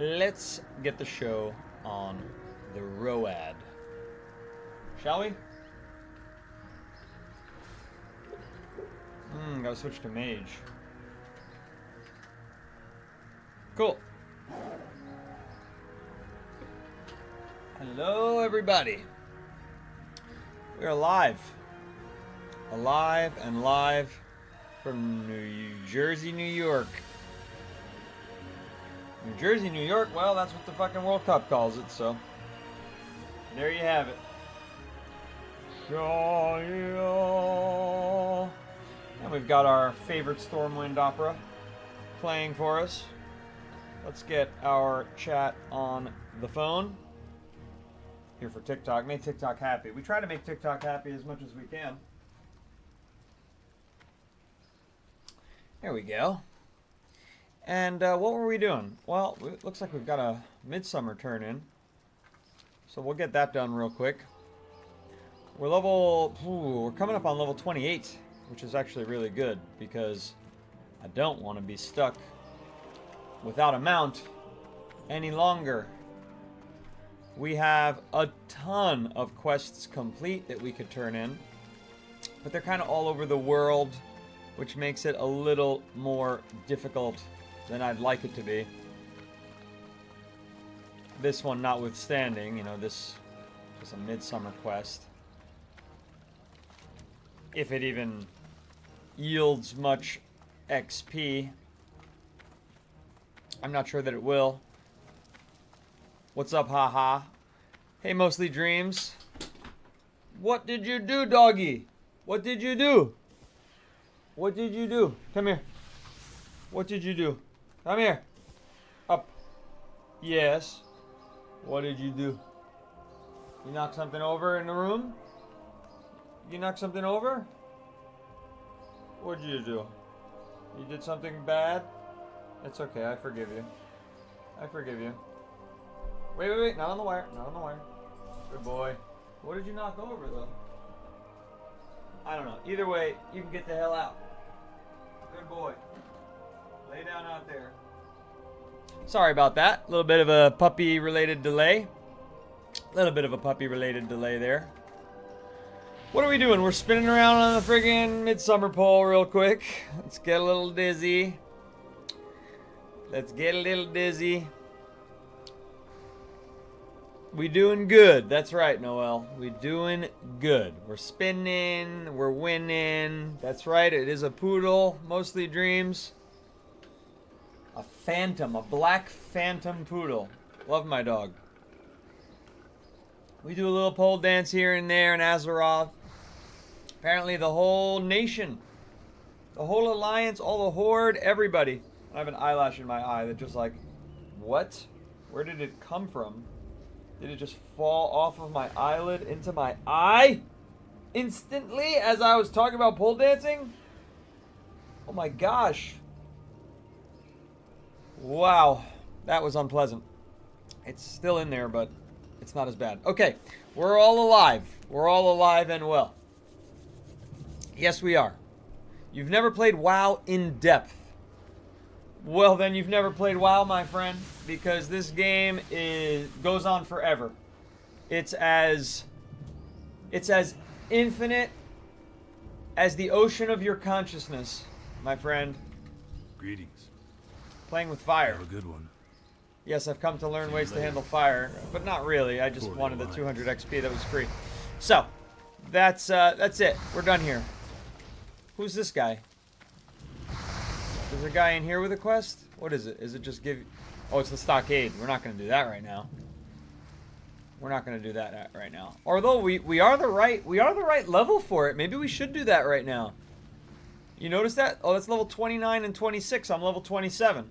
let's get the show on the road. Shall we? Gotta switch to MAGE. Cool. Hello, everybody. We are live. Alive and live from New Jersey, New York. New Jersey, New York, well, that's what the fucking World Cup calls it, so there you have it. And we've got our favorite Stormwind opera playing for us. Let's get our chat on the phone. Here for TikTok. Make TikTok happy. We try to make TikTok happy as much as we can. There we go. And what were we doing? Well, it looks like we've got a midsummer turn in. So we'll get that done real quick. We're we're coming up on level 28, which is actually really good because I don't want to be stuck without a mount any longer. We have a ton of quests complete that we could turn in, but they're kind of all over the world, which makes it a little more difficult than I'd like it to be. This one notwithstanding, you know, this is a midsummer quest. If it even yields much XP. I'm not sure that it will. What's up, haha? Hey, Mostly Dreams. What did you do, doggy? What did you do? What did you do? Come here. What did you do? Come here. Up. Yes. What did you do? You knocked something over in the room? You knocked something over? What did you do? You did something bad? It's okay, I forgive you. I forgive you. Wait, not on the wire, not on the wire. Good boy. What did you knock over, though? I don't know. Either way, you can get the hell out. Good boy. Lay down out there. Sorry about that. A little bit of a puppy-related delay. A little bit of a puppy-related delay there. What are we doing? We're spinning around on the friggin' midsummer pole real quick. Let's get a little dizzy. Let's get a little dizzy. We doing good. That's right, Noel. We doing good. We're spinning. We're winning. That's right. It is a poodle. Mostly Dreams. A phantom. A black phantom poodle. Love my dog. We do a little pole dance here and there in Azeroth. Apparently the whole nation, the whole alliance, all the horde, everybody. I have an eyelash in my eye that just like, what? Where did it come from? Did it just fall off of my eyelid into my eye? Instantly as I was talking about pole dancing? Oh my gosh. Wow. That was unpleasant. It's still in there, but it's not as bad. Okay. We're all alive. We're all alive and well. Yes, we are. You've never played WoW in depth. Well, then you've never played WoW, my friend, because this game goes on forever. It's as infinite as the ocean of your consciousness, my friend. Greetings. Playing with fire. Have a good one. Yes, I've come to learn ways to handle fire, but not really. I just wanted the 200 XP that was free. So, that's it. We're done here. Who's this guy? Is there a guy in here with a quest? What is it? Is it just give... Oh, it's the stockade. We're not going to do that right now. We're not going to do that right now. Although we are the right level for it. Maybe we should do that right now. You notice that? Oh, that's level 29 and 26. I'm level 27.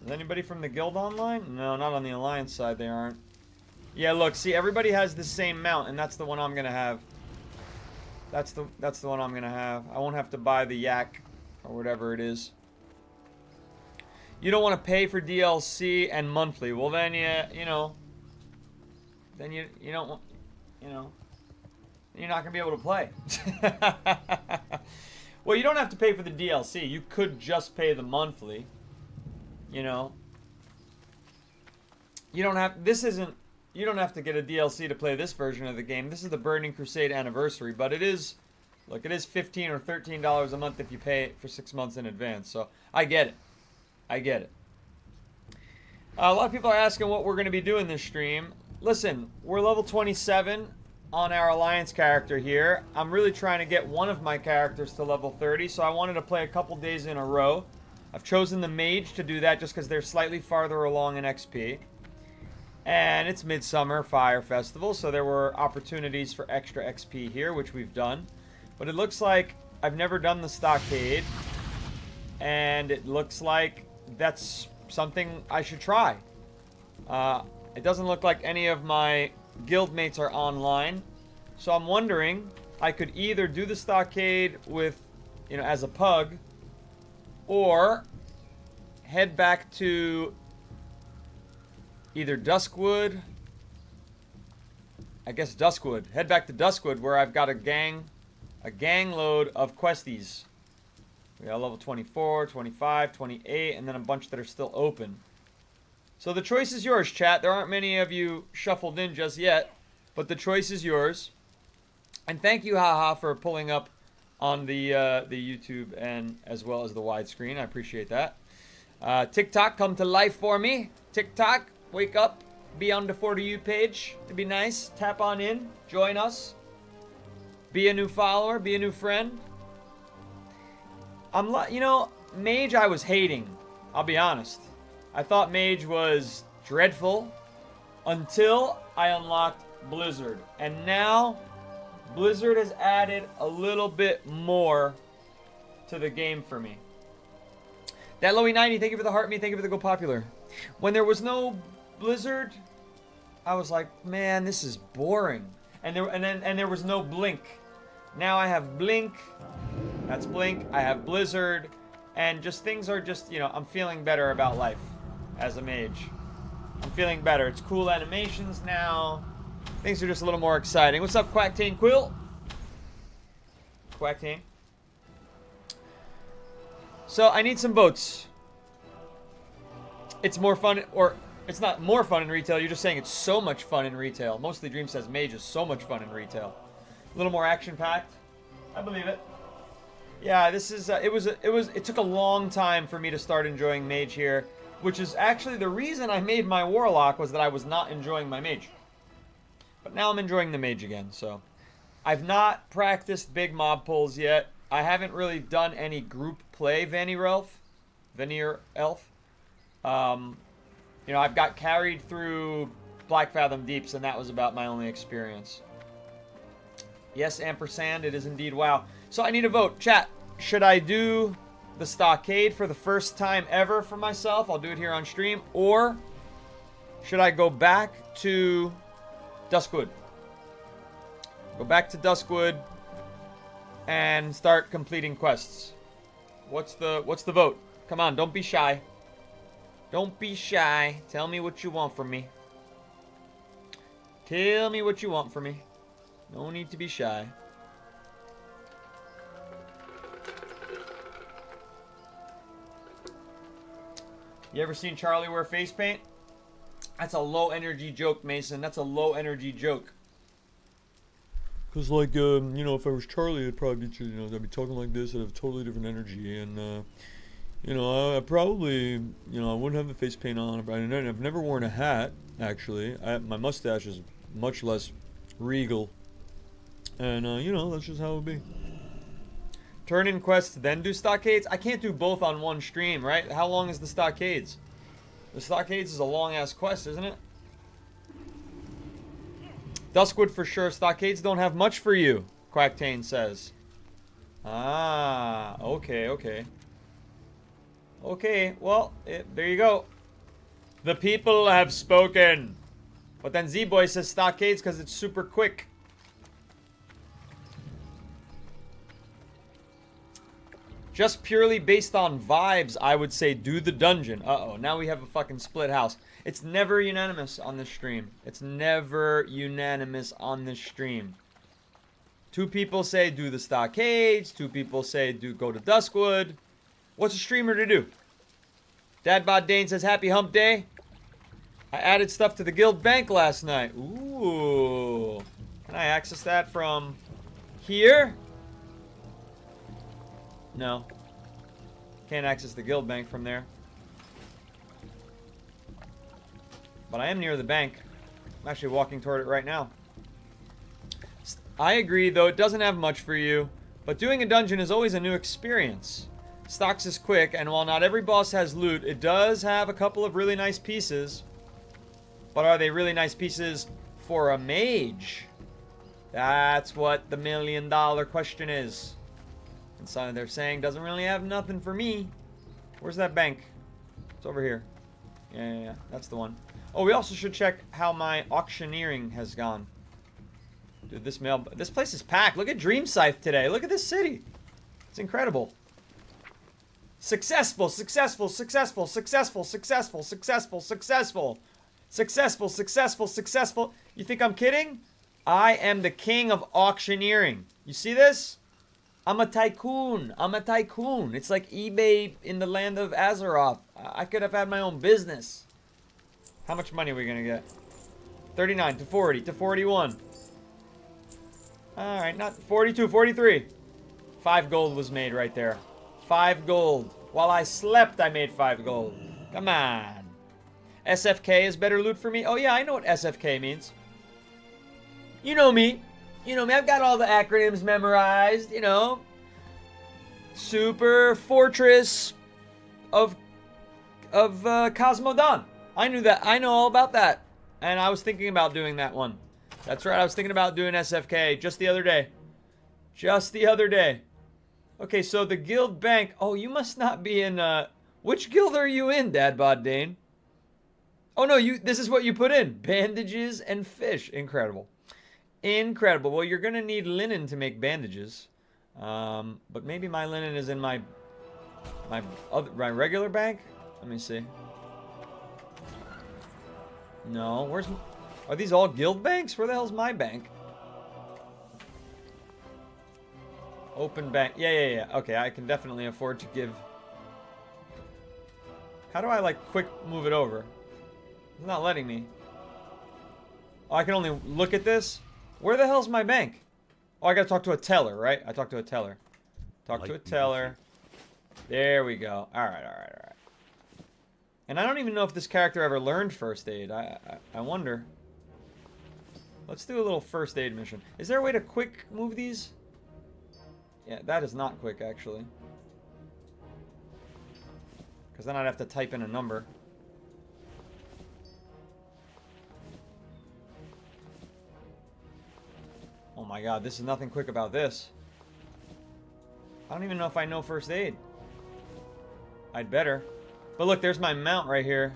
Is anybody from the guild online? No, not on the alliance side. They aren't. Yeah, look. See, everybody has the same mount, and that's the one I'm going to have. That's the one I'm going to have. I won't have to buy the yak or whatever it is. You don't want to pay for DLC and monthly. Well, then you know. Then you don't want, you know. You're not going to be able to play. Well, you don't have to pay for the DLC. You could just pay the monthly. You know. you don't have, you don't have to get a DLC to play this version of the game. This is the Burning Crusade Anniversary, but it is, look, it is $15 or $13 a month if you pay it for 6 months in advance. So I get it. I get it. A lot of people are asking what we're going to be doing this stream. Listen, we're level 27 on our Alliance character here. I'm really trying to get one of my characters to level 30, so I wanted to play a couple days in a row. I've chosen the Mage to do that just because they're slightly farther along in XP. And it's Midsummer Fire Festival, so there were opportunities for extra XP here, which we've done. But it looks like I've never done the Stockade, and it looks like that's something I should try. It doesn't look like any of my guildmates are online, so I'm wondering, I could either do the Stockade with, you know, as a pug, or head back to either Duskwood, I guess Duskwood. Head back to Duskwood where I've got a gang load of questies. We got level 24, 25, 28, and then a bunch that are still open. So the choice is yours, chat. There aren't many of you shuffled in just yet, but the choice is yours. And thank you, haha, for pulling up on the YouTube and as well as the widescreen. I appreciate that. TikTok, come to life for me. TikTok, wake up. Be on the For You page. It'd be nice. Tap on in. Join us. Be a new follower. Be a new friend. You know, Mage I was hating. I'll be honest. I thought Mage was dreadful until I unlocked Blizzard. And now, Blizzard has added a little bit more to the game for me. That Loey90, thank you for the heart me, thank you for the Go Popular. When there was no Blizzard, I was like, man, this is boring. And there was no Blink. Now I have Blink. That's Blink. I have Blizzard. And just things are just, you know, I'm feeling better about life as a mage. I'm feeling better. It's cool animations now. Things are just a little more exciting. What's up, Quacktane Quill? Quacktane. So I need some votes. It's more fun, or it's not more fun in retail. You're just saying it's so much fun in retail. Mostly Dream says Mage is so much fun in retail. A little more action-packed. I believe it. Yeah, this is. It took a long time for me to start enjoying Mage here, which is actually the reason I made my Warlock, was that I was not enjoying my Mage. But now I'm enjoying the Mage again. So I've not practiced big mob pulls yet. I haven't really done any group play Veneer Elf. You know, I've got carried through Black Fathom Deeps, and that was about my only experience. Yes, ampersand, it is indeed WoW. So I need a vote. Chat, should I do the Stockade for the first time ever for myself? I'll do it here on stream. Or should I go back to Duskwood? Go back to Duskwood and start completing quests. What's the vote? Come on, don't be shy. Don't be shy. Tell me what you want from me. Tell me what you want from me. No need to be shy. You ever seen Charlie wear face paint? That's a low energy joke, Mason. That's a low energy joke. Cause like, you know, if I was Charlie, I'd probably be, you know, I'd be talking like this. I'd have totally different energy, and you know, I probably, you know, I wouldn't have the face paint on. I've never worn a hat, actually. My mustache is much less regal, and you know, that's just how it would be. Turn in quests, then do Stockades. I can't do both on one stream, right? How long is the Stockades? The Stockades is a long-ass quest, isn't it? Duskwood for sure. Stockades don't have much for you, Quacktane says. Ah, okay, okay. Okay, well, there you go. The people have spoken. But then Z-Boy says Stockades because it's super quick. Just purely based on vibes, I would say do the dungeon. Uh-oh, now we have a fucking split house. It's never unanimous on this stream. It's never unanimous on this stream. 2 people say do the Stockades. 2 people say go to Duskwood. What's a streamer to do? Dadbod Dane says happy hump day. I added stuff to the guild bank last night. Ooh. Can I access that from here? No. Can't access the guild bank from there. But I am near the bank. I'm actually walking toward it right now. I agree, though it doesn't have much for you. But doing a dungeon is always a new experience. Stocks is quick, and while not every boss has loot, it does have a couple of really nice pieces. But are they really nice pieces for a mage? That's what the million-dollar question is. And so they're saying doesn't really have nothing for me. Where's that bank? It's over here. Yeah, that's the one. Oh, we also should check how my auctioneering has gone. Dude, this place is packed. Look at Dream Scythe today. Look at this city. It's incredible. Successful, successful, successful, successful, successful, successful, successful. Successful, successful, successful. You think I'm kidding? I am the king of auctioneering. You see this? I'm a tycoon. I'm a tycoon. It's like eBay in the land of Azeroth. I could have had my own business. How much money are we going to get? 39 to 40 to 41. Alright, not 42, 43. 5 gold was made right there. 5 gold. While I slept, I made 5 gold. Come on. SFK is better loot for me? Oh yeah, I know what SFK means. You know me. You know me. I've got all the acronyms memorized, you know. Super Fortress of Cosmodon. I knew that. I know all about that. And I was thinking about doing that one. That's right. I was thinking about doing SFK just the other day. Just the other day. Okay, so the guild bank. Oh, you must not be in, which guild are you in, Dadbod Dane? Oh, no, this is what you put in. Bandages and fish. Incredible. Incredible. Well, you're going to need linen to make bandages. But maybe my linen is in my regular bank? Let me see. No, are these all guild banks? Where the hell's my bank? Open bank. Yeah. Okay, I can definitely afford to give. How do I, like, quick move it over? It's not letting me. Oh, I can only look at this? Where the hell's my bank? Oh, I gotta talk to a teller, right? I talk to a teller. Talk to a teller. There we go. Alright. And I don't even know if this character ever learned first aid. I wonder. Let's do a little first aid mission. Is there a way to quick move these? Yeah, that is not quick, actually. Because then I'd have to type in a number. Oh my god, this is nothing quick about this. I don't even know if I know first aid. I'd better. But look, there's my mount right here.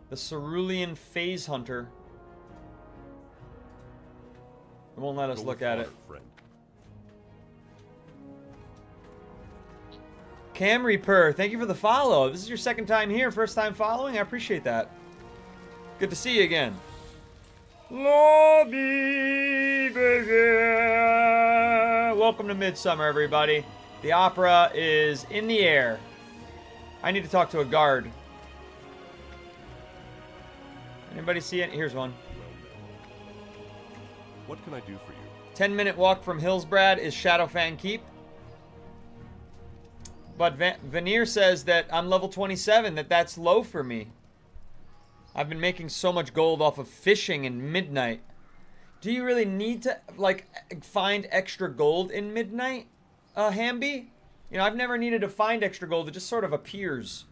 The Cerulean Phase Hunter. It won't let us look at it. Cam Reaper, thank you for the follow. This is your second time here, first time following. I appreciate that. Good to see you again. Lobby begin. Welcome to Midsummer, everybody. The opera is in the air. I need to talk to a guard. Anybody see it? Here's one. What can I do for you? 10-minute walk from Hillsbrad is Shadowfang Keep. But Veneer says that I'm level 27, that's low for me. I've been making so much gold off of fishing in Midnight. Do you really need to, like, find extra gold in Midnight, Hamby? You know, I've never needed to find extra gold. It just sort of appears.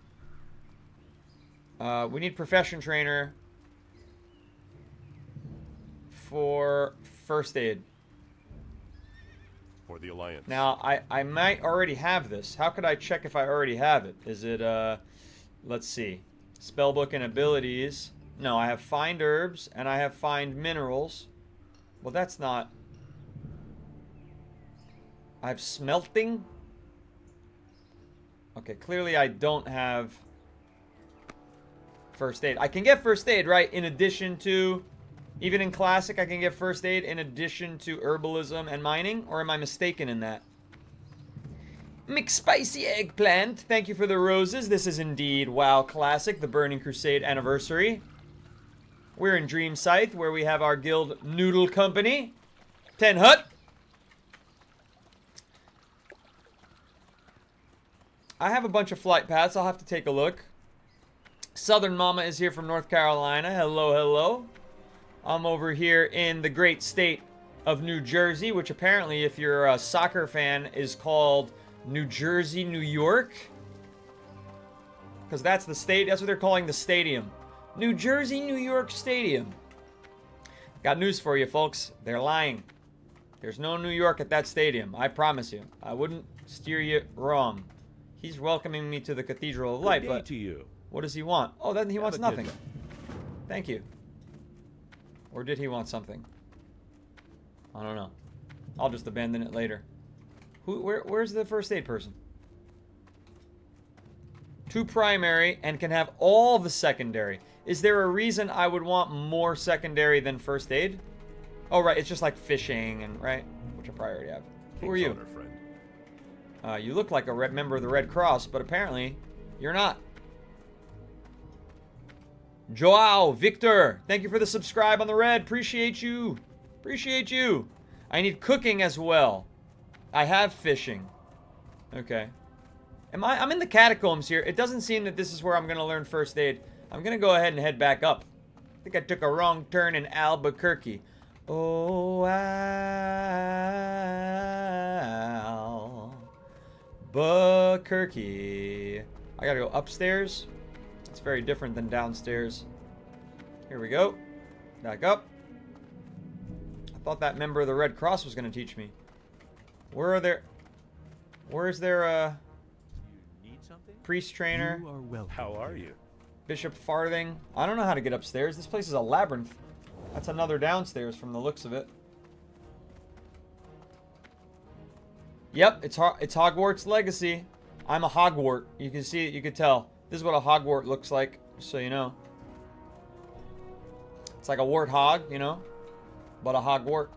We need Profession Trainer for first aid. For the Alliance. Now, I might already have this. How could I check if I already have it? Is it, let's see. Spellbook and abilities. No, I have find herbs and I have find minerals. Well, that's not. I have smelting. Okay, clearly I don't have first aid. I can get first aid, right? In addition to, even in Classic, I can get first aid in addition to herbalism and mining? Or am I mistaken in that? McSpicy Eggplant, thank you for the roses. This is indeed WoW Classic, the Burning Crusade anniversary. We're in Dream Scythe, where we have our guild Noodle Company. 10 Hut. I have a bunch of flight paths. I'll have to take a look. Southern Mama is here from North Carolina. Hello, hello. I'm over here in the great state of New Jersey, which apparently, if you're a soccer fan, is called New Jersey, New York. Because that's the state. That's what they're calling the stadium. New Jersey, New York Stadium. Got news for you, folks. They're lying. There's no New York at that stadium. I promise you. I wouldn't steer you wrong. He's welcoming me to the Cathedral of Light, but to you. What does he want? Oh, then he wants nothing. Thank you. Or did he want something? I don't know. I'll just abandon it later. Where's the first aid person? 2 primary and can have all the secondary. Is there a reason I would want more secondary than first aid? Oh, right. It's just like fishing and, right? Which I probably already have. Who are you? You look like a member of the Red Cross, but apparently you're not. Joao, Victor, thank you for the subscribe on the red. Appreciate you. Appreciate you. I need cooking as well. I have fishing. Okay. I'm in the catacombs here. It doesn't seem that this is where I'm going to learn first aid. I'm going to go ahead and head back up. I think I took a wrong turn in Albuquerque. Oh, Albuquerque. I got to go upstairs. It's very different than downstairs. Here we go. Back up. I thought that member of the Red Cross was going to teach me. Where's their priest trainer? How are you? Bishop Farthing. I don't know how to get upstairs. This place is a labyrinth. That's another downstairs from the looks of it. Yep, it's Hogwarts Legacy. I'm a Hogwart. You can see it. You can tell. This is what a Hogwart looks like, just so you know. It's like a warthog, you know, but a Hogwart.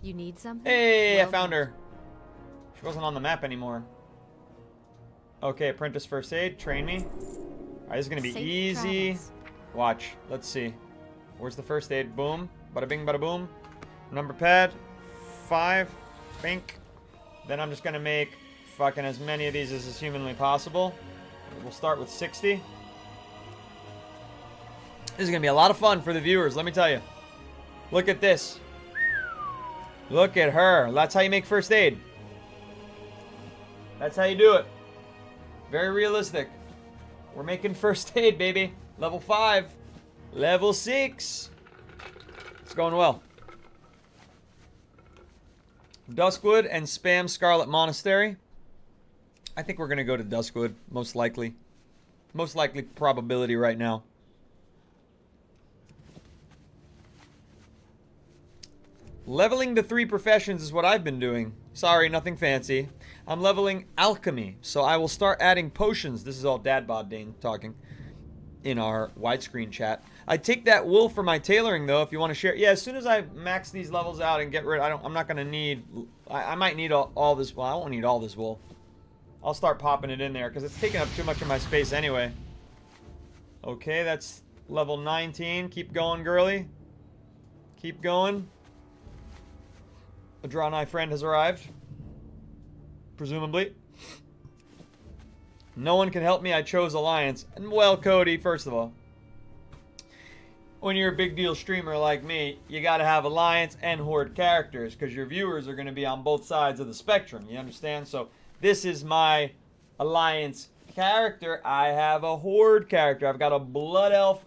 You need something? Hey, I found her. She wasn't on the map anymore. Okay, apprentice first aid, train me. All right, this is gonna be Safe easy. travels. Watch, let's see. Where's the first aid? Boom, bada bing, bada boom. Number pad, 5, bink. Then I'm just gonna make fucking as many of these as is humanly possible. We'll start with 60. This is going to be a lot of fun for the viewers, let me tell you. Look at this. Look at her. That's how you make first aid. That's how you do it. Very realistic. We're making first aid, baby. Level 5. Level 6. It's going well. Duskwood and spam Scarlet Monastery. I think we're going to go to Duskwood, most likely. Most likely probability right now. Leveling the 3 professions is what I've been doing. Sorry, nothing fancy. I'm leveling alchemy, so I will start adding potions. This is all Dad Bod Dane talking in our widescreen chat. I take that wool for my tailoring, though, if you want to share. Yeah, as soon as I max these levels out and get rid, I'm not going to need. I might need all this. Well, I won't need all this wool. I'll start popping it in there because it's taking up too much of my space anyway. Okay, that's level 19. Keep going, girly. Keep going. A Drawn Eye friend has arrived. Presumably. No one can help me. I chose Alliance. And well, Cody, first of all, when you're a big deal streamer like me, you got to have Alliance and Horde characters because your viewers are going to be on both sides of the spectrum. You understand? So this is my Alliance character. I have a Horde character. I've got a Blood Elf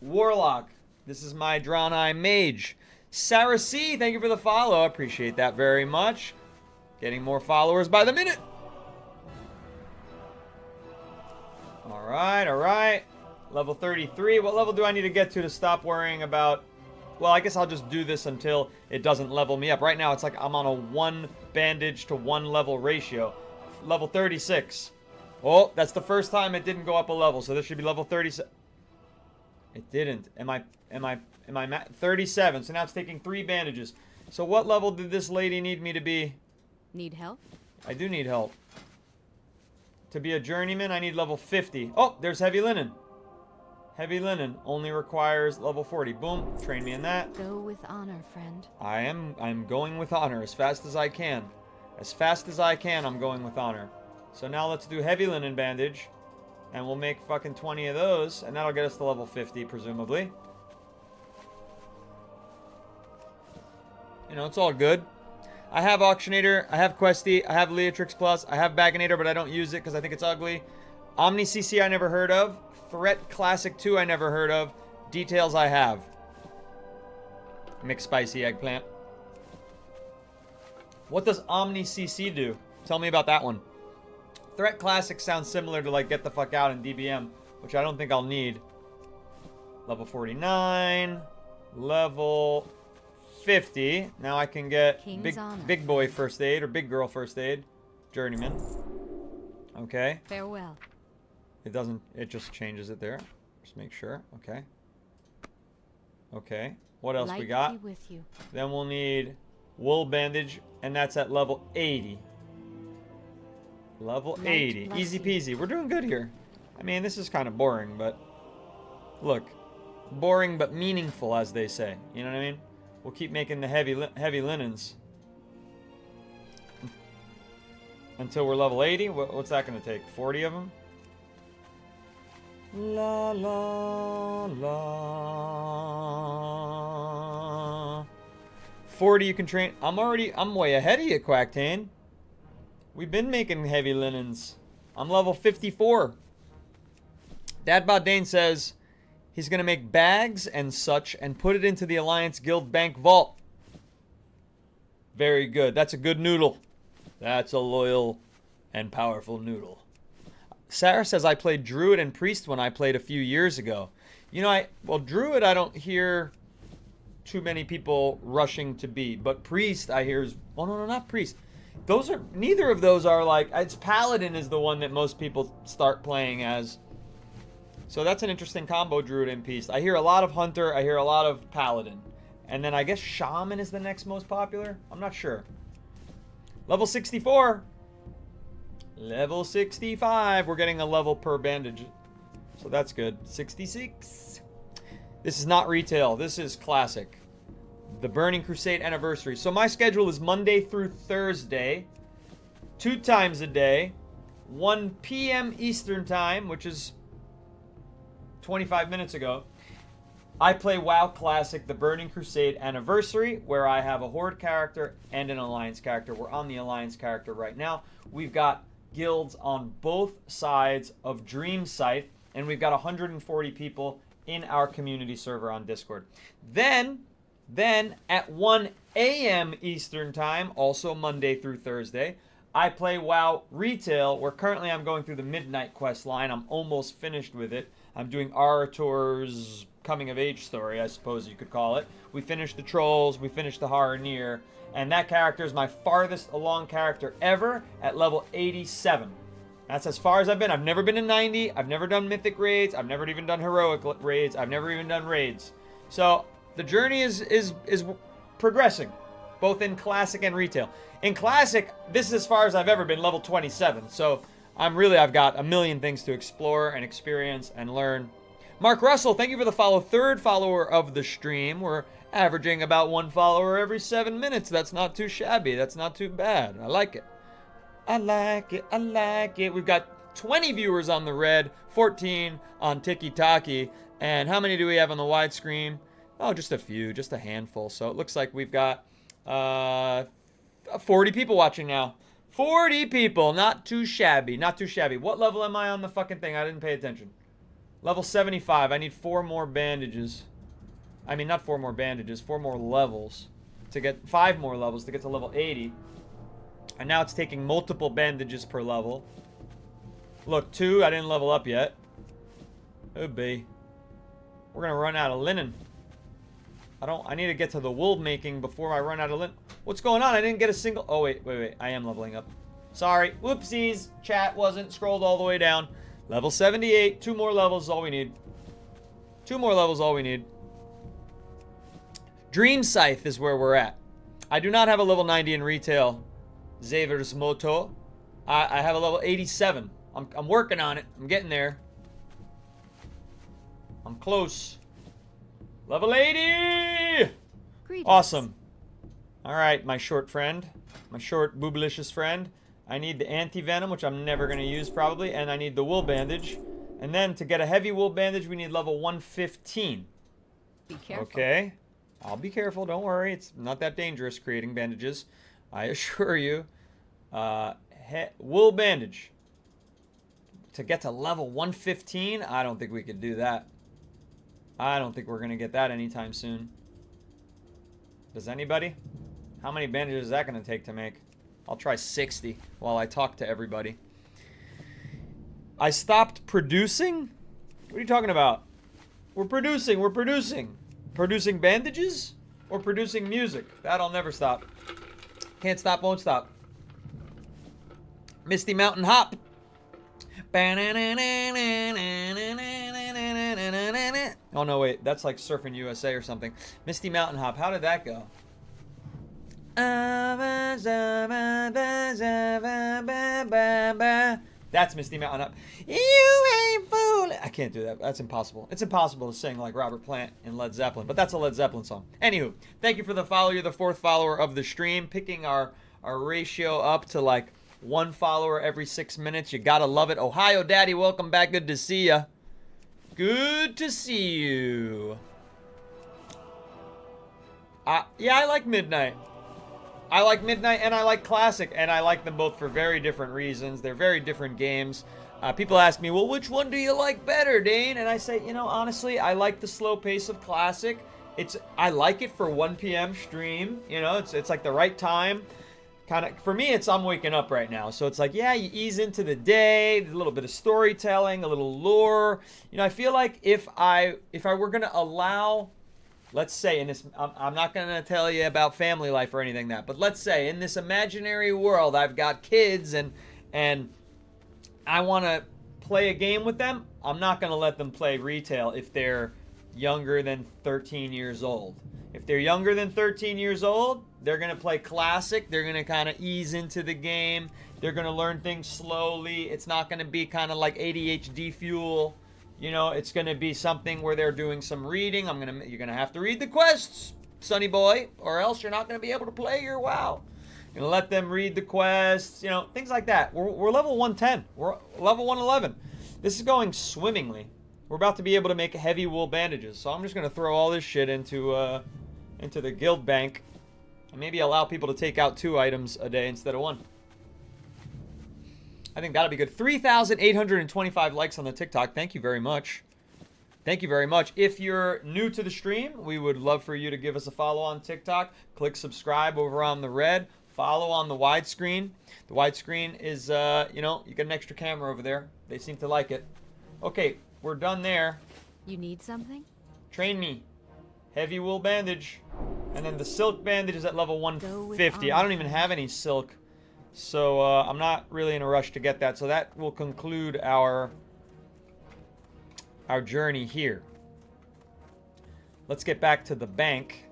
Warlock. This is my Drawn Eye Mage. Sarah C, thank you for the follow. I appreciate that very much. Getting more followers by the minute. Alright, alright. Level 33. What level do I need to get to stop worrying about? Well, I guess I'll just do this until it doesn't level me up. Right now, it's like I'm on a 1 bandage to 1 level ratio. Level 36. Oh, that's the first time it didn't go up a level, so this should be level 37. It didn't. Am I 37? So now it's taking 3 bandages. So what level did this lady need me to be? Need help? I do need help. To be a journeyman, I need level 50. Oh, there's heavy linen. Heavy linen only requires level 40. Boom. Train me in that. Go with honor, friend. I'm going with honor as fast as I can. As fast as I can, I'm going with honor. So now let's do heavy linen bandage. And we'll make fucking 20 of those. And that'll get us to level 50, presumably. You know, it's all good. I have Auctionator, I have Questy, I have Leatrix Plus, I have Bagonator, but I don't use it because I think it's ugly. Omni CC I never heard of. Threat Classic 2 I never heard of. Details I have. Mixed spicy eggplant. What does Omni CC do? Tell me about that one. Threat Classic sounds similar to like Get the Fuck Out in DBM, which I don't think I'll need. Level 49. Level 50. Now I can get big boy first aid or big girl first aid. Journeyman. Okay. Farewell. It doesn't, it just changes it there. Just make sure. Okay. Okay. What else we got? Be with you. Then we'll need wool bandage, and that's at level 80. Level 80. Easy peasy. We're doing good here. I mean, this is kind of boring, but look. Boring but meaningful, as they say. You know what I mean? We'll keep making the heavy linens until we're level 80. What's that going to take? 40 of them? La la la. 40 you can train. I'm way ahead of you, Quacktane. We've been making heavy linens. I'm level 54. Dad Baldane says he's going to make bags and such and put it into the Alliance Guild Bank Vault. Very good. That's a good noodle. That's a loyal and powerful noodle. Sarah says I played Druid and Priest when I played a few years ago. You know, well, Druid I don't hear too many people rushing to be, but Priest I hear is, oh no, not Priest. Those are, neither of those are like, it's Paladin is the one that most people start playing as. So that's an interesting combo, Druid and Priest. I hear a lot of Hunter, I hear a lot of Paladin. And then I guess Shaman is the next most popular? I'm not sure. Level 64. Level 65. We're getting a level per bandage. So that's good. 66. This is not retail. This is classic. The Burning Crusade Anniversary. So my schedule is Monday through Thursday. 2 times a day. 1 p.m. Eastern Time, which is 25 minutes ago. I play WoW Classic, the Burning Crusade Anniversary, where I have a Horde character and an Alliance character. We're on the Alliance character right now. We've got guilds on both sides of Dream Scythe, and we've got 140 people in our community server on Discord. Then at 1 a.m. Eastern Time, also Monday through Thursday, I play WoW Retail, where currently I'm going through the Midnight Quest line. I'm almost finished with it. I'm doing Arator's coming of age story, I suppose you could call it. We finished the Trolls, we finished the Harrenir, and that character is my farthest along character ever at level 87. That's as far as I've been. I've never been to 90. I've never done Mythic raids. I've never even done Heroic raids. I've never even done raids. So the journey is progressing, both in Classic and Retail. In Classic, this is as far as I've ever been, level 27. So I've got a million things to explore and experience and learn. Mark Russell, thank you for the follow. 3rd follower of the stream. We're averaging about 1 follower every 7 minutes. That's not too shabby. That's not too bad. I like it. I like it. I like it. We've got 20 viewers on the red, 14 on Tiki-Taki. And how many do we have on the widescreen? Oh, just a few, just a handful. So it looks like we've got 40 people watching now. 40 people. Not too shabby. Not too shabby. What level am I on the fucking thing? I didn't pay attention. Level 75. I need 4 more bandages. I mean, not 4 more bandages. 4 more levels. To get 5 more levels to get to level 80. And now it's taking multiple bandages per level. Look, 2. I didn't level up yet. Oh, B. We're going to run out of linen. I need to get to the wool making before I run out of linen. What's going on? I didn't get a single... Oh, wait. I am leveling up. Sorry. Whoopsies. Chat wasn't scrolled all the way down. Level 78. 2 more levels is all we need. 2 more levels all we need. Dream Scythe is where we're at. I do not have a level 90 in retail. Xaver's Moto. I have a level 87. I'm working on it. I'm getting there. I'm close. Level 80! Greetings. Awesome. Alright, my short friend. My short, boobalicious friend. I need the anti-venom, which I'm never going to use probably. And I need the wool bandage. And then to get a heavy wool bandage, we need level 115. Be careful. Okay. I'll be careful, don't worry. It's not that dangerous creating bandages. I assure you. Wool bandage. To get to level 115, I don't think we could do that. I don't think we're going to get that anytime soon. Does anybody? How many bandages is that going to take to make? I'll try 60 while I talk to everybody. I stopped producing? What are you talking about? We're producing. We're producing. Producing bandages? Or producing music? That'll never stop. Can't stop, won't stop. Misty Mountain Hop. Oh no, wait, that's like Surfing USA or something. Misty Mountain Hop, how did that go? That's Misty Mountain Hop. You ain't fool. I can't do that. That's impossible. It's impossible to sing like Robert Plant in Led Zeppelin, but that's a Led Zeppelin song. Anywho, thank you for the follow. You're the 4th follower of the stream. Picking our ratio up to like 1 follower every 6 minutes. You gotta love it. Ohio Daddy, welcome back. Good to see ya. Good to see you. Yeah, I like Midnight. I like Midnight and I like Classic, and I like them both for very different reasons. They're very different games. People ask me, well, which one do you like better, Dane? And I say, you know, honestly, I like the slow pace of Classic. I like it for 1 p.m. stream. You know, it's like the right time. Kind of, for me, I'm waking up right now. So it's like, yeah, you ease into the day, a little bit of storytelling, a little lore. You know, I feel like if I were going to allow, let's say in this, I'm not going to tell you about family life or anything that, but let's say in this imaginary world, I've got kids and I want to play a game with them. I'm not going to let them play retail if they're younger than 13 years old. If they're younger than 13 years old, they're going to play Classic. They're going to kind of ease into the game. They're going to learn things slowly. It's not going to be kind of like ADHD fuel. You know, it's going to be something where they're doing some reading. You're going to have to read the quests, sonny boy, or else you're not going to be able to play your WoW. You're going to let them read the quests, you know, things like that. We're level 110. We're level 111. This is going swimmingly. We're about to be able to make heavy wool bandages. So I'm just going to throw all this shit into the guild bank. And maybe allow people to take out 2 items a day instead of 1. I think that'll be good. 3,825 likes on the TikTok. Thank you very much. Thank you very much. If you're new to the stream, we would love for you to give us a follow on TikTok. Click subscribe over on the red. Follow on the widescreen. The widescreen is, you know, you get an extra camera over there. They seem to like it. Okay, we're done there. You need something? Train me. Heavy wool bandage. And then the silk bandage is at level 150. I don't even have any silk. So I'm not really in a rush to get that. So that will conclude our journey here. Let's get back to the bank.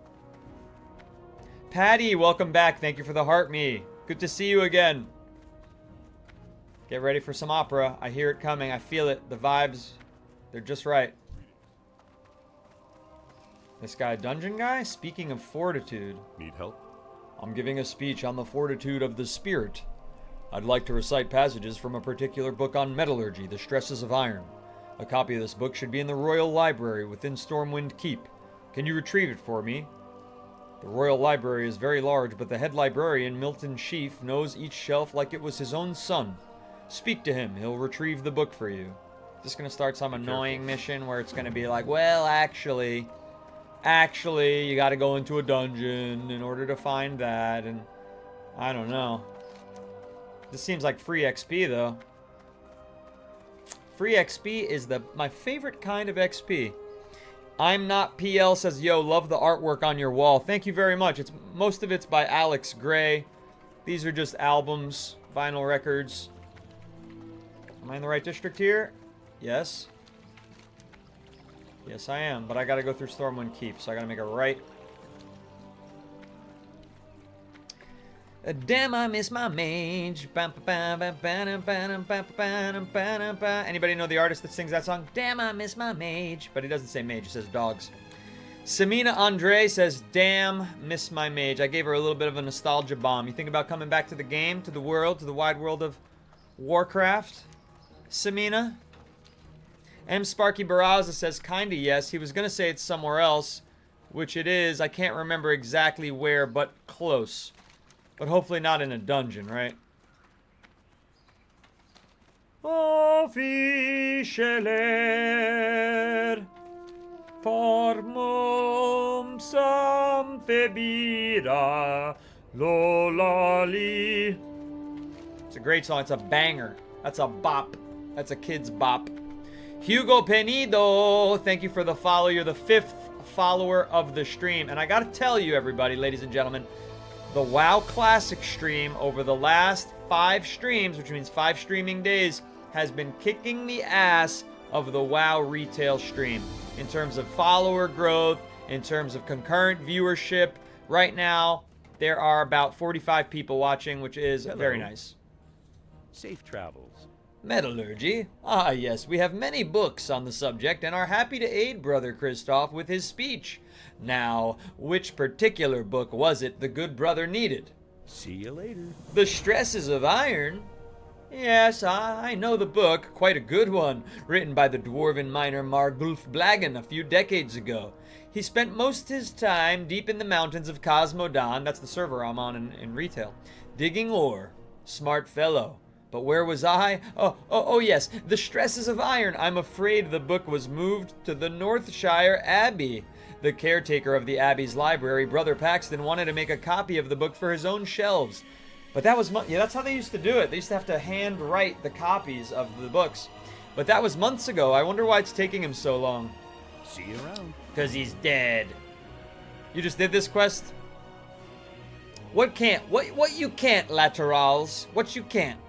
Patty, welcome back. Thank you for the heart me. Good to see you again. Get ready for some opera. I hear it coming. I feel it. The vibes, they're just right. This guy, dungeon guy? Speaking of fortitude. Need help? I'm giving a speech on the fortitude of the spirit. I'd like to recite passages from a particular book on metallurgy, the stresses of iron. A copy of this book should be in the Royal Library within Stormwind Keep. Can you retrieve it for me? The Royal Library is very large, but the head librarian, Milton Sheaf, knows each shelf like it was his own son. Speak to him. He'll retrieve the book for you. Just gonna start some annoying mission where it's gonna be like, well, actually, you gotta go into a dungeon in order to find that, and I don't know. This seems like free XP, though. Free XP is my favorite kind of XP. I'm not PL says, yo, love the artwork on your wall. Thank you very much. Most of it's by Alex Gray. These are just albums, vinyl records. Am I in the right district here? Yes. Yes, I am, but I gotta go through Stormwind Keep, so I gotta make a right. Damn, I miss my mage. Anybody know the artist that sings that song? Damn, I miss my mage. But he doesn't say mage, he says dogs. Samina Andre says, damn, miss my mage. I gave her a little bit of a nostalgia bomb. You think about coming back to the game, to the world, to the wide world of Warcraft? Samina? M. Sparky Barraza says, kinda yes. He was going to say it's somewhere else, which it is. I can't remember exactly where, but close. But hopefully not in a dungeon, right? Officeler formum sam febira lolali. It's a great song. It's a banger. That's a bop. That's a kid's bop. Hugo Penido, thank you for the follow. You're the 5th follower of the stream. And I gotta tell you, everybody, ladies and gentlemen, the WoW Classic stream over the last 5 streams, which means 5 streaming days, has been kicking the ass of the WoW retail stream in terms of follower growth, in terms of concurrent viewership. Right now, there are about 45 people watching, which is very nice. Safe travels. Metallurgy. Ah, yes, we have many books on the subject and are happy to aid Brother Christoph with his speech. Now, which particular book was it the good brother needed? See you later. The Stresses of Iron? Yes, I know the book, quite a good one, written by the dwarven miner Margulf Blagan a few decades ago. He spent most his time deep in the mountains of Cosmodan, that's the server I'm on in retail, digging ore. Smart fellow. But where was I? Oh, yes, The Stresses of Iron. I'm afraid the book was moved to the Northshire Abbey. The caretaker of the Abbey's library, Brother Paxton, wanted to make a copy of the book for his own shelves. But that was, yeah, that's how they used to do it. They used to have to hand write the copies of the books. But that was months ago. I wonder why it's taking him so long. See you around. Because he's dead. You just did this quest? What you can't, laterals? What you can't?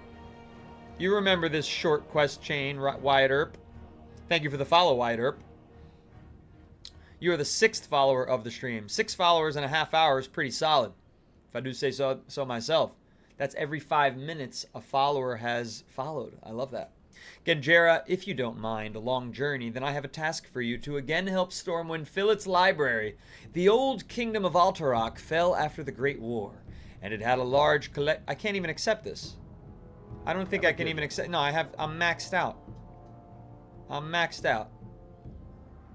You remember this short quest chain, Wyatt Earp. Thank you for the follow, Wyatt Earp. You are the 6th follower of the stream. 6 followers in a half hour is pretty solid, if I do say so myself. That's every 5 minutes a follower has followed. I love that. Genjera, if you don't mind a long journey, then I have a task for you to again help Stormwind fill its library. The old kingdom of Alterok fell after the Great War, and it had a large I can't even accept this. I don't think I can even accept. No, I'm maxed out. I'm maxed out.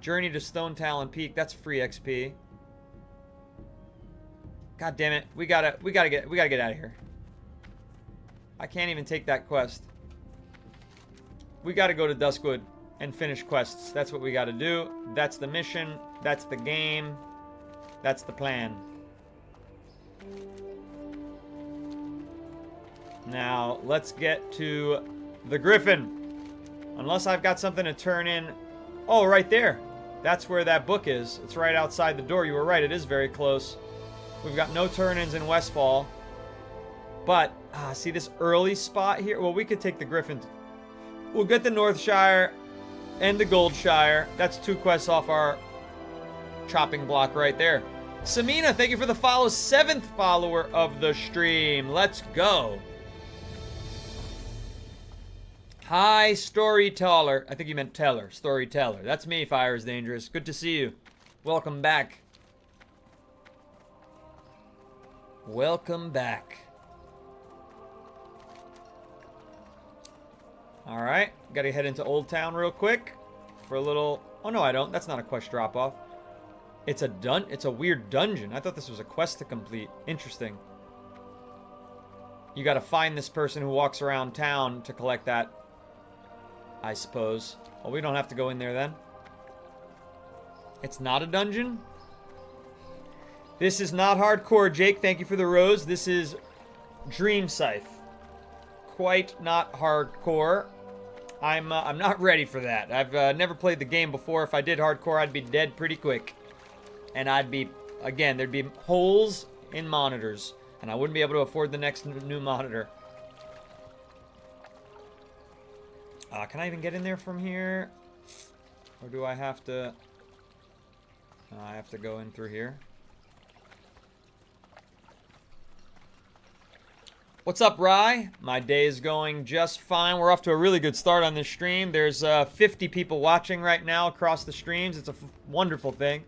Journey to Stone Talon Peak. That's free XP. God damn it. We gotta get out of here. I can't even take that quest. We gotta go to Duskwood and finish quests. That's what we gotta do. That's the mission. That's the game. That's the plan. Now, let's get to the Griffin. Unless I've got something to turn in. Oh, right there. That's where that book is. It's right outside the door. You were right. It is very close. We've got no turn-ins in Westfall. But, see this early spot here? Well, we could take the Griffin. We'll get the Northshire and the Goldshire. That's 2 quests off our chopping block right there. Samina, thank you for the follow. 7th follower of the stream. Let's go. Hi, Storyteller. I think you meant teller. Storyteller. That's me, Fire is Dangerous. Good to see you. Welcome back. Welcome back. Alright. Gotta head into Old Town real quick. For a little... Oh, no, I don't. That's not a quest drop-off. It's a weird dungeon. I thought this was a quest to complete. Interesting. You gotta find this person who walks around town to collect that, I suppose. Well, we don't have to go in there then. It's not a dungeon? This is not hardcore, Jake. Thank you for the rose. This is Dream Scythe. Quite not hardcore. I'm not ready for that. I've never played the game before. If I did hardcore, I'd be dead pretty quick. And I'd be, again, there'd be holes in monitors. And I wouldn't be able to afford the next new monitor. Can I even get in there from here? Or do I have to... I have to go in through here. What's up, Rye? My day is going just fine. We're off to a really good start on this stream. There's 50 people watching right now across the streams. It's a wonderful thing.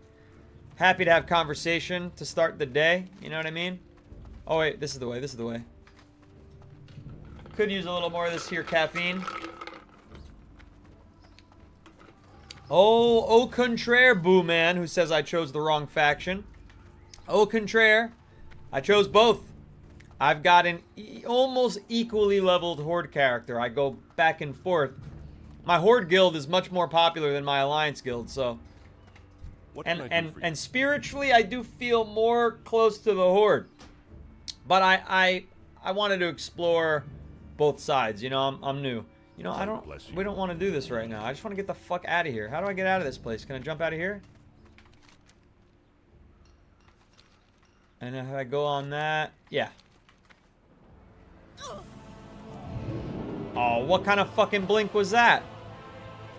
Happy to have conversation to start the day. You know what I mean? Oh, wait. This is the way. This is the way. Could use a little more of this here caffeine. Oh, Au Contraire, Boo Man, who says I chose the wrong faction. Au Contraire, I chose both. I've got an almost equally leveled Horde character. I go back and forth. My Horde guild is much more popular than my Alliance guild, so... And spiritually, I do feel more close to the Horde. But I wanted to explore both sides. You know, I'm new. You know, we don't want to do this right now. I just want to get the fuck out of here. How do I get out of this place? Can I jump out of here? And if I go on that, yeah. Oh, what kind of fucking blink was that?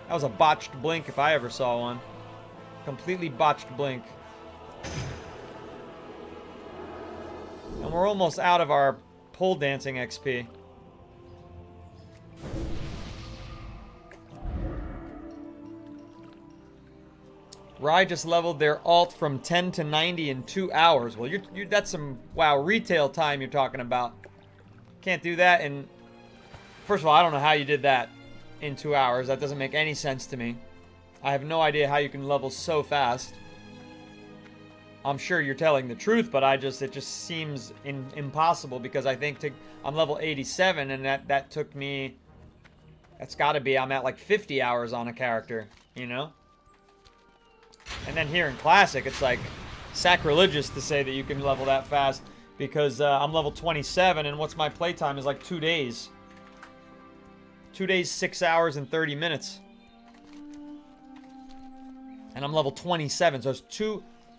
That was a botched blink if I ever saw one. Completely botched blink. And we're almost out of our pole dancing XP. Rye just leveled their alt from 10 to 90 in 2 hours. Well, that's some, wow, retail time you're talking about. Can't do that in... First of all, I don't know how you did that in 2 hours. That doesn't make any sense to me. I have no idea how you can level so fast. I'm sure you're telling the truth, but it just seems impossible because I think I'm level 87 and that took me... That's gotta be, I'm at like 50 hours on a character, you know? And then here in Classic, it's like sacrilegious to say that you can level that fast because I'm level 27 and what's my playtime is like 2 days. 2 days, 6 hours, and 30 minutes. And I'm level 27, so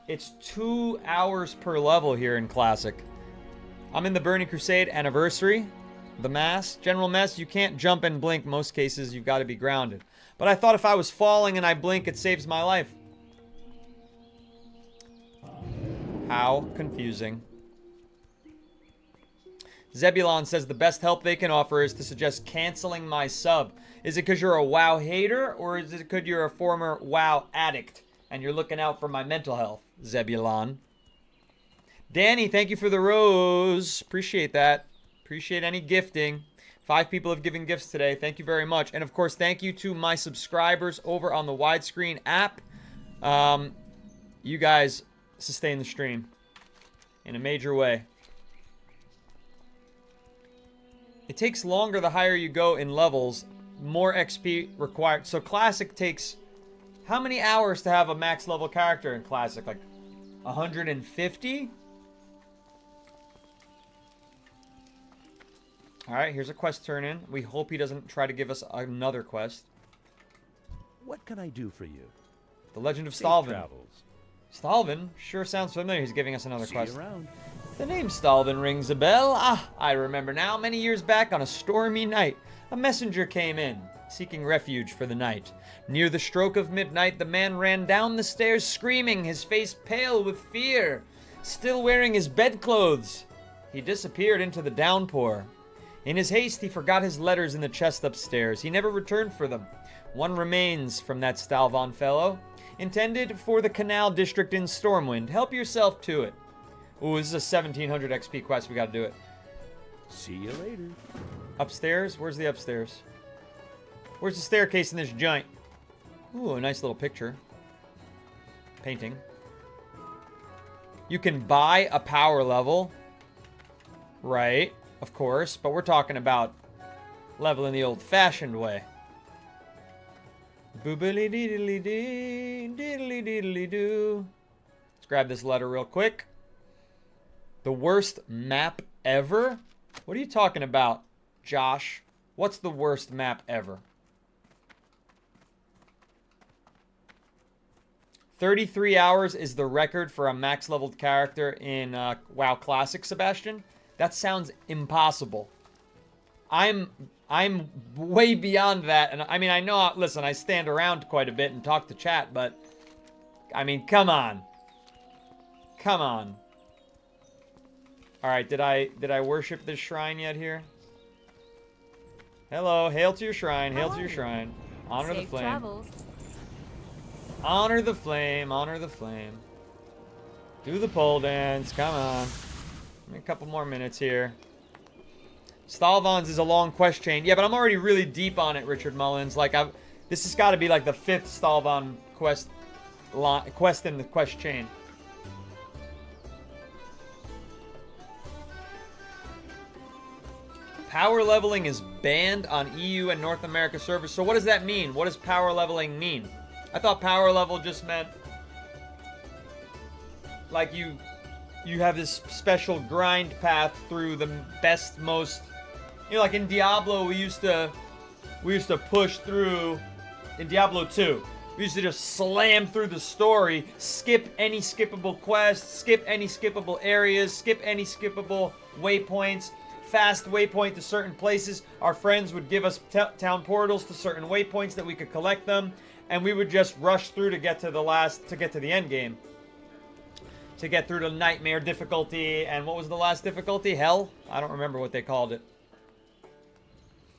it's 2 hours per level here in Classic. I'm in the Burning Crusade Anniversary, the Mass. General Mess, you can't jump and blink. Most cases, you've got to be grounded. But I thought if I was falling and I blink, it saves my life. How confusing. Zebulon says the best help they can offer is to suggest canceling my sub. Is it because you're a WoW hater, or is it because you're a former WoW addict and you're looking out for my mental health, Zebulon? Danny, thank you for the rose. Appreciate that. Appreciate any gifting. 5 people have given gifts today. Thank you very much. And of course, thank you to my subscribers over on the widescreen app. You guys sustain the stream in a major way. It takes longer the higher you go in levels, more XP required. So Classic takes how many hours to have a max level character in Classic? Like 150? Alright, here's a quest turn in. We hope he doesn't try to give us another quest. What can I do for you? The Legend of Safe Stalvin. travels. Stalvin? Sure sounds familiar. He's giving us another See quest. you around. The name Stalvin rings a bell. Ah, I remember now. Many years back on a stormy night, a messenger came in, seeking refuge for the night. Near the stroke of midnight, the man ran down the stairs screaming, his face pale with fear. Still wearing his bedclothes, he disappeared into the downpour. In his haste, he forgot his letters in the chest upstairs. He never returned for them. One remains from that Stalvon fellow. Intended for the Canal District in Stormwind. Help yourself to it. Ooh, this is a 1700 XP quest. We gotta do it. See you later. Upstairs? Where's the upstairs? Where's the staircase in this joint? Ooh, a nice little picture. Painting. You can buy a power level. Right, of course. But we're talking about leveling the old-fashioned way. Boobily diddly dee, diddly diddly doo. Let's grab this letter real quick. The worst map ever? What are you talking about, Josh? What's the worst map ever? 33 hours is the record for a max leveled character in WoW Classic, Sebastian. That sounds impossible. I'm way beyond that, and I mean, I know, listen, I stand around quite a bit and talk to chat, but, I mean, come on. Come on. All right, did I worship this shrine yet here? Hello, hail to your shrine, hail to your shrine. Honor the Safe flame. travels. Honor the flame, honor the flame. Do the pole dance, come on. Give me a couple more minutes here. Stalvon's is a long quest chain. Yeah, but I'm already really deep on it, Richard Mullins. Like, this has got to be like the 5th Stalvon quest in the quest chain. Power leveling is banned on EU and North America servers. So what does that mean? What does power leveling mean? I thought power level just meant like you have this special grind path through the best, most, you know, like in Diablo we used to push through in Diablo 2. We used to just slam through the story, skip any skippable quests, skip any skippable areas, skip any skippable waypoints. Fast waypoint to certain places. Our friends would give us town portals to certain waypoints that we could collect them, and we would just rush through to get to the end game. To get through the nightmare difficulty, and what was the last difficulty? Hell? I don't remember what they called it.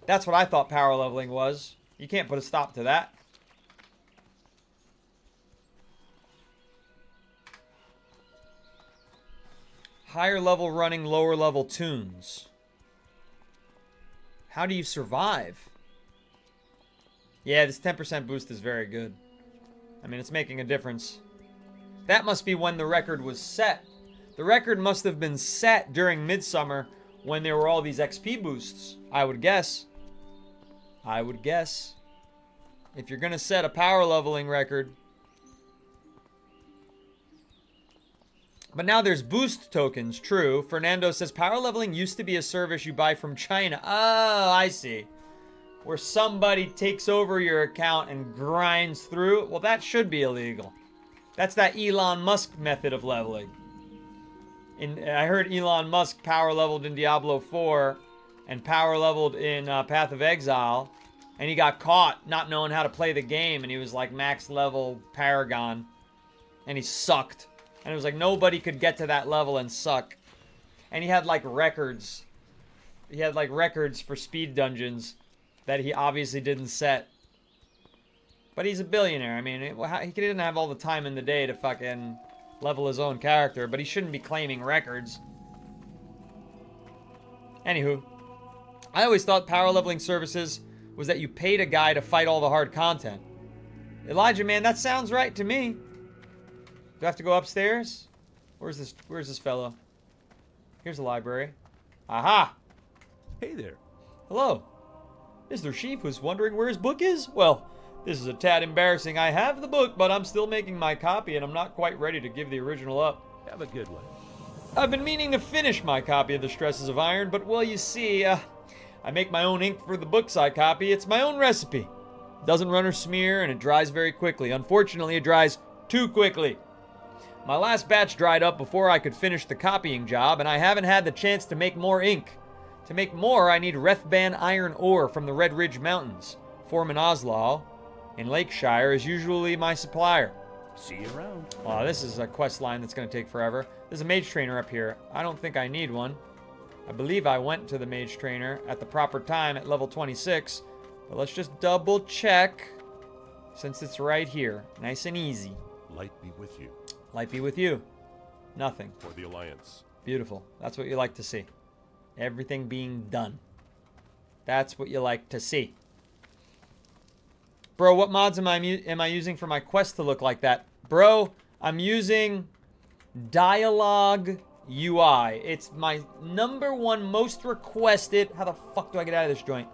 That's what I thought power leveling was. You can't put a stop to that. Higher level running lower level tunes. How do you survive? Yeah, this 10% boost is very good. I mean, it's making a difference. That must be when the record was set. The record must have been set during Midsummer when there were all these XP boosts, I would guess. I would guess. If you're going to set a power leveling record. But now there's boost tokens, true. Fernando says, power leveling used to be a service you buy from China. Oh, I see. Where somebody takes over your account and grinds through. Well, that should be illegal. That's that Elon Musk method of leveling. I heard Elon Musk power leveled in Diablo 4 and power leveled in Path of Exile. And he got caught not knowing how to play the game. And he was like max level Paragon. And he sucked. And it was like nobody could get to that level and suck. And he had like records. He had like records for speed dungeons that he obviously didn't set. But he's a billionaire. I mean, he didn't have all the time in the day to fucking level his own character. But he shouldn't be claiming records. Anywho. I always thought power leveling services was that you paid a guy to fight all the hard content. Elijah, man, that sounds right to me. Do I have to go upstairs? Where's this fellow? Here's the library. Aha! Hey there. Hello. Mr. Sheep was wondering where his book is? Well, this is a tad embarrassing. I have the book, but I'm still making my copy, and I'm not quite ready to give the original up. Have a good one. I've been meaning to finish my copy of The Stresses of Iron, but, well, you see, I make my own ink for the books I copy. It's my own recipe. Doesn't run or smear, and it dries very quickly. Unfortunately, it dries too quickly. My last batch dried up before I could finish the copying job, and I haven't had the chance to make more ink. To make more, I need Rethban iron ore from the Red Ridge Mountains. Foreman Oslaw in Lakeshire is usually my supplier. See you around. Oh, this is a quest line that's going to take forever. There's a mage trainer up here. I don't think I need one. I believe I went to the mage trainer at the proper time at level 26. But let's just double check since it's right here. Nice and easy. Light be with you. Light be with you. Nothing. For the Alliance. Beautiful. That's what you like to see. Everything being done. That's what you like to see. Bro, what mods am I using for my quest to look like that? Bro, I'm using Dialogue UI. It's my #1 most requested. How the fuck do I get out of this joint?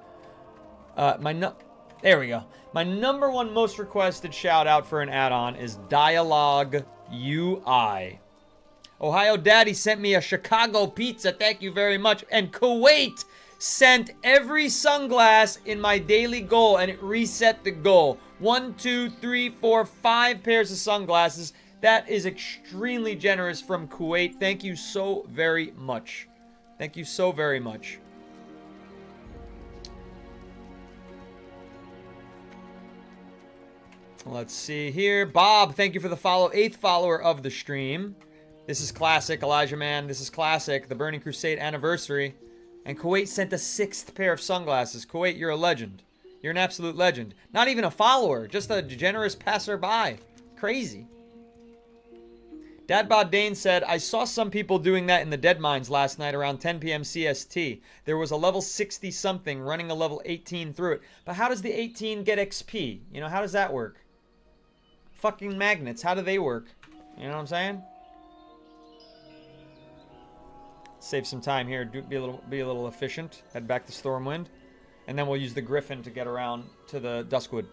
There we go. My #1 most requested shout out for an add-on is Dialogue UI. Ohio Daddy sent me a Chicago pizza. Thank you very much. And Kuwait sent every sunglass in my daily goal, and it reset the goal. 1, 2, 3, 4, 5 pairs of sunglasses. That is extremely generous from Kuwait. Thank you so very much. Thank you so very much. Let's see here. Bob, thank you for the follow. 8th follower of the stream. This is classic, Elijah Man. This is classic. The Burning Crusade anniversary. And Kuwait sent a 6th pair of sunglasses. Kuwait, you're a legend. You're an absolute legend. Not even a follower, just a generous passerby. Crazy. Dadbod Dane said, I saw some people doing that in the Dead Mines last night around 10 p.m. CST. There was a level 60 something running a level 18 through it. But how does the 18 get XP? You know, how does that work? Fucking magnets, how do they work? You know what I'm saying? Save some time here. Be a little efficient. Head back to Stormwind. And then we'll use the Griffin to get around to the Duskwood.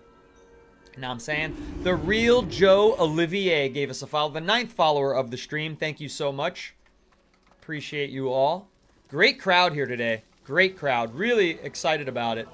Now I'm saying the real Joe Olivier gave us a follow, the 9th follower of the stream. Thank you so much. Appreciate you all. Great crowd here today. Great crowd. Really excited about it.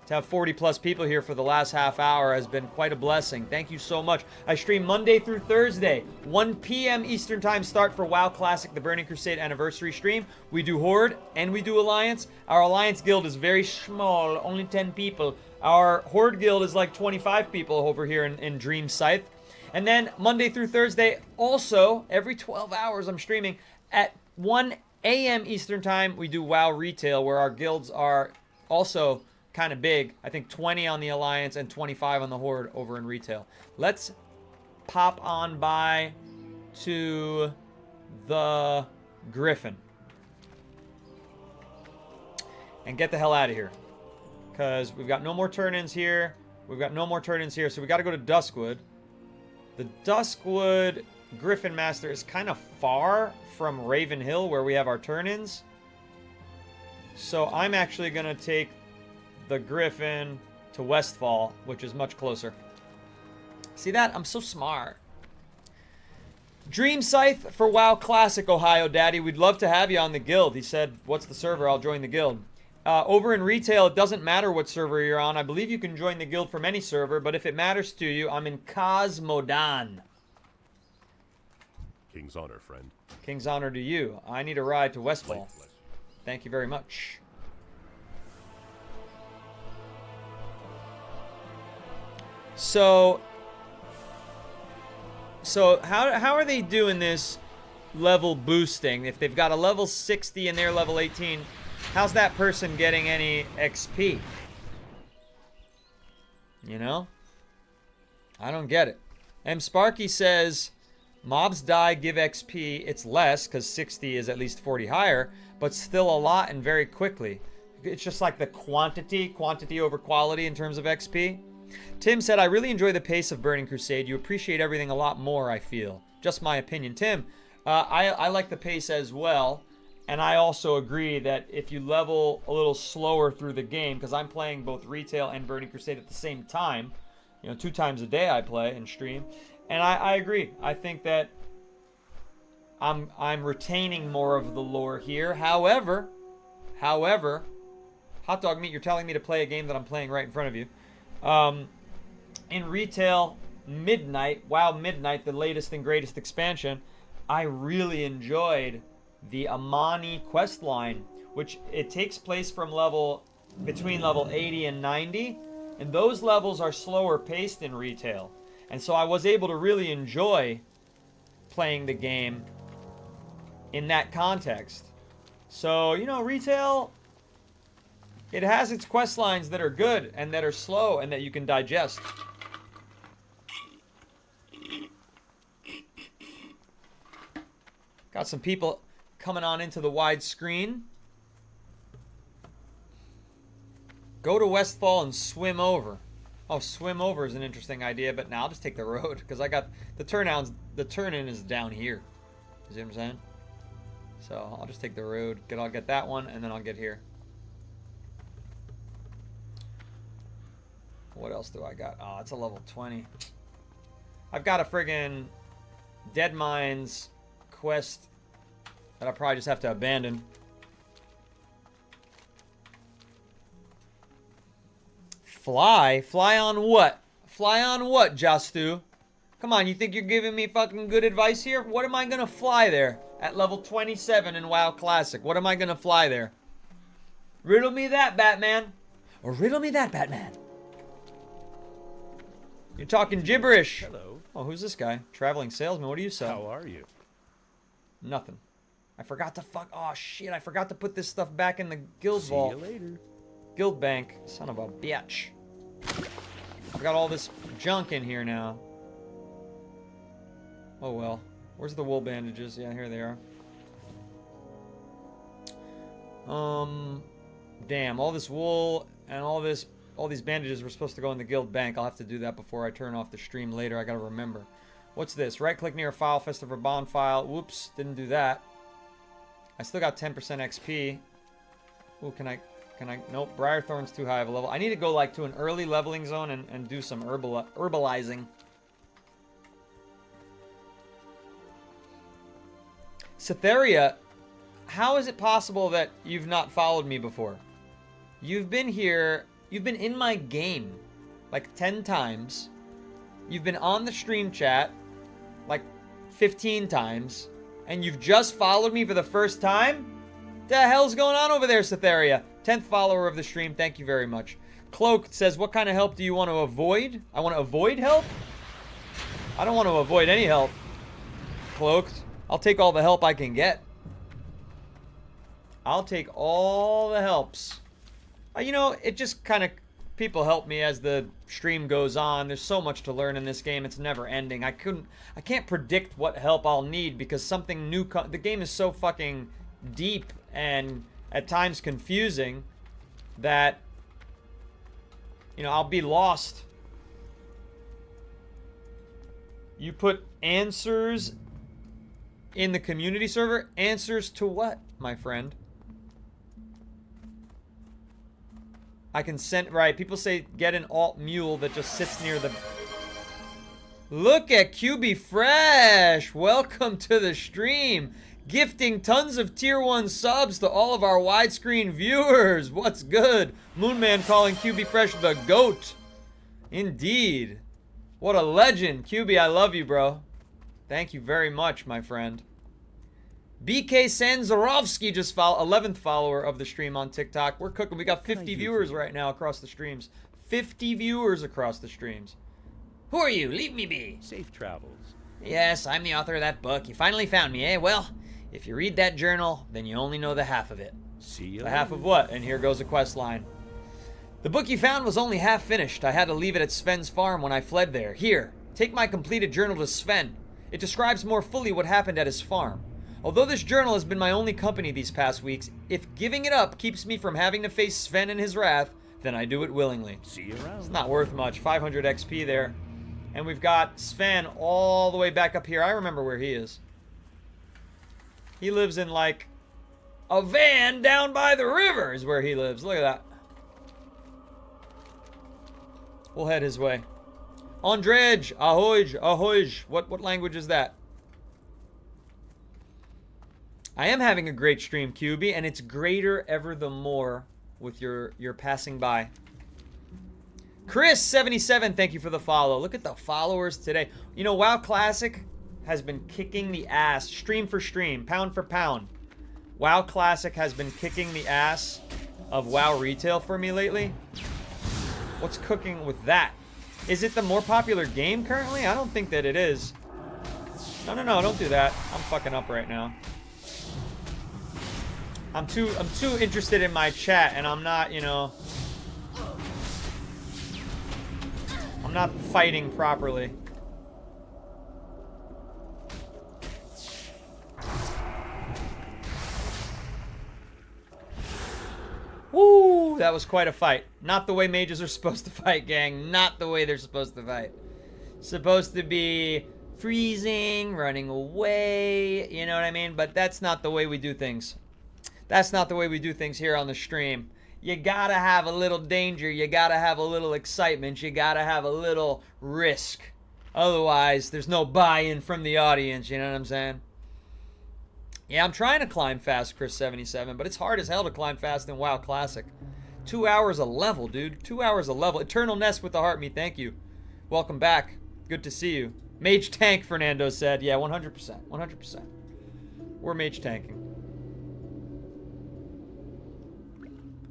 To have 40 plus people here for the last half hour has been quite a blessing. Thank you so much. I stream Monday through Thursday, 1 p.m. Eastern time start for WoW Classic, the Burning Crusade anniversary stream. We do Horde and we do Alliance. Our Alliance guild is very small, only 10 people. Our Horde guild is like 25 people over here in Dream Scythe. And then Monday through Thursday, also every 12 hours I'm streaming at 1 a.m. Eastern time. We do WoW Retail, where our guilds are also kind of big. I think 20 on the Alliance and 25 on the Horde over in Retail. Let's pop on by to the Griffin and get the hell out of here, because we've got no more turn-ins here. We've got no more turn-ins here, so we got to go to Duskwood. The Duskwood Griffin Master is kind of far from Raven Hill, where we have our turn-ins. So I'm actually going to take the Griffin to Westfall, which is much closer. See that? I'm so smart. Dream Scythe for WoW Classic, Ohio Daddy. We'd love to have you on the guild. He said, what's the server? I'll join the guild. Over in Retail, it doesn't matter what server you're on. I believe you can join the guild from any server, but if it matters to you, I'm in Cosmodan. King's honor, friend. King's honor to you. I need a ride to Westfall. Thank you very much. So how are they doing this level boosting? If they've got a level 60 and they're level 18, how's that person getting any XP? You know? I don't get it. M. Sparky says, mobs die, give XP. It's less, because 60 is at least 40 higher, but still a lot and very quickly. It's just like the quantity over quality in terms of XP. Tim said, I really enjoy the pace of Burning Crusade. You appreciate everything a lot more, I feel. Just my opinion. Tim, I like the pace as well. And I also agree that if you level a little slower through the game, because I'm playing both Retail and Burning Crusade at the same time. You know, 2 times a day I play and stream. And I agree. I think that I'm retaining more of the lore here. However, Hot Dog Meat, you're telling me to play a game that I'm playing right in front of you. In Retail Midnight, WoW Midnight, the latest and greatest expansion, I really enjoyed the Amani quest line, which it takes place from between level 80 and 90, and those levels are slower paced in Retail. And so I was able to really enjoy playing the game in that context. So, you know, Retail, it has its quest lines that are good and that are slow and that you can digest. Got some people coming on into the wide screen. Go to Westfall and swim over. Oh, swim over is an interesting idea, but now I'll just take the road because I got the turn-in is down here. You see what I'm saying? So I'll just take the road. I'll get that one and then I'll get here. What else do I got? Oh, it's a level 20. I've got a friggin' Dead Mines quest that I probably just have to abandon. Fly? Fly on what? Fly on what, Jastu? Come on, you think you're giving me fucking good advice here? What am I gonna fly there? At level 27 in WoW Classic. What am I gonna fly there? Riddle me that, Batman. Or riddle me that, Batman. You're talking gibberish. Hello. Oh, who's this guy? Traveling salesman. What do you sell? How are you? Nothing. I forgot to oh shit, I forgot to put this stuff back in the guild vault. See you later. Guild bank. Son of a bitch. I got all this junk in here now. Oh well. Where's the wool bandages? Yeah, here they are. Damn, all this wool and all these bandages were supposed to go in the guild bank. I'll have to do that before I turn off the stream later. I gotta remember. What's this? Right click near a file, festive or bond file. Whoops, didn't do that. I still got 10% XP. Ooh, can I, nope, Briarthorn's too high of a level. I need to go like to an early leveling zone and do some herbalizing. Cytheria, how is it possible that you've not followed me before? You've been here, you've been in my game like 10 times. You've been on the stream chat like 15 times. And you've just followed me for the first time? The hell's going on over there, Cytheria? 10th follower of the stream, thank you very much. Cloak says, what kind of help do you want to avoid? I want to avoid help? I don't want to avoid any help. Cloaked. I'll take all the help I can get. I'll take all the helps. You know, it just kind of... People help me as the stream goes on. There's so much to learn in this game. It's never ending. I can't predict what help I'll need because something new... The game is so fucking deep and at times confusing that, you know, I'll be lost. You put answers in the community server? Answers to what, my friend? I can send, right, people say get an alt mule that just sits near the... Look at QB Fresh! Welcome to the stream! Gifting tons of tier 1 subs to all of our widescreen viewers! What's good? Moonman calling QB Fresh the GOAT! Indeed. What a legend! QB, I love you, bro. Thank you very much, my friend. BK Sanzarovsky just followed, 11th follower of the stream on TikTok. We're cooking. We got 50 viewers right now across the streams. 50 viewers across the streams. Who are you? Leave me be. Safe travels. Yes, I'm the author of that book. You finally found me, eh? Well, if you read that journal, then you only know the half of it. See you The later. half of what? And here goes a quest line. The book you found was only half finished. I had to leave it at Sven's farm when I fled there. Here, take my completed journal to Sven. It describes more fully what happened at his farm. Although this journal has been my only company these past weeks, if giving it up keeps me from having to face Sven and his wrath, then I do it willingly. See you around. It's not worth much. 500 XP there. And we've got Sven all the way back up here. I remember where he is. He lives in like a van down by the river is where he lives. Look at that. We'll head his way. Andrej, ahoj, ahoj. What language is that? I am having a great stream, QB, and it's greater ever the more with your passing by. Chris77, thank you for the follow. Look at the followers today. You know, WoW Classic has been kicking the ass, stream for stream, pound for pound. WoW Classic has been kicking the ass of WoW Retail for me lately. What's cooking with that? Is it the more popular game currently? I don't think that it is. No, don't do that. I'm fucking up right now. I'm too interested in my chat, and I'm not, you know, I'm not fighting properly. Woo! That was quite a fight. Not the way mages are supposed to fight, gang. Not the way they're supposed to fight. Supposed to be freezing, running away, you know what I mean? But that's not the way we do things. That's not the way we do things here on the stream. You gotta have a little danger. You gotta have a little excitement. You gotta have a little risk. Otherwise, there's no buy-in from the audience. You know what I'm saying? Yeah, I'm trying to climb fast, Chris77, but it's hard as hell to climb fast in WoW Classic. 2 hours a level, dude. 2 hours a level. Eternal Nest with the heart me. Thank you. Welcome back. Good to see you. Mage tank, Fernando said. Yeah, 100%. 100%. We're mage tanking.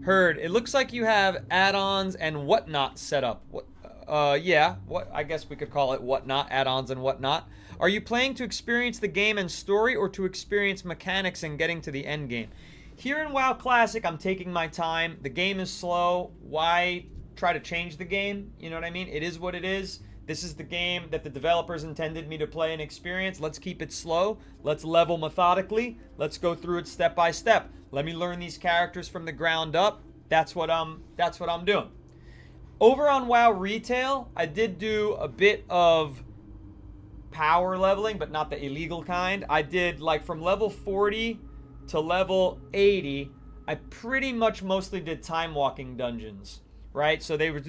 Heard. It looks like you have add-ons and whatnot set up. What? Yeah, what I guess we could call it whatnot, add-ons and whatnot. Are you playing to experience the game and story or to experience mechanics and getting to the end game? Here in WoW Classic, I'm taking my time. The game is slow. Why try to change the game? You know what I mean? It is what it is. This is the game that the developers intended me to play and experience. Let's keep it slow. Let's level methodically. Let's go through it step by step. Let me learn these characters from the ground up. That's what I'm doing. Over on WoW Retail, I did do a bit of power leveling, but not the illegal kind. I did like from level 40 to level 80, I pretty much mostly did time walking dungeons, right? So they were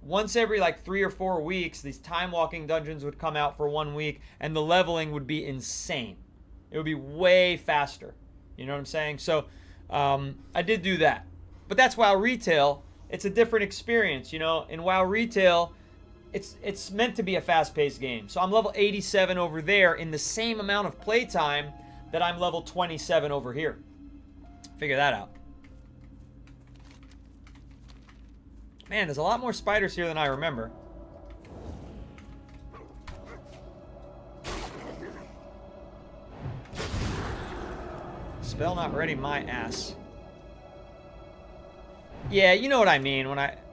once every like 3 or 4 weeks, these time walking dungeons would come out for 1 week, and the leveling would be insane. It would be way faster. You know what I'm saying? So I did do that, but that's WoW Retail. It's a different experience, you know. In WoW Retail, it's meant to be a fast-paced game. So I'm level 87 over there in the same amount of playtime that I'm level 27 over here. Figure that out. Man, there's a lot more spiders here than I remember. Spell not ready, my ass. Yeah, you know what I mean.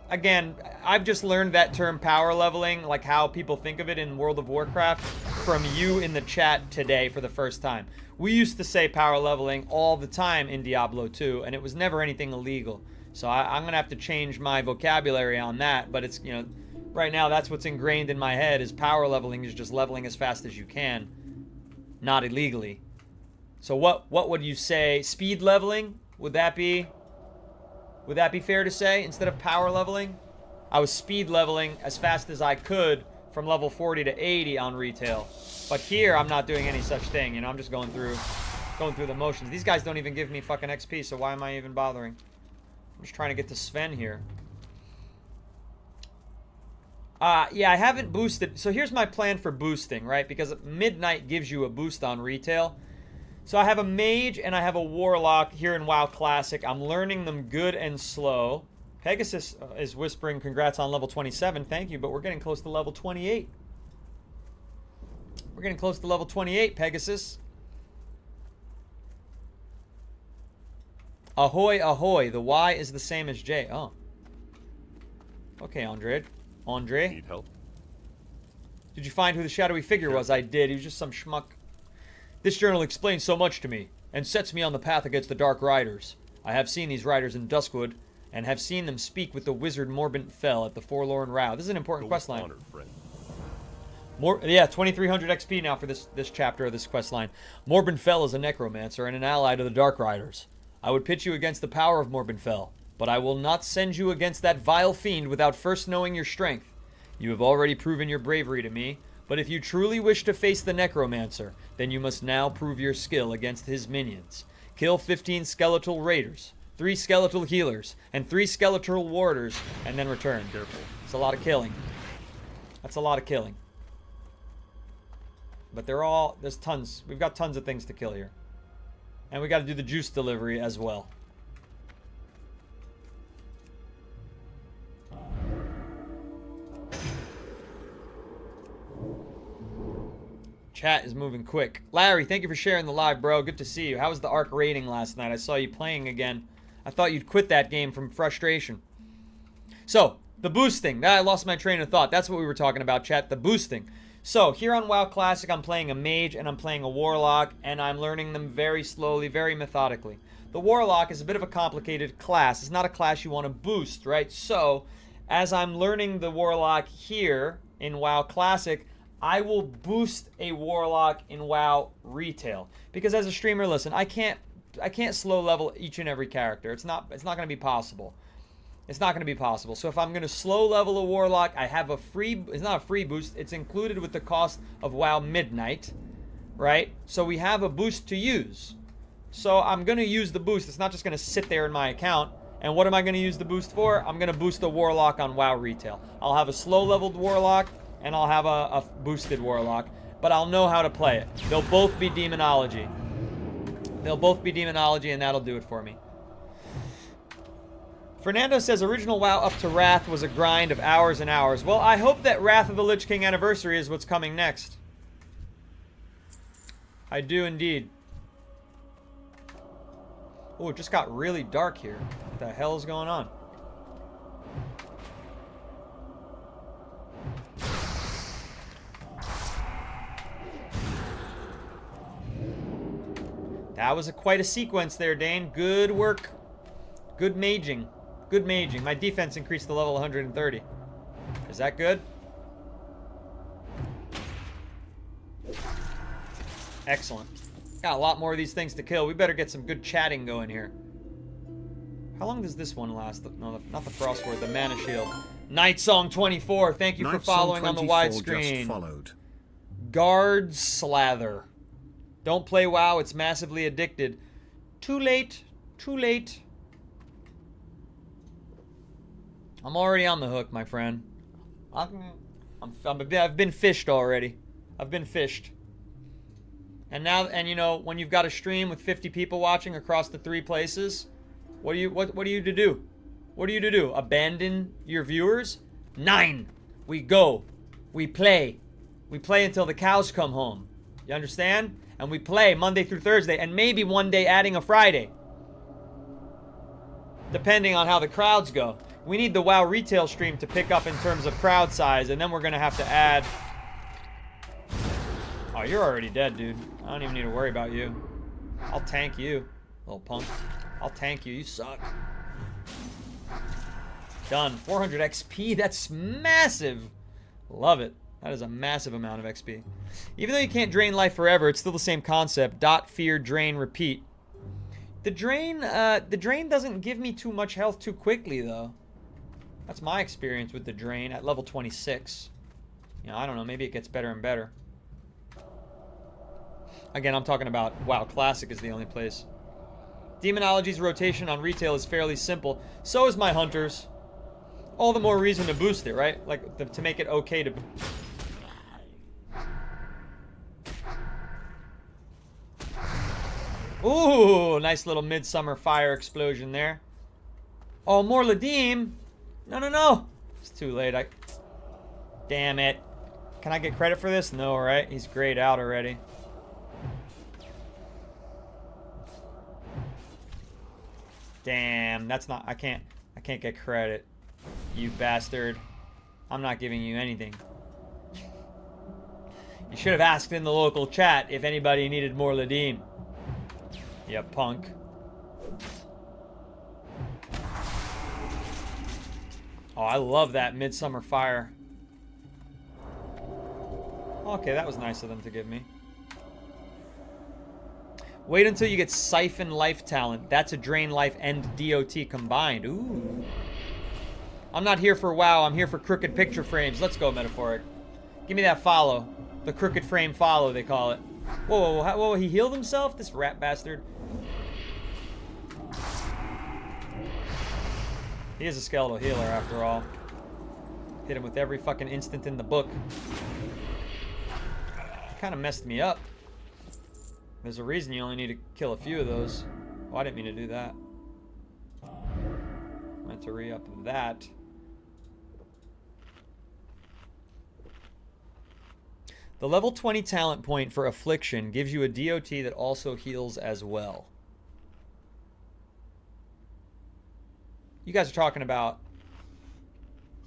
Again, I've just learned that term power leveling, like how people think of it in World of Warcraft, from you in the chat today for the first time. We used to say power leveling all the time in Diablo 2, and it was never anything illegal. So I'm going to have to change my vocabulary on that, but it's, you know, right now that's what's ingrained in my head is power leveling is just leveling as fast as you can, not illegally. So what would you say? Speed leveling? Would that be fair to say instead of power leveling? I was speed leveling as fast as I could from level 40 to 80 on retail. But here I'm not doing any such thing, you know, I'm just going through the motions. These guys don't even give me fucking XP, so why am I even bothering? I'm just trying to get to Sven here. Yeah, I haven't boosted. So here's my plan for boosting, right? Because Midnight gives you a boost on retail. So I have a mage and I have a warlock here in WoW Classic. I'm learning them good and slow. Pegasus is whispering congrats on level 27. Thank you, but we're getting close to level 28. We're getting close to level 28, Pegasus. Ahoy, ahoy. The Y is the same as J. Oh. Okay, Andre. Need help? Did you find who the shadowy figure was? I did. He was just some schmuck. This journal explains so much to me, and sets me on the path against the Dark Riders. I have seen these riders in Duskwood, and have seen them speak with the wizard Morbent Fell at the Forlorn Row. This is an important questline. Honored friend. Yeah, 2300 XP now for this chapter of this questline. Morbent Fell is a necromancer and an ally to the Dark Riders. I would pitch you against the power of Morbent Fell, but I will not send you against that vile fiend without first knowing your strength. You have already proven your bravery to me, but if you truly wish to face the necromancer, then you must now prove your skill against his minions. Kill 15 skeletal raiders, 3 skeletal healers, and 3 skeletal warders, and then return. Careful. It's a lot of killing. That's a lot of killing. But there's tons. We've got tons of things to kill here. And we got to do the juice delivery as well. Chat is moving quick. Larry, thank you for sharing the live, bro. Good to see you. How was the Arc rating last night? I saw you playing again. I thought you'd quit that game from frustration. So, the boosting. I lost my train of thought. That's what we were talking about, chat. The boosting. So, here on WoW Classic, I'm playing a mage and I'm playing a warlock, and I'm learning them very slowly, very methodically. The warlock is a bit of a complicated class. It's not a class you want to boost, right? So, as I'm learning the warlock here in WoW Classic, I will boost a warlock in WoW Retail. Because as a streamer, listen, I can't slow level each and every character. It's not going to be possible. It's not going to be possible. So if I'm going to slow level a warlock, I have a free, it's not a free boost, it's included with the cost of WoW Midnight, right? So we have a boost to use. So I'm going to use the boost. It's not just going to sit there in my account. And what am I going to use the boost for? I'm going to boost a warlock on WoW Retail. I'll have a slow leveled warlock and I'll have a boosted warlock, but I'll know how to play it. They'll both be demonology. They'll both be demonology, and that'll do it for me. Fernando says original WoW up to Wrath was a grind of hours and hours. Well, I hope that Wrath of the Lich King Anniversary is what's coming next. I do indeed. Oh, it just got really dark here. What the hell is going on? That was quite a sequence there, Dane. Good work. Good maging. Good maging. My defense increased to level 130. Is that good? Excellent. Got a lot more of these things to kill. We better get some good chatting going here. How long does this one last? No, not the Frost Word, the Mana Shield. Night Song 24. Thank you for following on the widescreen. Guard Slather. Don't play WoW. It's massively addicted. Too late. Too late. I'm already on the hook, my friend. I've been fished already. I've been fished. And now, and you know, when you've got a stream with 50 people watching across the 3 places, what are you to do? What are you to do? Abandon your viewers? 9. We go. We play. We play until the cows come home. You understand? And we play Monday through Thursday, and maybe one day adding a Friday. Depending on how the crowds go. We need the WoW retail stream to pick up in terms of crowd size, and then we're going to have to add... Oh, you're already dead, dude. I don't even need to worry about you. I'll tank you, little punk. I'll tank you. You suck. Done. 400 XP. That's massive. Love it. That is a massive amount of XP. Even though you can't drain life forever, it's still the same concept. Dot, fear, drain, repeat. The drain doesn't give me too much health too quickly, though. That's my experience with the drain at level 26. You know, I don't know. Maybe it gets better and better. Again, I'm talking about WoW Classic is the only place. Demonology's rotation on retail is fairly simple. So is my Hunters. All the more reason to boost it, right? Like, to make it okay to... Ooh, nice little midsummer fire explosion there. Oh, more Ladim. No. It's too late. Damn it. Can I get credit for this? No, right? He's grayed out already. Damn, that's not... I can't get credit. You bastard. I'm not giving you anything. You should have asked in the local chat if anybody needed more Ladim. You punk. Oh, I love that midsummer fire. Okay, that was nice of them to give me. Wait until you get Siphon Life Talent. That's a Drain Life and DOT combined. Ooh. I'm not here for WoW. I'm here for crooked picture frames. Let's go, Metaphoric. Give me that follow. The crooked frame follow, they call it. Whoa, whoa, he healed himself? This rat bastard. He is a skeletal healer, after all. Hit him with every fucking instant in the book. Kind of messed me up. There's a reason you only need to kill a few of those. Oh, I didn't mean to do that. Meant to re-up that. The level 20 talent point for Affliction gives you a DOT that also heals as well. You guys are talking about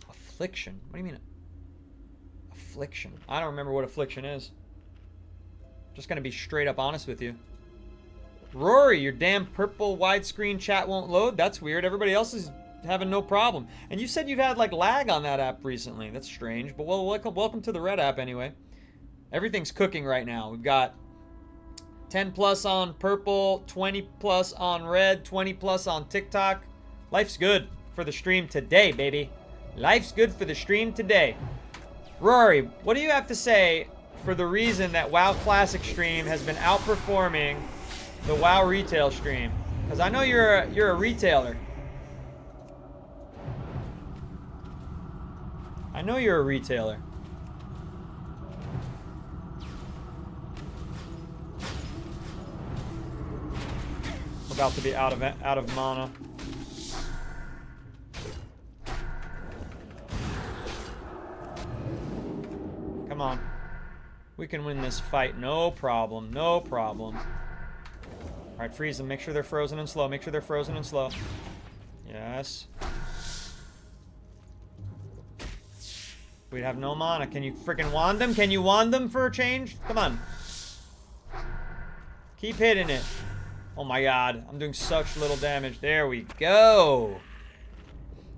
Affliction. What do you mean? Affliction. I don't remember what Affliction is. Just gonna be straight up honest with you. Rory, your damn purple widescreen chat won't load? That's weird. Everybody else is having no problem. And you said you've had like lag on that app recently. That's strange. But well, welcome to the red app anyway. Everything's cooking right now. We've got 10 plus on purple, 20 plus on red, 20 plus on TikTok. Life's good for the stream today, baby. Life's good for the stream today. Rory, what do you have to say for the reason that WoW Classic stream has been outperforming the WoW retail stream? Because I know you're a retailer. I know you're a retailer. About to be out of mana. We can win this fight, no problem, no problem. All right, freeze them. Make sure they're frozen and slow. Make sure they're frozen and slow. Yes. We have no mana. Can you freaking wand them? Can you wand them for a change? Come on. Keep hitting it. Oh my god. I'm doing such little damage. There we go.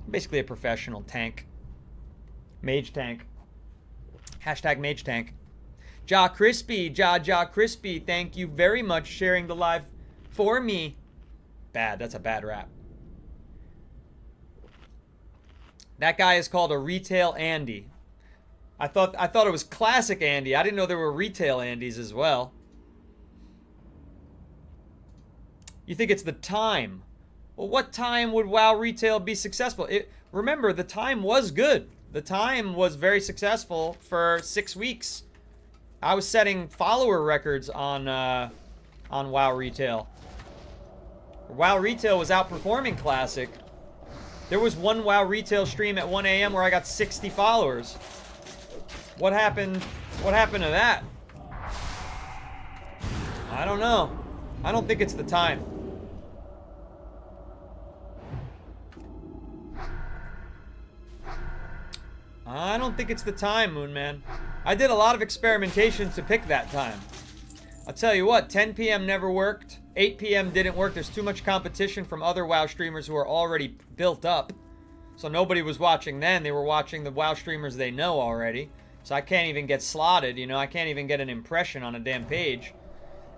I'm basically a professional tank. Mage tank. Hashtag mage tank. Ja Crispy. Ja Crispy. Thank you very much sharing the live for me. Bad. That's a bad rap. That guy is called a retail Andy. I thought it was classic Andy. I didn't know there were retail Andys as well. You think it's the time? Well, what time would WoW retail be successful? Remember, the time was good. The time was very successful for 6 weeks. I was setting follower records on WoW retail. WoW retail was outperforming classic. There was one WoW retail stream at 1 a.m. where I got 60 followers. What happened? What happened to that? I don't know. I don't think it's the time. I don't think it's the time, Moonman. I did a lot of experimentation to pick that time. I'll tell you what, 10 p.m. never worked. 8 p.m. didn't work. There's too much competition from other WoW streamers who are already built up. So nobody was watching then. They were watching the WoW streamers they know already. So I can't even get slotted, you know. I can't even get an impression on a damn page.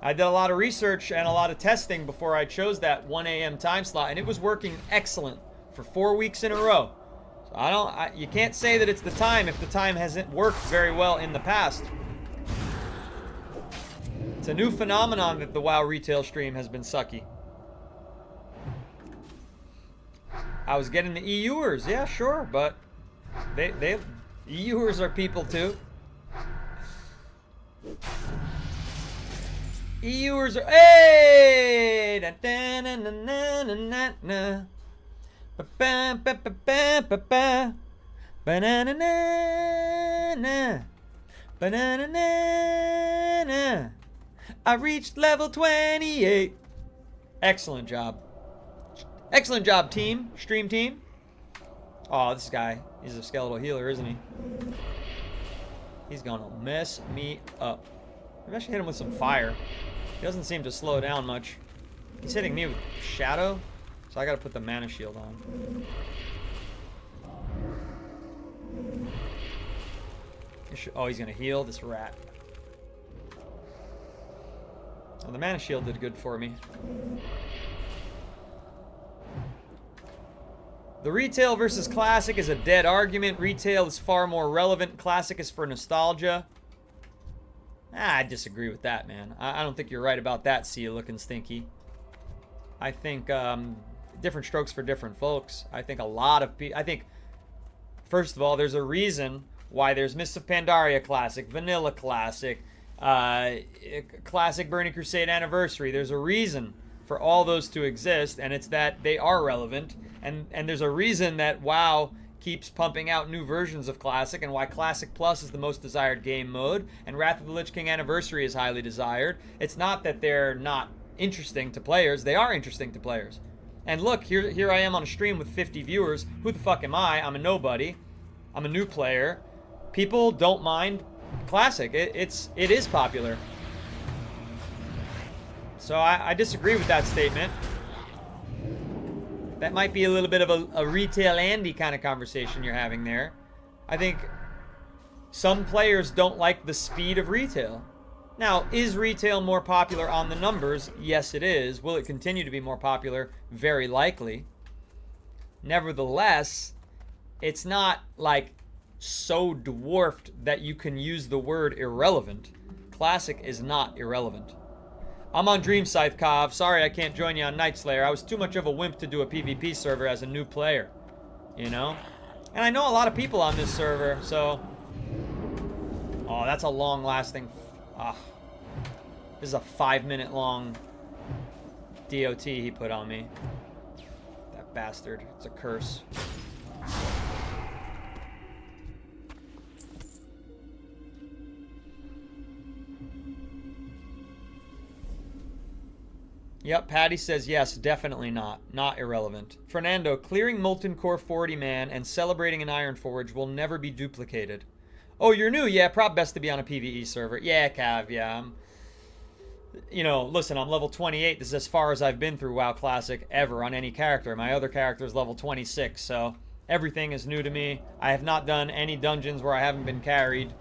I did a lot of research and a lot of testing before I chose that 1 a.m. time slot. And it was working excellent for 4 weeks in a row. So you can't say that it's the time if the time hasn't worked very well in the past. It's a new phenomenon that the WoW retail stream has been sucky. I was getting the EUers, yeah, sure, but EUers are people too. EUers are, hey, da, da, na, na, na, na, na. Ba ba ba ba ba ba banana na na banana na na. I reached level 28. Excellent job. Excellent job, team. Stream team. Oh, this guy. He's a skeletal healer, isn't he? He's gonna mess me up. Maybe I should hit him with some fire. He doesn't seem to slow down much. He's hitting me with shadow. So I gotta put the mana shield on. Oh, he's gonna heal this rat. Oh, the mana shield did good for me. The retail versus classic is a dead argument. Retail is far more relevant. Classic is for nostalgia. I disagree with that, man. I don't think you're right about that, see you looking stinky. I think different strokes for different folks. I think a lot of people... I think, first of all, there's a reason why there's Mists of Pandaria Classic, Vanilla Classic, Classic Burning Crusade Anniversary. There's a reason for all those to exist, and it's that they are relevant. And there's a reason that WoW keeps pumping out new versions of Classic, and why Classic Plus is the most desired game mode, and Wrath of the Lich King Anniversary is highly desired. It's not that they're not interesting to players. They are interesting to players. And look, here I am on a stream with 50 viewers. Who the fuck am I? I'm a nobody. I'm a new player. People don't mind Classic. It is popular. So I disagree with that statement. That might be a little bit of a retail Andy kind of conversation you're having there. I think some players don't like the speed of retail. Now, is retail more popular on the numbers? Yes, it is. Will it continue to be more popular? Very likely. Nevertheless, it's not like so dwarfed that you can use the word irrelevant. Classic is not irrelevant. I'm on Dream Scythe, Kov. Sorry I can't join you on Night Slayer. I was too much of a wimp to do a PvP server as a new player. You know? And I know a lot of people on this server, so... Oh, that's a long-lasting... This is a 5-minute long DOT he put on me. That bastard. It's a curse. Yep, Patty says yes, definitely not. Not irrelevant. Fernando, clearing Molten Core 40 man and celebrating an Iron Forge will never be duplicated. Oh, you're new? Yeah, probably best to be on a PvE server. Yeah, Cav, yeah. You know, listen, I'm level 28. This is as far as I've been through WoW Classic ever on any character. My other character is level 26, so everything is new to me. I have not done any dungeons where I haven't been carried.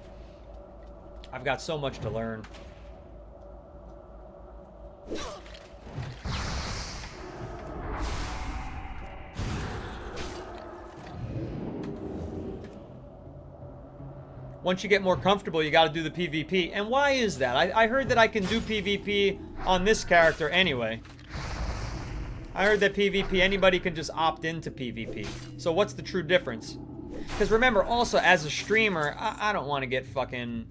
I've got so much to learn. Once you get more comfortable, you got to do the PvP. And why is that? I heard that I can do PvP on this character anyway. I heard that PvP, anybody can just opt into PvP. So what's the true difference? Because remember, also, as a streamer, I don't want to get fucking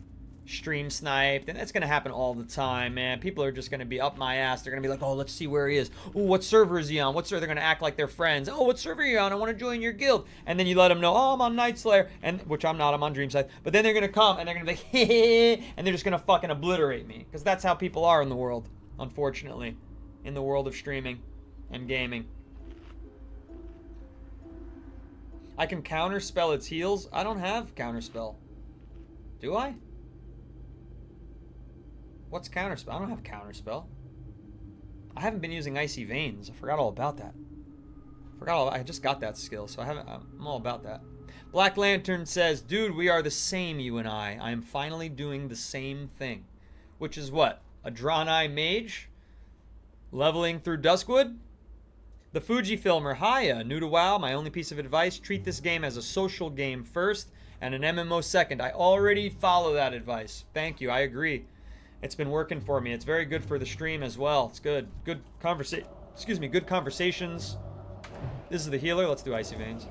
stream sniped. And that's going to happen all the time, man. People are just going to be up my ass. They're going to be like, oh, let's see where he is. Oh, what server is he on? What server? They're going to act like they're friends. Oh, what server are you on? I want to join your guild. And then you let them know, oh, I'm on Night Slayer. And, which I'm not. I'm on Dreamside. But then they're going to come and they're going to be like, hey, and they're just going to fucking obliterate me. Because that's how people are in the world, unfortunately. In the world of streaming and gaming. I can counterspell its heals. I don't have counterspell. Do I? What's counterspell? I don't have counterspell. I haven't been using Icy Veins. I forgot all about that. I just got that skill, so I'm all about that. Black Lantern says, dude, we are the same, you and I. I am finally doing the same thing. Which is what? A Draenei Mage? Leveling through Duskwood? The Fujifilmer, hiya, new to WoW, my only piece of advice, treat this game as a social game first and an MMO second. I already follow that advice. Thank you, I agree. It's been working for me. It's very good for the stream as well. It's good. Good good conversations. This is the healer. Let's do Icy Veins.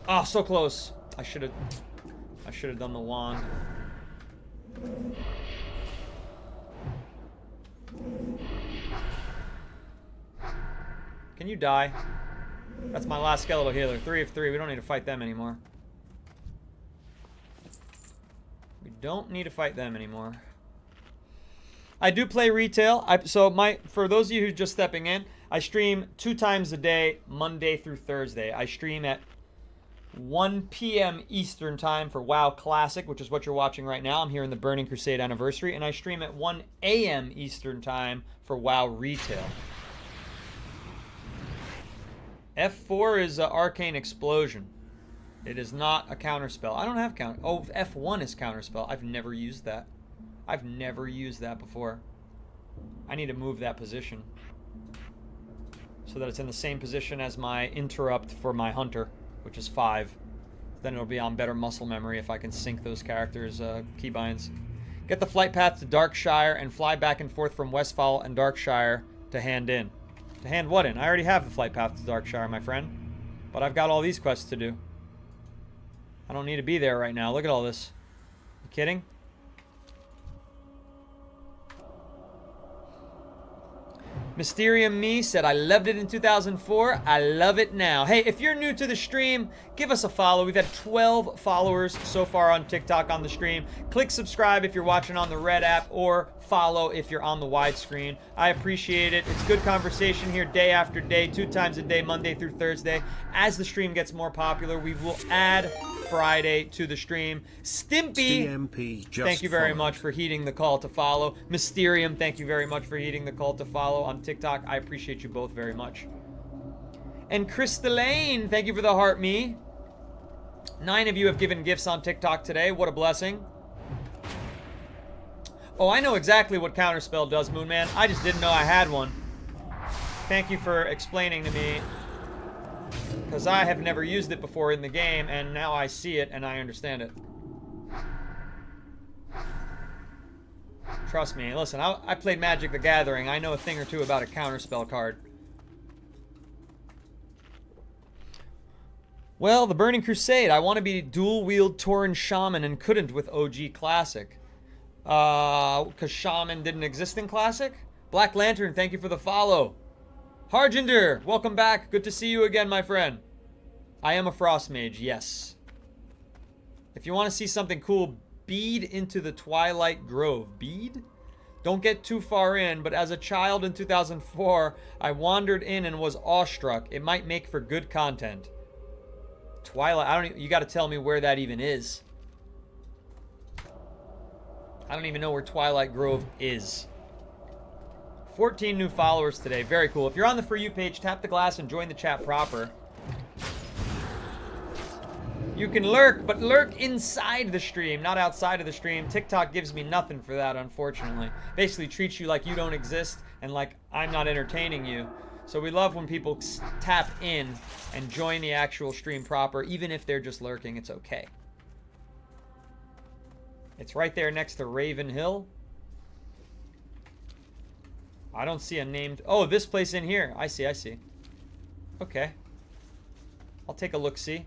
Ah, oh, so close. I should have done the wand. Can you die? That's my last skeletal healer. 3 of 3. We don't need to fight them anymore. We don't need to fight them anymore. I do play retail. For those of you who are just stepping in, I stream 2 times a day, Monday through Thursday. I stream at 1 p.m. Eastern time for WoW Classic, which is what you're watching right now. I'm here in the Burning Crusade anniversary, and I stream at 1 a.m. Eastern time for WoW Retail. F4 is Arcane Explosion. It is not a counterspell. I don't have counter. Oh, F1 is counterspell. I've never used that. I've never used that before. I need to move that position so that it's in the same position as my interrupt for my hunter, which is 5. Then it'll be on better muscle memory if I can sync those characters' keybinds. Get the flight path to Darkshire and fly back and forth from Westfall and Darkshire to Hand In. To hand what in? I already have the flight path to Darkshire, my friend. But I've got all these quests to do. I don't need to be there right now. Look at all this. You kidding? Mysterium Me said, I loved it in 2004. I love it now. Hey, if you're new to the stream, give us a follow. We've had 12 followers so far on TikTok on the stream. Click subscribe if you're watching on the Red app, or follow if you're on the widescreen. I appreciate it. It's good conversation here day after day, 2 times a day, Monday through Thursday. As the stream gets more popular, we will add Friday to the stream. Stimpy, thank you very much for heeding the call to follow. Mysterium, thank you very much for heeding the call to follow on TikTok. I appreciate you both very much. And Crystalline, thank you for the heart me. 9 of you have given gifts on TikTok today. What a blessing. Oh, I know exactly what Counterspell does, Moonman. I just didn't know I had one. Thank you for explaining to me, because I have never used it before in the game, and now I see it and I understand it. Trust me. Listen, I played Magic the Gathering. I know a thing or two about a Counterspell card. Well, the Burning Crusade. I want to be dual-wield Tauren Shaman and couldn't with OG Classic. Because Shaman didn't exist in Classic? Black Lantern, thank you for the follow. Harjinder, welcome back. Good to see you again, my friend. I am a frost mage, yes. If you want to see something cool, bead into the Twilight Grove. Bead? Don't get too far in, but as a child in 2004, I wandered in and was awestruck. It might make for good content. Twilight, I don't even, you got to tell me where that even is. I don't even know where Twilight Grove is. 14 new followers today. Very cool. If you're on the For You page, tap the glass and join the chat proper. You can lurk, but lurk inside the stream, not outside of the stream. TikTok gives me nothing for that, unfortunately. Basically treats you like you don't exist and like I'm not entertaining you. So we love when people tap in and join the actual stream proper, even if they're just lurking. It's okay. It's right there next to Raven Hill. I don't see a named... Oh, this place in here. I see, I see. Okay. I'll take a look-see.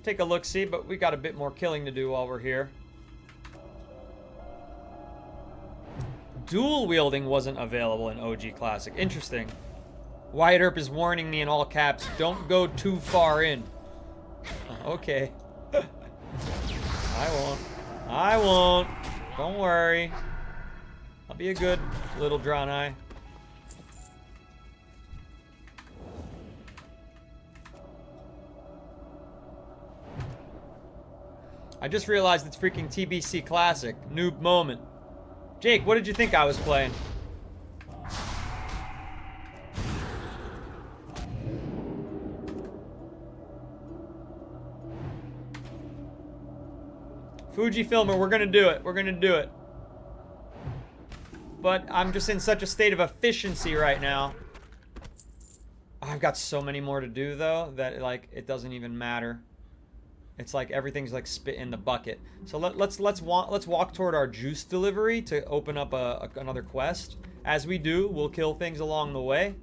Take a look-see, but we got a bit more killing to do while we're here. Dual wielding wasn't available in OG Classic. Interesting. Wyatt Earp is warning me in all caps, don't go too far in. Okay. I won't. I won't. Don't worry. I'll be a good little Draenei. I just realized it's freaking TBC Classic. Noob moment. Jake, what did you think I was playing? Fujifilmer, we're gonna do it. We're gonna do it. But I'm just in such a state of efficiency right now. I've got so many more to do though that like it doesn't even matter. It's like everything's like spit in the bucket. So let's walk toward our juice delivery to open up another quest. As we do, we'll kill things along the way,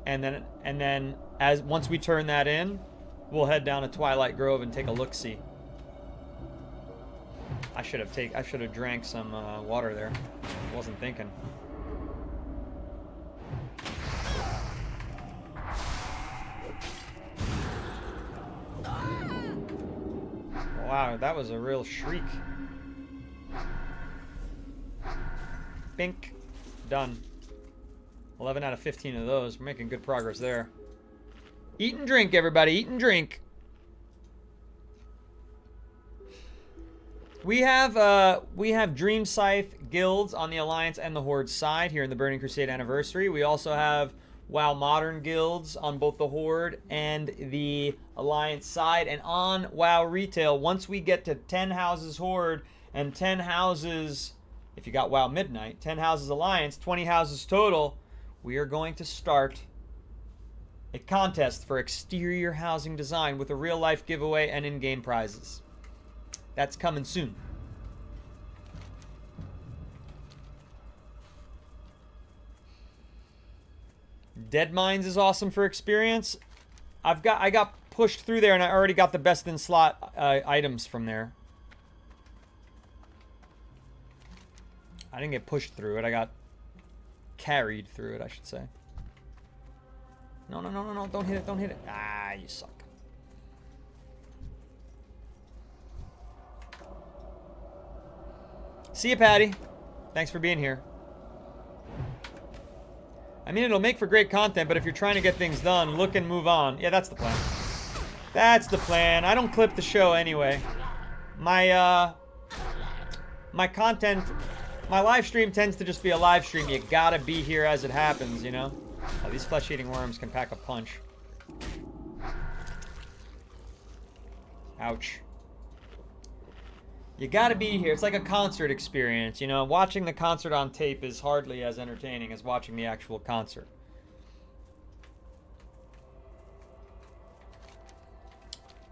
and then once we turn that in, we'll head down to Twilight Grove and take a look-see. I should have drank some water there. Wasn't thinking. Wow, that was a real shriek. Bink. Done. 11 out of 15 of those. We're making good progress there. Eat and drink, everybody. Eat and drink. We have Dream Scythe guilds on the Alliance and the Horde side here in the Burning Crusade Anniversary. We also have WoW Modern guilds on both the Horde and the Alliance side. And on WoW Retail, once we get to 10 houses Horde and 10 houses, if you got WoW Midnight, 10 houses Alliance, 20 houses total, we are going to start a contest for exterior housing design with a real-life giveaway and in-game prizes. That's coming soon. Dead Mines is awesome for experience. I got pushed through there and I already got the best in slot items from there. I didn't get pushed through it. I got carried through it, I should say. No, no, no, no, no. Don't hit it. Don't hit it. Ah, you suck. See you, Patty. Thanks for being here. I mean, it'll make for great content, but if you're trying to get things done, look and move on. Yeah, that's the plan. That's the plan. I don't clip the show anyway. My content, my live stream tends to just be a live stream. You gotta be here as it happens, you know? Oh, these flesh-eating worms can pack a punch. Ouch. You gotta be here. It's like a concert experience, you know? Watching the concert on tape is hardly as entertaining as watching the actual concert.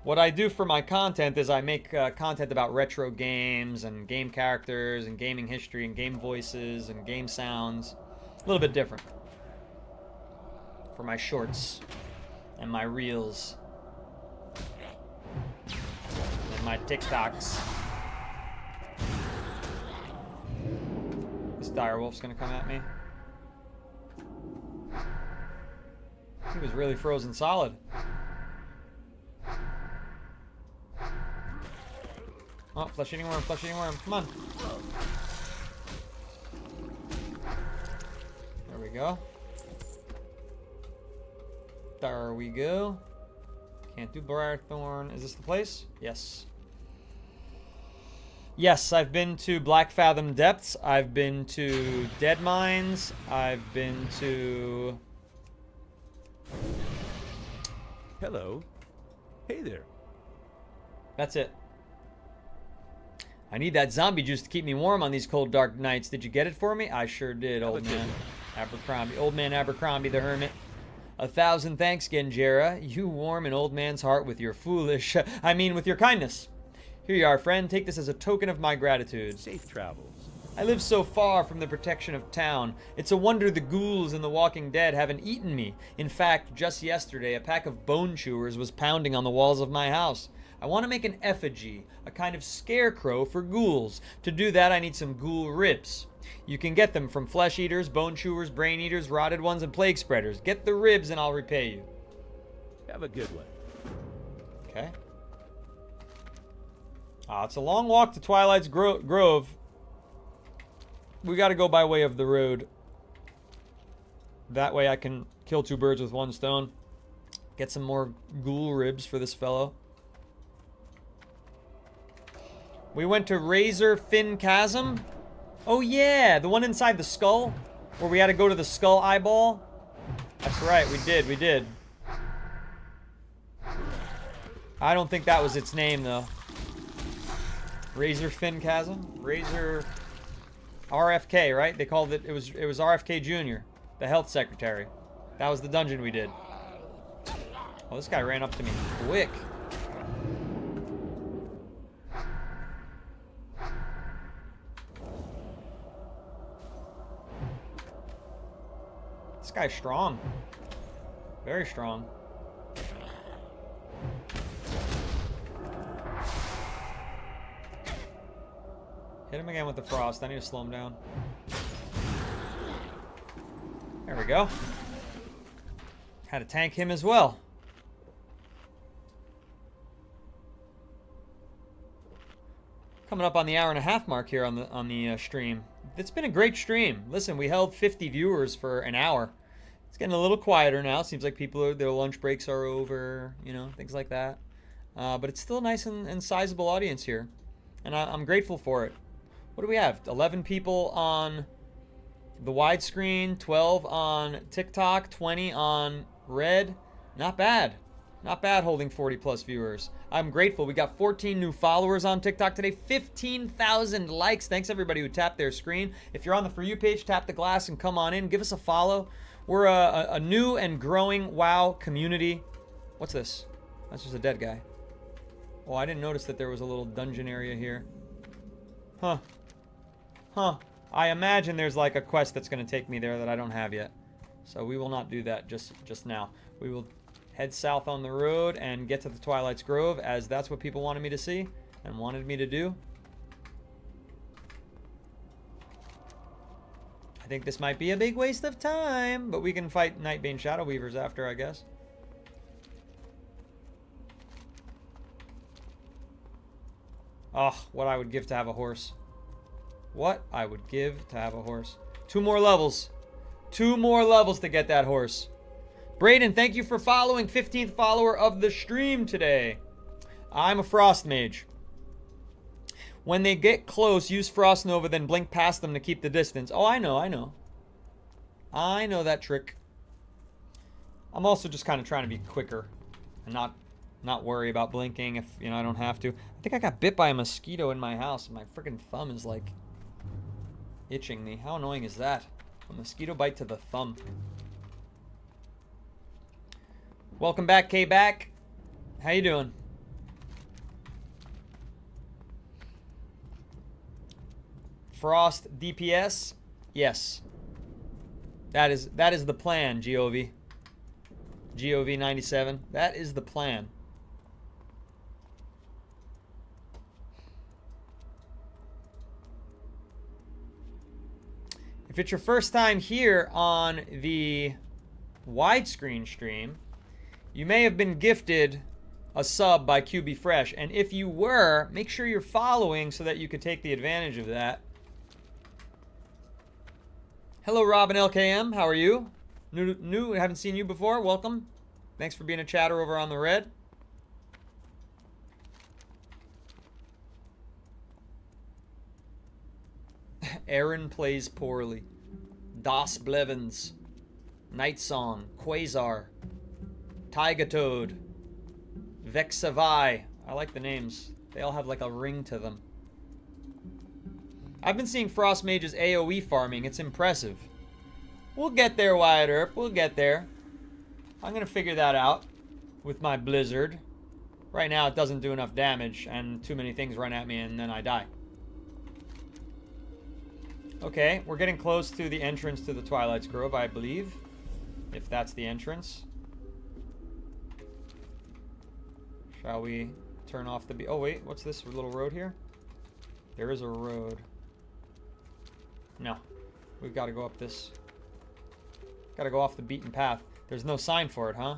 What I do for my content is I make content about retro games and game characters and gaming history and game voices and game sounds. A little bit different. For my shorts and my reels and my TikToks. This direwolf's gonna come at me. He was really frozen solid. Oh, flesh-eating worm, flesh-eating worm. Come on. There we go. There we go. Can't do Briarthorn. Is this the place? Yes. Yes, I've been to Black Fathom Depths. I've been to Dead Mines. I've been to... Hello. Hey there. That's it. I need that zombie juice to keep me warm on these cold, dark nights. Did you get it for me? I sure did, old man. Abercrombie. Old man Abercrombie the Hermit. 1,000 thanks, Genjera. You warm an old man's heart with your foolish... with your kindness. Here you are, friend. Take this as a token of my gratitude. Safe travels. I live so far from the protection of town. It's a wonder the ghouls and the Walking Dead haven't eaten me. In fact, just yesterday, a pack of bone chewers was pounding on the walls of my house. I want to make an effigy, a kind of scarecrow for ghouls. To do that, I need some ghoul ribs. You can get them from flesh eaters, bone chewers, brain eaters, rotted ones, and plague spreaders. Get the ribs and I'll repay you. Have a good one. Okay. It's a long walk to Twilight's Grove. We got to go by way of the road. That way I can kill two birds with one stone. Get some more ghoul ribs for this fellow. We went to Razor Fin Chasm. Oh yeah, the one inside the skull, where we had to go to the skull eyeball. That's right, we did. I don't think that was its name though. Razor Fin Chasm? Razor RFK, right? They called it, it was RFK Jr., the health secretary. That was the dungeon we did. Oh, this guy ran up to me quick. This guy's strong. Very strong. Hit him again with the frost. I need to slow him down. There we go. Had to tank him as well. Coming up on the hour-and-a-half mark here on the stream. It's been a great stream. Listen, we held 50 viewers for an hour. It's getting a little quieter now. Seems like their lunch breaks are over, you know, things like that. But it's still a nice and sizable audience here. And I'm grateful for it. What do we have? 11 people on the widescreen, 12 on TikTok, 20 on Red. Not bad. Not bad holding 40 plus viewers. I'm grateful. We got 14 new followers on TikTok today. 15,000 likes. Thanks everybody who tapped their screen. If you're on the For You page, tap the glass and come on in. Give us a follow. We're a new and growing WoW community. What's this? That's just a dead guy. Oh, I didn't notice that there was a little dungeon area here. Huh. Huh. I imagine there's like a quest that's going to take me there that I don't have yet. So we will not do that just now. We will head south on the road and get to the Twilight's Grove, as that's what people wanted me to see and wanted me to do. I think this might be a big waste of time, but we can fight Nightbane Shadow Weavers after, I guess. Oh, what I would give to have a horse. What I would give to have a horse. 2 more levels. 2 more levels to get that horse. Braden, thank you for following. 15th follower of the stream today. I'm a Frost Mage. When they get close, use Frost Nova, then blink past them to keep the distance. Oh, I know. I know that trick. I'm also just kind of trying to be quicker and not worry about blinking if, you know, I don't have to. I think I got bit by a mosquito in my house and my freaking thumb is like itching me. How annoying is that? A mosquito bite to the thumb. Welcome back, K-Back. How you doing? Frost DPS? Yes. That is the plan, GOV. GOV97. That is the plan. If it's your first time here on the widescreen stream, you may have been gifted a sub by QB Fresh. And if you were, make sure you're following so that you could take the advantage of that. Hello, Robin LKM. How are you? New, haven't seen you before. Welcome. Thanks for being a chatter over on the red. Aaron plays poorly. Das Blevins. Night Song. Quasar. Tyga Toad. Vexavai. I like the names. They all have like a ring to them. I've been seeing Frost Mage's AoE farming. It's impressive. We'll get there, Wyatt Earp. We'll get there. I'm going to figure that out with my Blizzard. Right now, it doesn't do enough damage, and too many things run at me, and then I die. Okay, we're getting close to the entrance to the Twilight's Grove, I believe. If that's the entrance. Shall we turn off the... Oh, wait. What's this little road here? There is a road. No. We've got to go up this. Got to go off the beaten path. There's no sign for it, huh?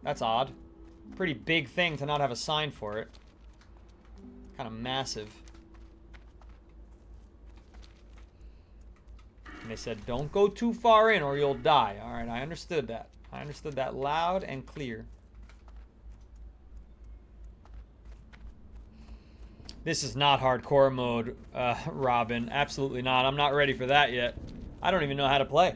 That's odd. Pretty big thing to not have a sign for it. Kind of massive. And they said, don't go too far in or you'll die. Alright, I understood that. I understood that loud and clear. This is not hardcore mode, Robin. Absolutely not. I'm not ready for that yet. I don't even know how to play.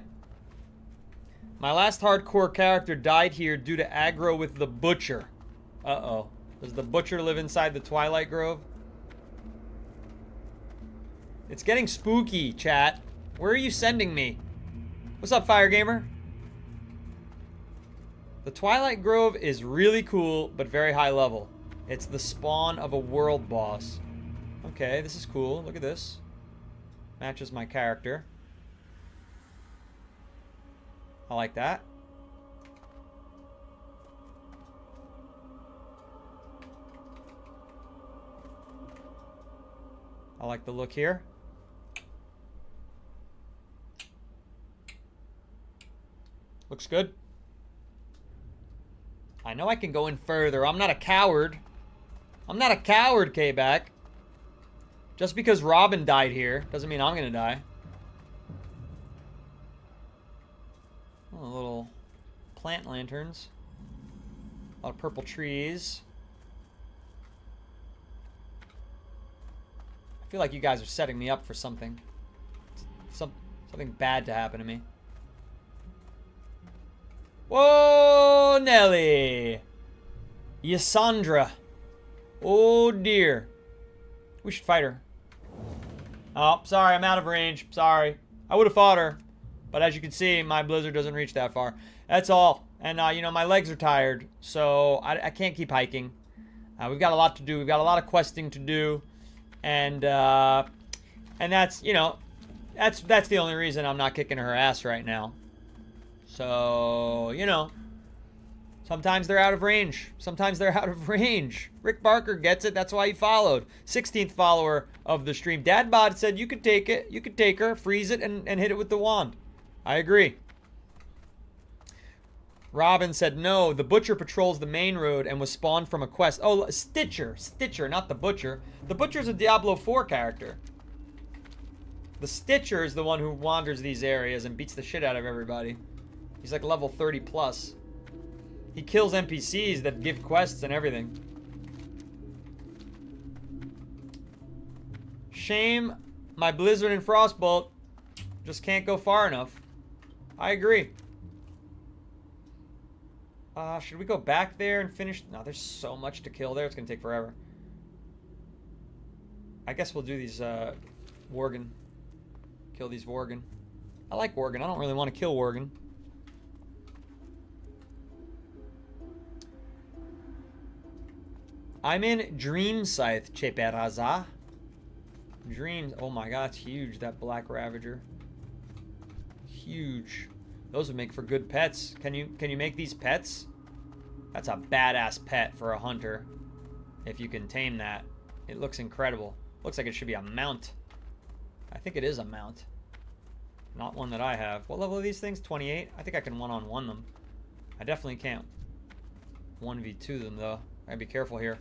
My last hardcore character died here due to aggro with the Butcher. Uh-oh. Does the Butcher live inside the Twilight Grove? It's getting spooky, chat. Where are you sending me? What's up, Fire Gamer? The Twilight Grove is really cool, but very high level. It's the spawn of a world boss. Okay, this is cool. Look at this. Matches my character. I like that. I like the look here. Looks good. I know I can go in further. I'm not a coward. I'm not a coward, K-Back. Just because Robin died here doesn't mean I'm gonna die. Oh, little plant lanterns. A lot of purple trees. I feel like you guys are setting me up for something. Something bad to happen to me. Whoa, Nelly. Yasandra. Oh, dear. We should fight her. Oh, sorry, I'm out of range. Sorry. I would have fought her. But as you can see, my Blizzard doesn't reach that far. That's all. And, you know, my legs are tired. So I can't keep hiking. We've got a lot to do. We've got a lot of questing to do. And that's, you know, that's the only reason I'm not kicking her ass right now. So, you know, sometimes they're out of range. Sometimes they're out of range. Rick Barker gets it. That's why he followed. 16th follower of the stream. Dadbot said you could take it. You could take her, freeze it, and hit it with the wand. I agree. Robin said, no, the Butcher patrols the main road and was spawned from a quest. Oh, Stitcher. Stitcher, not the Butcher. The Butcher's a Diablo 4 character. The Stitcher is the one who wanders these areas and beats the shit out of everybody. He's like level 30 plus. He kills NPCs that give quests and everything. Shame my Blizzard and Frostbolt just can't go far enough. I agree. Should we go back there and finish? No, there's so much to kill there. It's going to take forever. I guess we'll do these Worgen. Kill these Worgen. I like Worgen. I don't really want to kill Worgen. I'm in Dream Scythe, Cheperaza. Dreams. Oh my god, it's huge, that Black Ravager. Huge. Those would make for good pets. Can you make these pets? That's a badass pet for a hunter. If you can tame that. It looks incredible. Looks like it should be a mount. I think it is a mount. Not one that I have. What level are these things? 28? I think I can one-on-one them. I definitely can't 1v2 them, though. I gotta be careful here.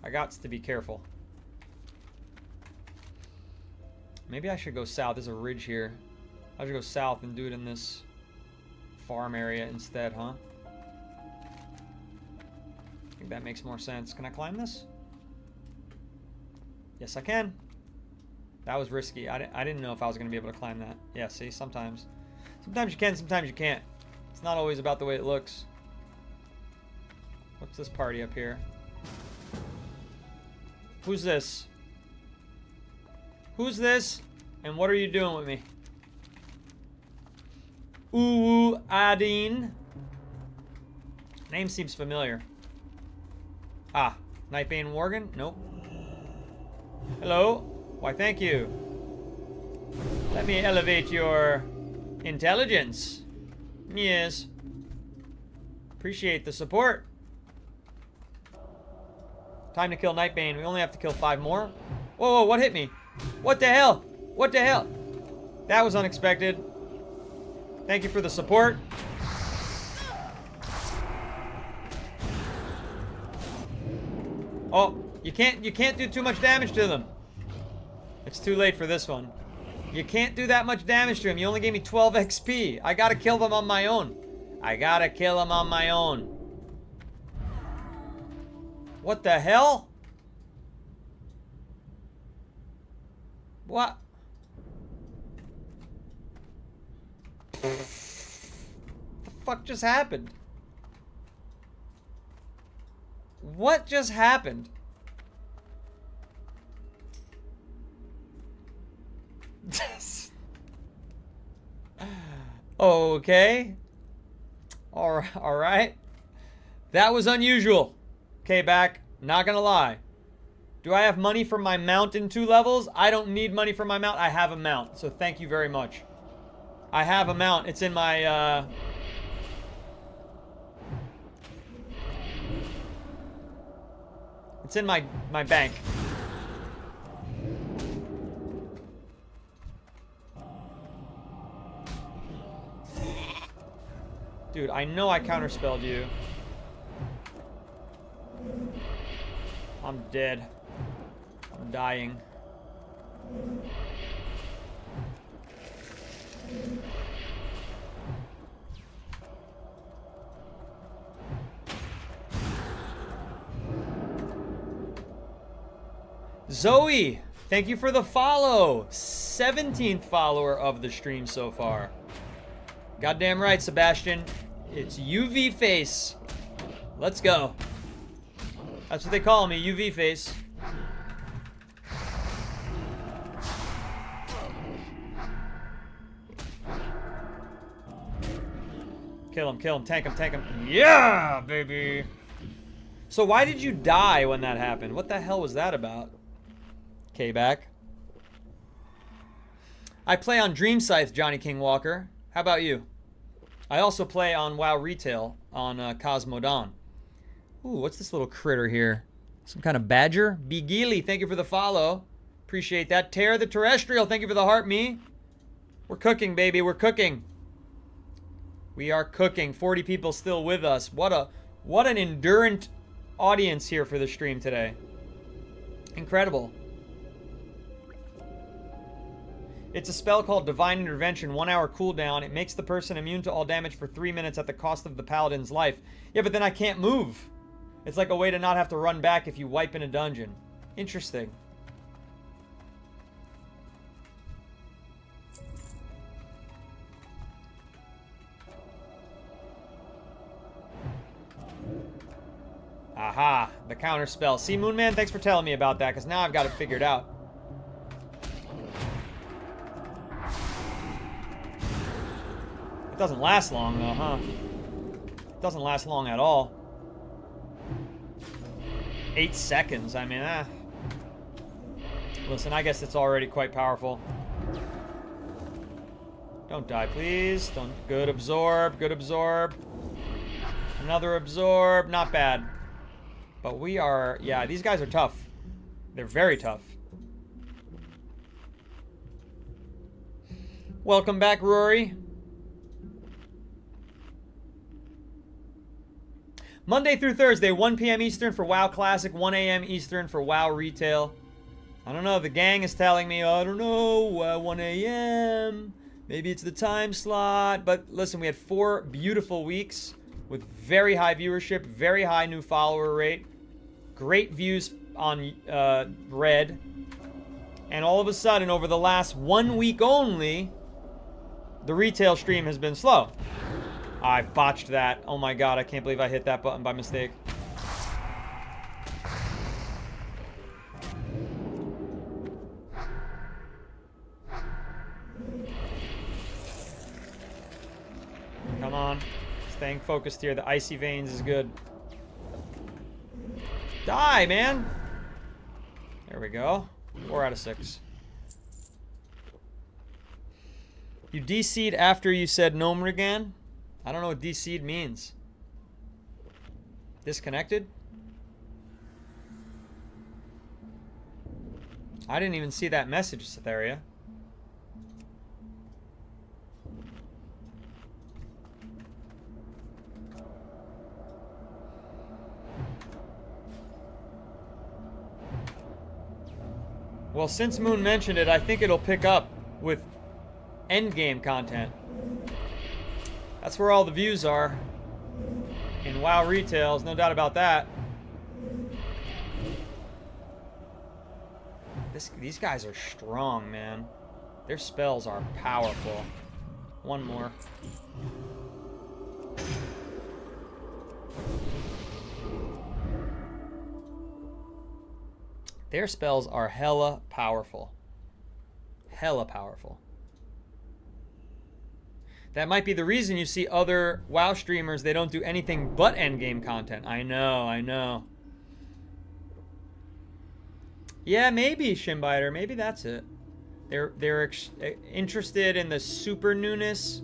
I got to be careful. Maybe I should go south. There's a ridge here. I should go south and do it in this farm area instead, huh? I think that makes more sense. Can I climb this? Yes, I can. That was risky. I didn't know if I was going to be able to climb that. Yeah, see, sometimes. Sometimes you can, sometimes you can't. It's not always about the way it looks. What's this party up here? Who's this? Who's this? And what are you doing with me? Ooh, Adine. Name seems familiar. Ah, Nightbane Worgen? Nope. Hello? Why, thank you. Let me elevate your intelligence. Yes. Appreciate the support. Time to kill Nightbane. We only have to kill 5 more. Whoa, whoa, what hit me? What the hell? What the hell? That was unexpected. Thank you for the support. Oh, you can't do too much damage to them. It's too late for this one. You can't do that much damage to him. You only gave me 12 XP. I gotta kill them on my own. I gotta kill them on my own. What the hell? What? The fuck just happened? What just happened? Okay. All right. That was unusual. Okay, back. Not gonna lie. Do I have money for my mount in 2 levels? I don't need money for my mount. I have a mount. So thank you very much. I have a mount. It's in my, it's in my bank. Dude, I know I counterspelled you. I'm dead. I'm dying. Zoe, thank you for the follow. 17th follower of the stream so far. Goddamn right, Sebastian. It's UV face. Let's go. That's what they call me, UV face. Kill him, tank him. Yeah, baby. So why did you die when that happened? What the hell was that about? Okay, back. I play on Dream Scythe, Johnny King Walker. How about you? I also play on WoW Retail on Cosmodon. Ooh, what's this little critter here? Some kind of badger? Bigili, thank you for the follow. Appreciate that. Terra the Terrestrial, thank you for the heart, me. We're cooking, baby, we're cooking. We are cooking. 40 people still with us. What an endurant audience here for the stream today. Incredible. It's a spell called Divine Intervention, 1 hour cooldown. It makes the person immune to all damage for 3 minutes at the cost of the paladin's life. Yeah, but then I can't move. It's like a way to not have to run back if you wipe in a dungeon. Interesting. Aha, the counter spell. See, Moonman, thanks for telling me about that, because now I've got it figured out. It doesn't last long, though, huh? It doesn't last long at all. 8 seconds, I mean, Listen, I guess it's already quite powerful. Don't die, please. Don't. Good absorb, good absorb. Another absorb, not bad. But we are, yeah, these guys are tough. They're very tough. Welcome back, Rory. Monday through Thursday, 1 p.m. Eastern for WoW Classic, 1 a.m. Eastern for WoW Retail. I don't know. The gang is telling me, I don't know, 1 a.m. Maybe it's the time slot. But listen, we had 4 beautiful weeks with very high viewership, very high new follower rate, great views on Red. And all of a sudden, over the last 1 week only, the retail stream has been slow. I botched that. Oh my god, I can't believe I hit that button by mistake. Come on. Staying focused here. The icy veins is good. Die, man! There we go. 4 out of 6. You DC'd after you said Nomrigan? I don't know what DC'd means. Disconnected? I didn't even see that message, Cytheria. Well, since Moon mentioned it, I think it'll pick up with endgame content. That's where all the views are. In WoW Retails, no doubt about that. These guys are strong, man. Their spells are powerful. One more. Their spells are hella powerful. Hella powerful. That might be the reason you see other WoW streamers, they don't do anything but endgame content. I know. Yeah, maybe, Shimbiter. Maybe that's it. They're interested in the super newness.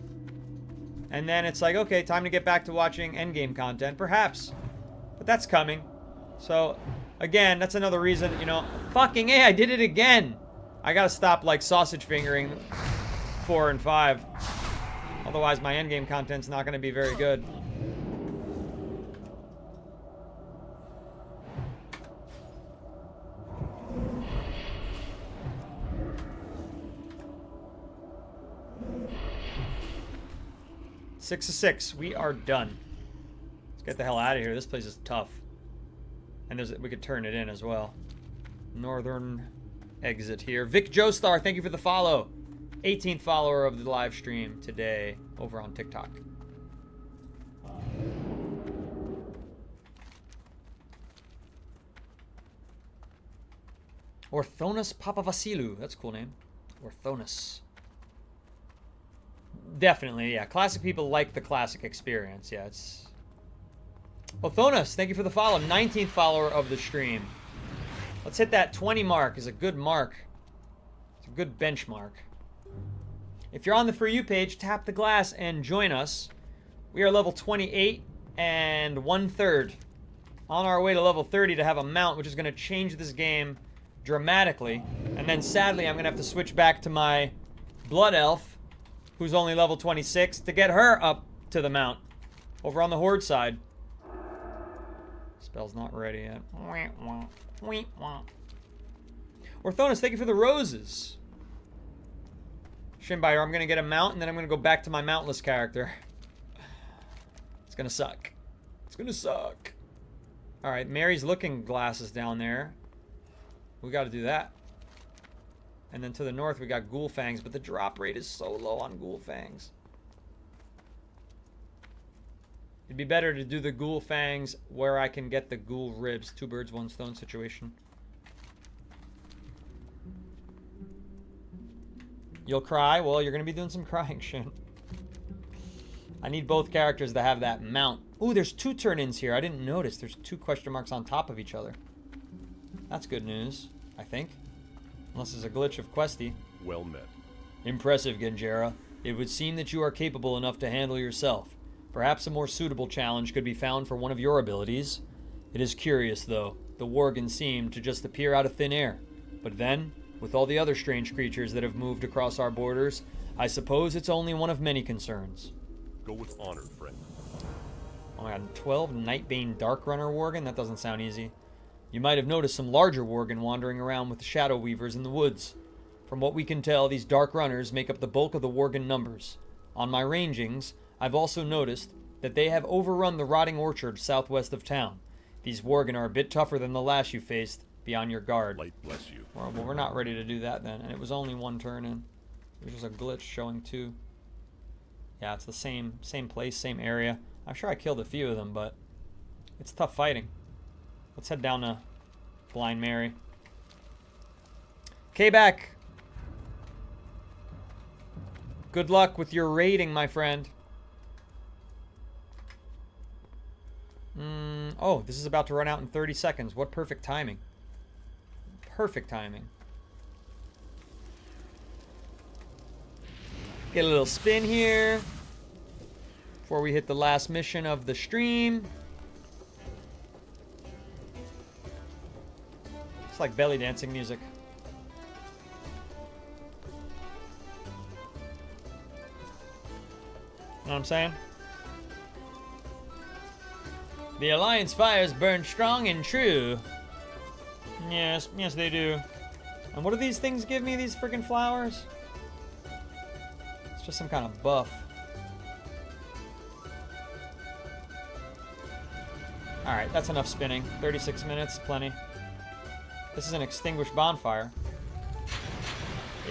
And then it's like, okay, time to get back to watching endgame content. Perhaps. But that's coming. So, again, that's another reason, you know. Fucking A, I did it again. I gotta stop, like, sausage fingering 4 and 5. Otherwise, my endgame content's not going to be very good. Six of 6. We are done. Let's get the hell out of here. This place is tough. And we could turn it in as well. Northern exit here. Vic Joestar, thank you for the follow. 18th follower of the live stream today over on TikTok. Orthonis Papavasilou. That's a cool name. Orthonis. Definitely, yeah. Classic people like the classic experience. Yeah, it's... Orthonis, thank you for the follow. 19th follower of the stream. Let's hit that 20 mark. Is a good mark. It's a good benchmark. If you're on the For You page, tap the glass and join us. We are level 28 and 1/3. On our way to level 30 to have a mount, which is going to change this game dramatically. And then sadly, I'm going to have to switch back to my Blood Elf, who's only level 26, to get her up to the mount. Over on the Horde side. Spell's not ready yet. Orthonis, thank you for the roses. Shimbiter, I'm going to get a mount, and then I'm going to go back to my mountless character. It's going to suck. It's going to suck. Alright, Mary's looking glasses down there. We got to do that. And then to the north, we got Ghoul Fangs, but the drop rate is so low on Ghoul Fangs. It'd be better to do the Ghoul Fangs where I can get the Ghoul Ribs. 2 birds, 1 stone situation. You'll cry? Well, you're going to be doing some crying shit. I need both characters to have that mount. Ooh, there's 2 turn-ins here. I didn't notice. There's 2 question marks on top of each other. That's good news, I think. Unless it's a glitch of Questy. Well met. Impressive, Genjera. It would seem that you are capable enough to handle yourself. Perhaps a more suitable challenge could be found for one of your abilities. It is curious, though. The Worgen seemed to just appear out of thin air. But then, with all the other strange creatures that have moved across our borders, I suppose it's only one of many concerns. Go with honor, friend. Oh my god, 12 Nightbane Darkrunner Worgen? That doesn't sound easy. You might have noticed some larger Worgen wandering around with the Shadow Weavers in the woods. From what we can tell, these Dark Runners make up the bulk of the Worgen numbers. On my rangings, I've also noticed that they have overrun the rotting orchard southwest of town. These Worgen are a bit tougher than the last you faced. Be on your guard. Light bless you. Well, we're not ready to do that then. And it was only one turn in. It was just a glitch showing 2. Yeah, it's the same place, same area. I'm sure I killed a few of them, but it's tough fighting. Let's head down to Blind Mary. K-Back. Good luck with your raiding, my friend. Oh, this is about to run out in 30 seconds. What perfect timing. Perfect timing. Get a little spin here before we hit the last mission of the stream. It's like belly dancing music. You know what I'm saying? The Alliance fires burn strong and true. Yes, yes they do. And what do these things give me, these freaking flowers? It's just some kind of buff. Alright, that's enough spinning. 36 minutes, plenty. This is an extinguished bonfire.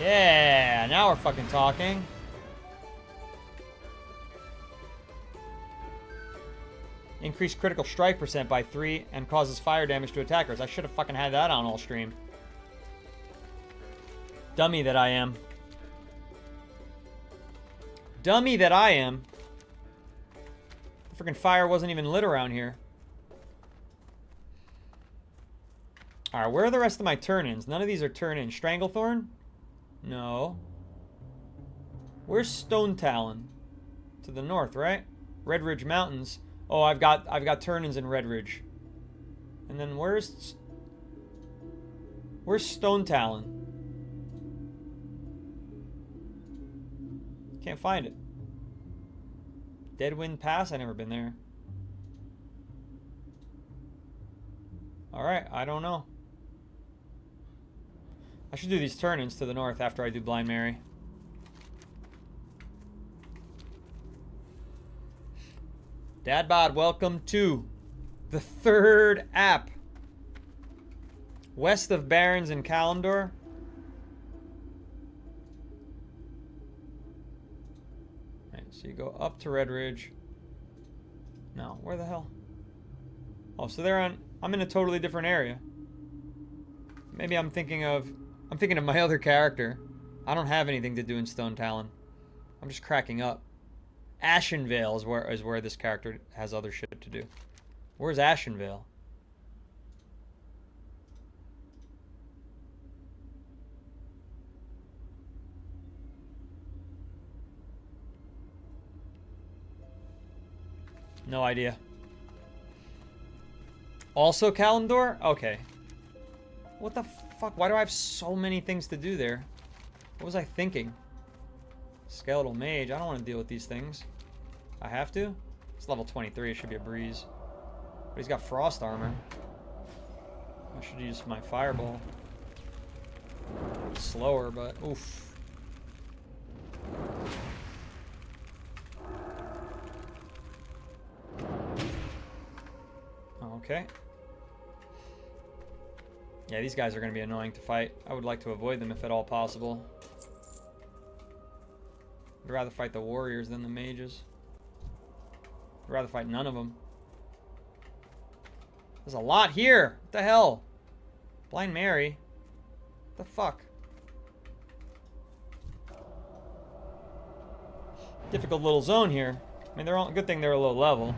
Yeah, now we're fucking talking. Increase critical strike percent by 3 and causes fire damage to attackers. I should have fucking had that on all stream. Dummy that I am. Dummy that I am. The freaking fire wasn't even lit around here. Alright, where are the rest of my turn-ins? None of these are turn-ins. Stranglethorn? No. Where's Stone Talon? To the north, right? Red Ridge Mountains. Oh, I've got turn-ins in Red Ridge. And then where's Stone Talon? Can't find it. Deadwind Pass? I've never been there. Alright, I don't know. I should do these turn-ins to the north after I do Blind Mary. Dadbod, welcome to the 3rd app. West of Barrens and Kalimdor. Right, so you go up to Red Ridge. No, where the hell? Oh, so they're on... I'm in a totally different area. Maybe I'm thinking of my other character. I don't have anything to do in Stone Talon. I'm just cracking up. Ashenvale is where this character has other shit to do. Where's Ashenvale? No idea. Also Kalimdor? Okay. What the fuck? Why do I have so many things to do there? What was I thinking? Skeletal Mage. I don't want to deal with these things. I have to? It's level 23. It should be a breeze. But he's got frost armor. I should use my fireball. It's slower, but oof. Okay. Yeah, these guys are going to be annoying to fight. I would like to avoid them if at all possible. I'd rather fight the warriors than the mages. I'd rather fight none of them. There's a lot here. What the hell? Blind Mary. What the fuck? Difficult little zone here. I mean, they're all good thing they're a low level.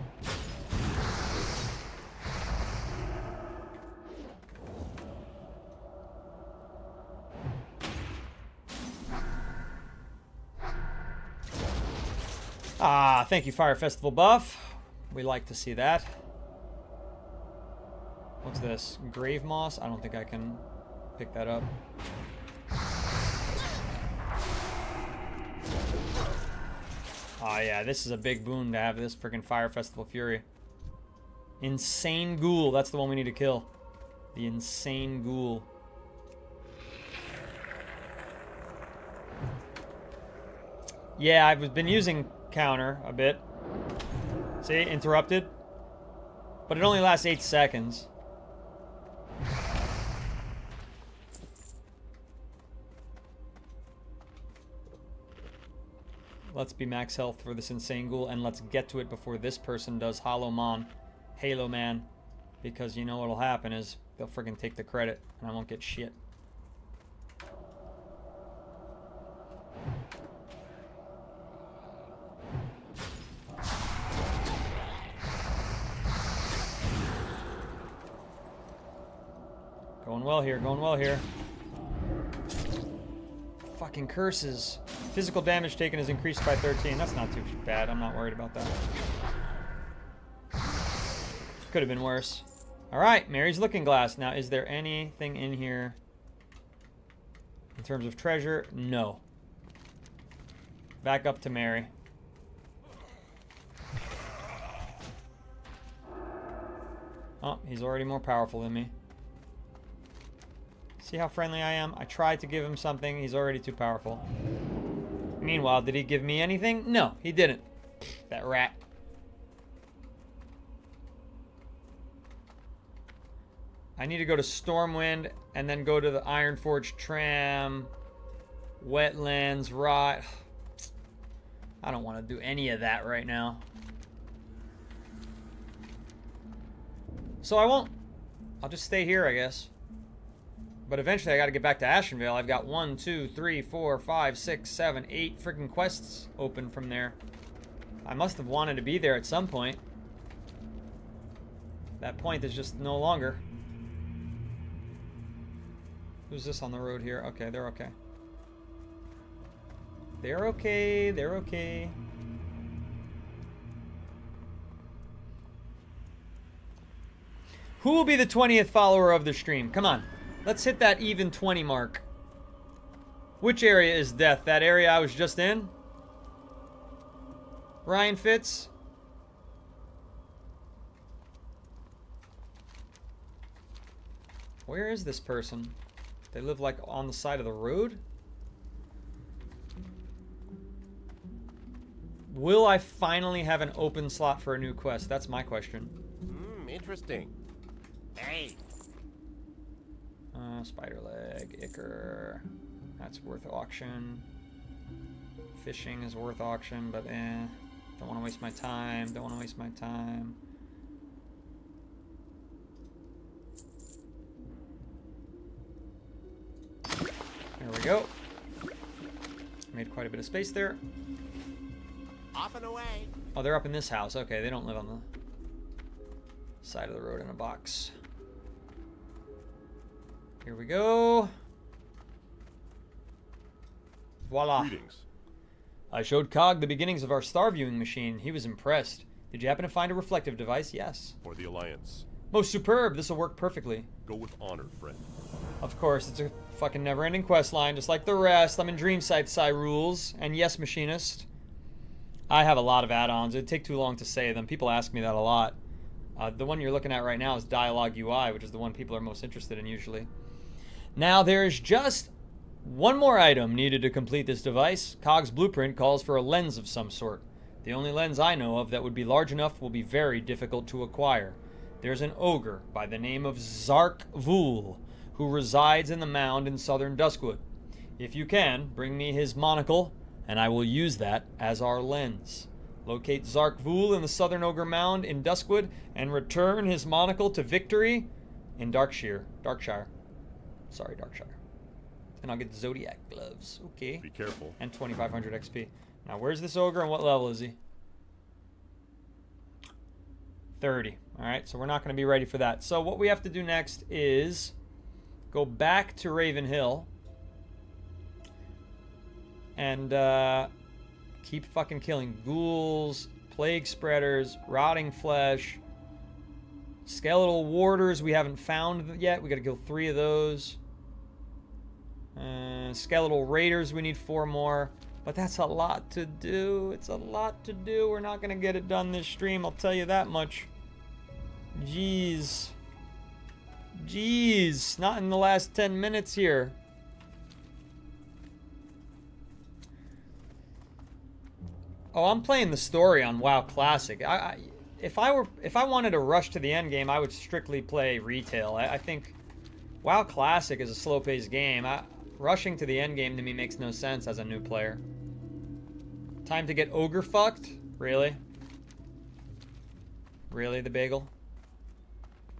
Ah, thank you, Fire Festival buff. We like to see that. What's this? Grave Moss? I don't think I can pick that up. Oh yeah, this is a big boon to have this freaking Fire Festival Fury. Insane Ghoul, that's the one we need to kill. The Insane Ghoul. Yeah, I've been using counter a bit. See, interrupted. But it only lasts 8 seconds. Let's be max health for this Insane Ghoul, and let's get to it before this person does Halo Man. Because you know what'll happen is they'll friggin' take the credit, and I won't get shit. Going well here, going well here. Fucking curses. Physical damage taken is increased by 13. That's not too bad. I'm not worried about that. Could have been worse. Alright, Mary's Looking Glass. Now, is there anything in here in terms of treasure? No. Back up to Mary. Oh, he's already more powerful than me. See how friendly I am? I tried to give him something. He's already too powerful. Meanwhile, did he give me anything? No, he didn't. That rat. I need to go to Stormwind and then go to the Ironforge Tram, Wetlands, Rot. I don't want to do any of that right now. So I won't. I'll just stay here, I guess. But eventually I got to get back to Ashenvale. I've got 1, 2, 3, 4, 5, 6, 7, 8 freaking quests open from there. I must have wanted to be there at some point. That point is just no longer. Who's this on the road here? Okay, they're okay. They're okay, they're okay. Who will be the 20th follower of the stream? Come on. Let's hit that even 20 mark. Which area is death? That area I was just in? Ryan Fitz? Where is this person? They live like on the side of the road? Will I finally have an open slot for a new quest? That's my question. Interesting. Hey. Spider leg, Ichor. That's worth auction. Fishing is worth auction, but don't want to waste my time. Don't want to waste my time. There we go. Made quite a bit of space there. Off and away. Oh, they're up in this house. Okay, they don't live on the side of the road in a box. Here we go. Voila. Greetings. I showed Cog the beginnings of our star viewing machine. He was impressed. Did you happen to find a reflective device? Yes. For the Alliance. Most superb. This will work perfectly. Go with honor, friend. Of course, it's a fucking never-ending quest line, just like the rest. I'm in Dreamside Psy rules. And yes, Machinist. I have a lot of add-ons. It'd take too long to say them. People ask me that a lot. The one you're looking at right now is Dialogue UI, which is the one people are most interested in usually. Now, there's just one more item needed to complete this device. Cog's blueprint calls for a lens of some sort. The only lens I know of that would be large enough will be very difficult to acquire. There's an ogre by the name of Zark Vul, who resides in the mound in southern Duskwood. If you can, bring me his monocle, and I will use that as our lens. Locate Zark Vul in the southern ogre mound in Duskwood, and return his monocle to Victory in Darkshire. Sorry, Darkshire. And I'll get Zodiac gloves. Okay. Be careful. And 2,500 XP. Now, where's this ogre and what level is he? 30. Alright, so we're not going to be ready for that. So what we have to do next is go back to Raven Hill. And keep fucking killing ghouls, plague spreaders, rotting flesh, skeletal warders we haven't found yet. We got to kill 3 of those. Skeletal raiders, we need 4 more. But that's a lot to do. It's a lot to do. We're not going to get it done this stream, I'll tell you that much. Jeez. Jeez. Not in the last 10 minutes here. Oh, I'm playing the story on WoW Classic. If I wanted to rush to the end game, I would strictly play retail. I think WoW Classic is a slow-paced game. Rushing to the end game to me makes no sense as a new player. Time to get ogre fucked? Really? Really, the bagel?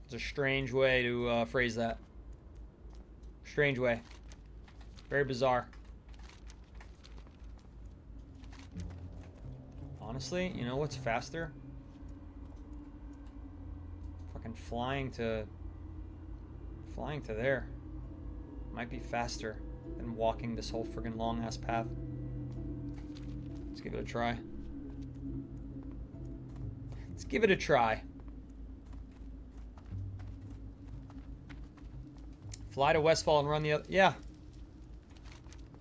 It's a strange way to phrase that. Strange way. Very bizarre. Honestly, you know what's faster? Fucking flying to there. Might be faster than walking this whole friggin' long ass path. Let's give it a try. Let's give it a try. Fly to Westfall and run the other. Yeah.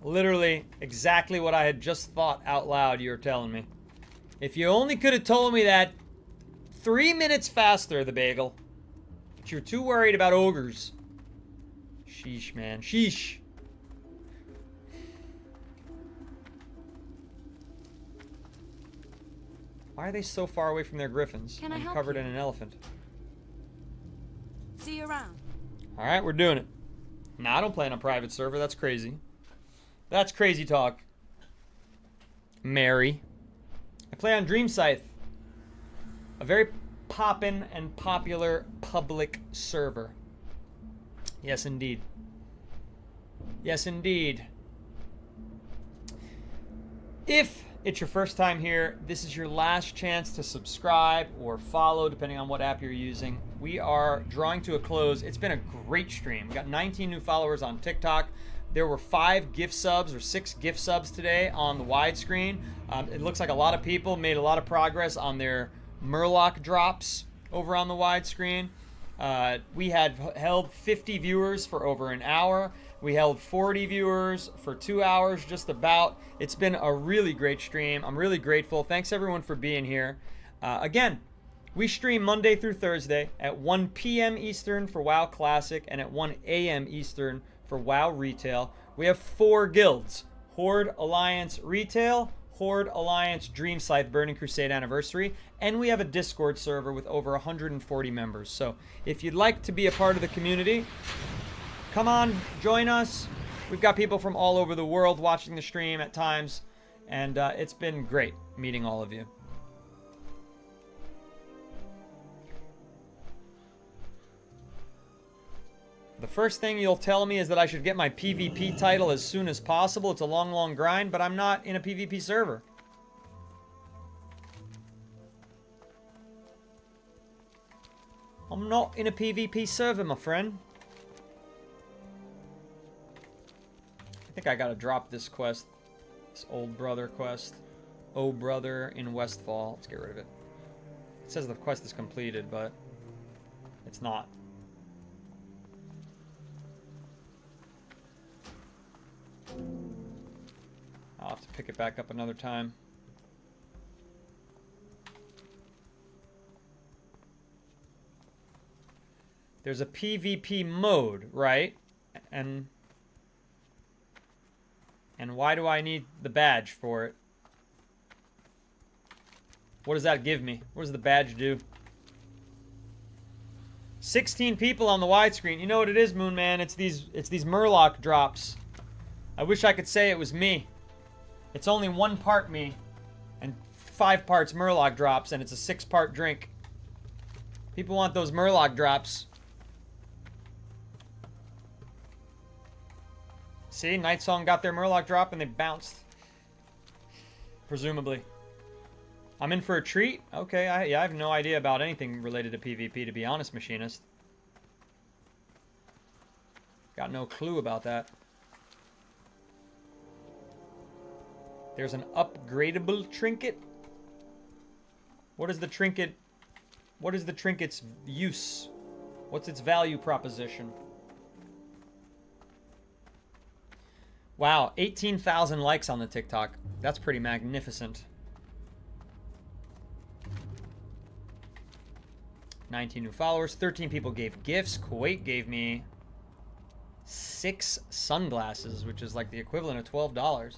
Literally exactly what I had just thought out loud you were telling me. If you only could have told me that 3 minutes faster, the bagel. But you're too worried about ogres. Sheesh, man. Sheesh. Why are they so far away from their griffins? Can I I'm help covered you? in an elephant. See you around. Alright, we're doing it. Nah, I don't play on a private server. That's crazy. That's crazy talk. Mary. I play on Dream Scythe. A very poppin' and popular public server. Yes, indeed. Yes, indeed. If it's your first time here, this is your last chance to subscribe or follow, depending on what app you're using. We are drawing to a close. It's been a great stream. We got 19 new followers on TikTok. There were 5 gift subs or 6 gift subs today on the widescreen. It looks like a lot of people made a lot of progress on their Murloc drops over on the widescreen. We had held 50 viewers for over an hour. We held 40 viewers for 2 hours, just about. It's been a really great stream. I'm really grateful. Thanks everyone for being here. Again, we stream Monday through Thursday at 1 p.m. Eastern for WoW Classic and at 1 a.m. Eastern for WoW Retail. We have 4 guilds: Horde Alliance Retail, Horde Alliance Dream Scythe Burning Crusade Anniversary, and we have a Discord server with over 140 members. So if you'd like to be a part of the community, come on, join us. We've got people from all over the world watching the stream at times, and it's been great meeting all of you. The first thing you'll tell me is that I should get my PvP title as soon as possible. It's a long, long grind, but I'm not in a PvP server. I'm not in a PvP server, my friend. I think I gotta drop this quest. This old brother quest. Oh brother in Westfall. Let's get rid of it. It says the quest is completed, but it's not. I'll have to pick it back up another time. There's a PvP mode, right? And why do I need the badge for it? What does that give me? What does the badge do? 16 people on the widescreen. You know what it is, Moon Man? It's these Murloc drops. I wish I could say it was me. It's only 1 part me and 5 parts Murloc drops, and it's a 6-part drink. People want those Murloc drops. See, Nightsong got their Murloc drop and they bounced. Presumably. I'm in for a treat? Okay, I have no idea about anything related to PvP, to be honest, Machinist. Got no clue about that. There's an upgradable trinket? What is the trinket? What is the trinket's use? What's its value proposition? Wow, 18,000 likes on the TikTok. That's pretty magnificent. 19 new followers. 13 people gave gifts. Kuwait gave me 6 sunglasses, which is like the equivalent of $12.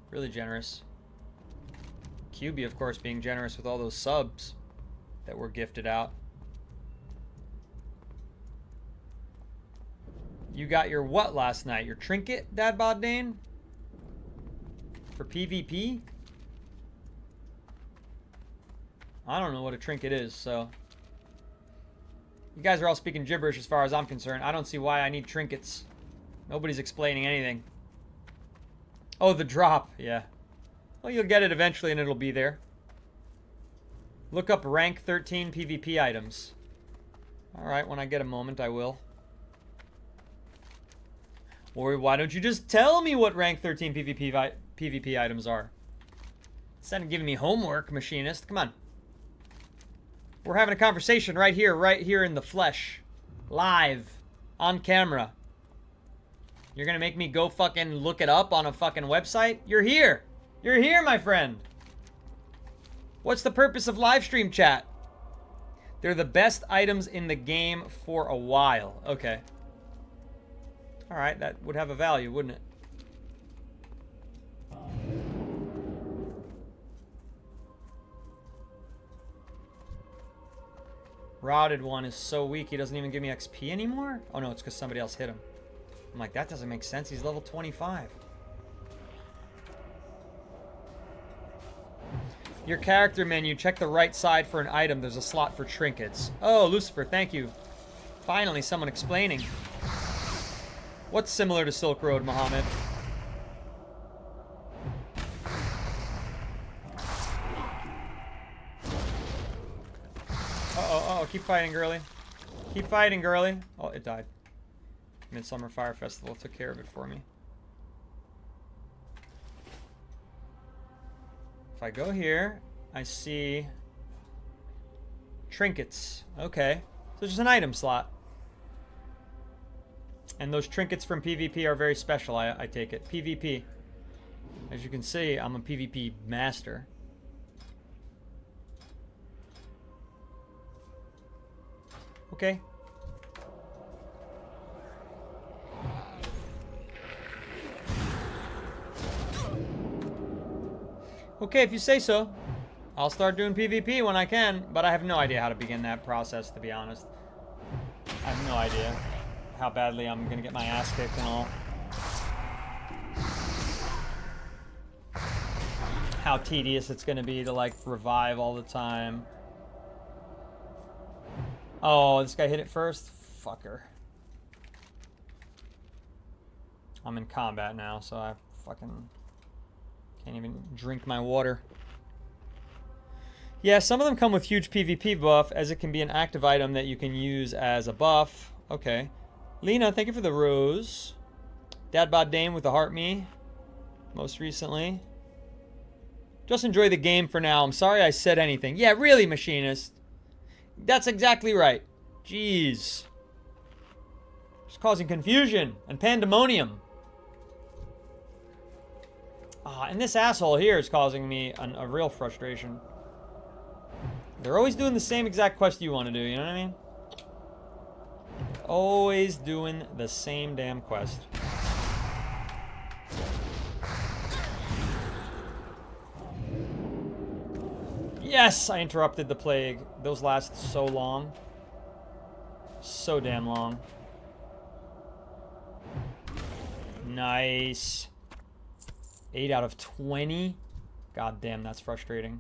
Really generous. QB, of course, being generous with all those subs that were gifted out. You got your what last night? Your trinket, Dad Bod Dane? For PvP? I don't know what a trinket is, so... You guys are all speaking gibberish as far as I'm concerned. I don't see why I need trinkets. Nobody's explaining anything. Oh, the drop. Yeah. Well, you'll get it eventually and it'll be there. Look up rank 13 PvP items. Alright, when I get a moment, I will. Or why don't you just tell me what rank 13 PvP items are? Instead of giving me homework, machinist. Come on. We're having a conversation right here in the flesh. Live. On camera. You're gonna make me go fucking look it up on a fucking website? You're here. You're here, my friend. What's the purpose of live stream chat? They're the best items in the game for a while. Okay. Alright, that would have a value, wouldn't it? Routed one is so weak, he doesn't even give me XP anymore? Oh no, it's because somebody else hit him. I'm like, that doesn't make sense. He's level 25. Your character menu, check the right side for an item. There's a slot for trinkets. Oh, Lucifer, thank you. Finally, someone explaining. What's similar to Silk Road, Muhammad? Uh-oh, keep fighting, girly. Keep fighting, girly. Oh, it died. Midsummer Fire Festival took care of it for me. If I go here, I see trinkets. Okay. So just an item slot. And those trinkets from PvP are very special, I take it. PvP. As you can see, I'm a PvP master. Okay. Okay, if you say so. I'll start doing PvP when I can, but I have no idea how to begin that process, to be honest. I have no idea how badly I'm gonna get my ass kicked and all. How tedious it's gonna be to, like, revive all the time. Oh, this guy hit it first? Fucker. I'm in combat now, so I fucking can't even drink my water. Yeah, some of them come with huge PvP buff, as it can be an active item that you can use as a buff. Okay. Lena, thank you for the rose. Dadbod Dame with the heart me. Most recently. Just enjoy the game for now. I'm sorry I said anything. Yeah, really, Machinist. That's exactly right. Jeez. Just causing confusion and pandemonium. And this asshole here is causing me a real frustration. They're always doing the same exact quest you want to do, you know what I mean? Always doing the same damn quest. Yes, I interrupted the plague. Those last so long. So damn long. Nice. 8 out of 20. God damn, that's frustrating.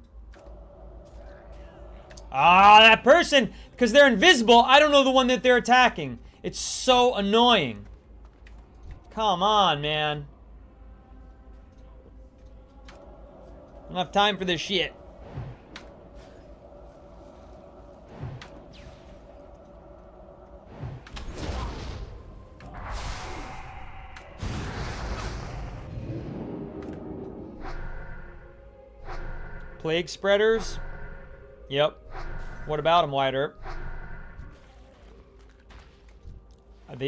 That person! Because they're invisible, I don't know the one that they're attacking. It's so annoying. Come on, man. I don't have time for this shit. Plague spreaders? Yep. What about them, Wyatt Earp?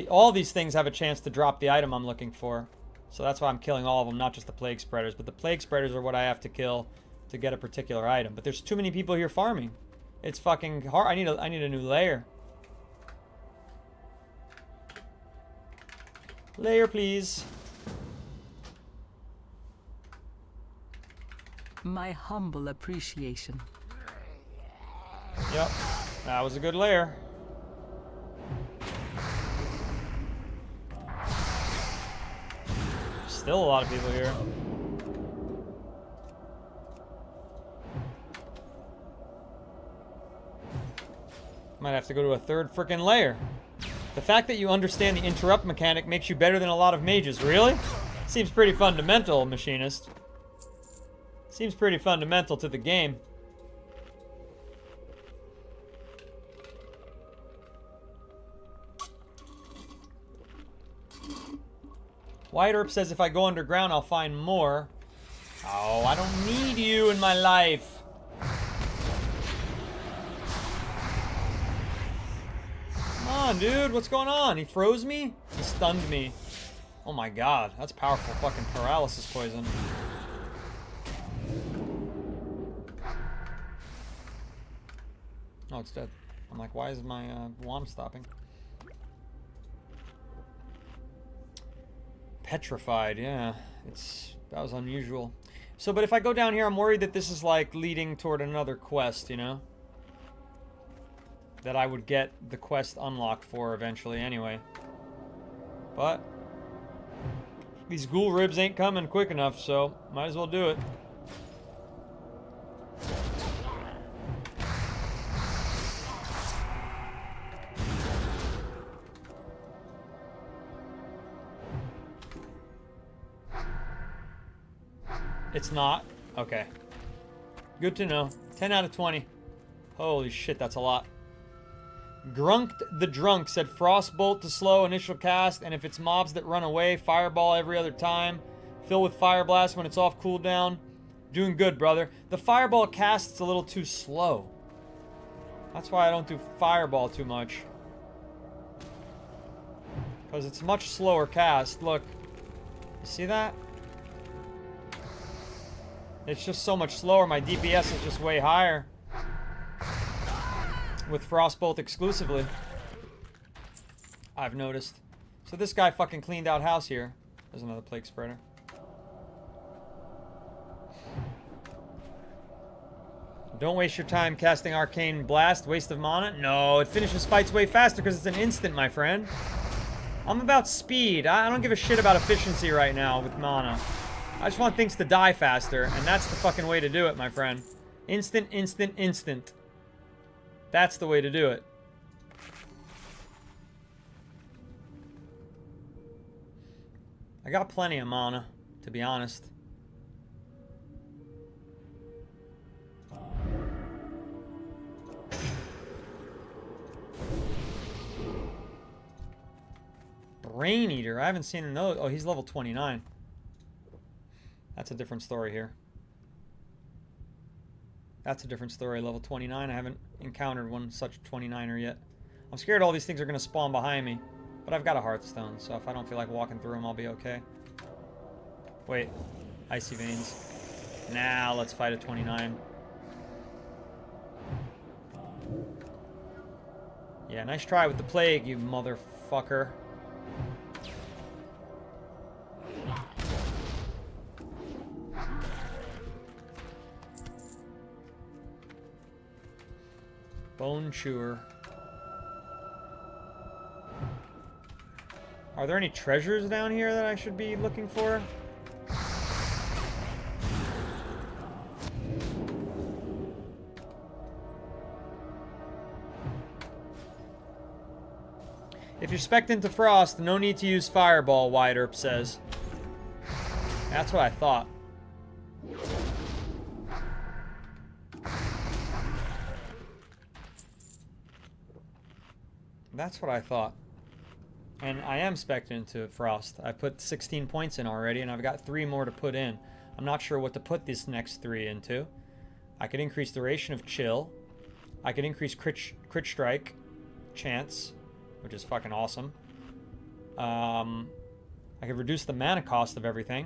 All these things have a chance to drop the item I'm looking for. So that's why I'm killing all of them, not just the plague spreaders. But the plague spreaders are what I have to kill to get a particular item. But there's too many people here farming. It's fucking hard. I need a new layer. Layer, please. My humble appreciation. Yep, that was a good layer. Still a lot of people here. Might have to go to a third frickin' layer. The fact that you understand the interrupt mechanic makes you better than a lot of mages. Really? Seems pretty fundamental, machinist. Seems pretty fundamental to the game. White Earp says if I go underground, I'll find more. Oh, I don't need you in my life. Come on, dude. What's going on? He froze me? He stunned me. Oh my god. That's powerful fucking paralysis poison. Oh, it's dead. I'm like, why is my wand stopping? Petrified, yeah. That was unusual. So, but if I go down here, I'm worried that this is like leading toward another quest, you know? That I would get the quest unlocked for eventually anyway. But these ghoul ribs ain't coming quick enough, so might as well do it. It's not? Okay. Good to know. 10 out of 20. Holy shit, that's a lot. Grunked the Drunk said Frostbolt to slow initial cast, and if it's mobs that run away, Fireball every other time. Fill with Fire Blast when it's off cooldown. Doing good, brother. The Fireball cast's a little too slow. That's why I don't do Fireball too much. Because it's much slower cast. Look. You see that? It's just so much slower. My DPS is just way higher. With Frostbolt exclusively. I've noticed. So this guy fucking cleaned out house here. There's another plague spreader. Don't waste your time casting Arcane Blast. Waste of mana? No, it finishes fights way faster because it's an instant, my friend. I'm about speed. I don't give a shit about efficiency right now with mana. I just want things to die faster, and that's the fucking way to do it, my friend. Instant, instant, instant. That's the way to do it. I got plenty of mana, to be honest. Brain Eater, I haven't seen those. Oh, he's level 29. That's a different story here. That's a different story, level 29. I haven't encountered one such 29er yet. I'm scared all these things are going to spawn behind me. But I've got a Hearthstone, so if I don't feel like walking through them, I'll be okay. Wait. Icy Veins. Now let's fight a 29. Yeah, nice try with the Plague, you motherfucker. Bone Chewer. Are there any treasures down here that I should be looking for? If you're spec'd into Frost, no need to use Fireball, Wide Earp says. That's what I thought. That's what I thought. And I am spec'd into Frost. I put 16 points in already, and I've got 3 more to put in. I'm not sure what to put this next 3 into. I could increase duration of chill. I could increase crit strike chance, which is fucking awesome. I I could reduce the mana cost of everything.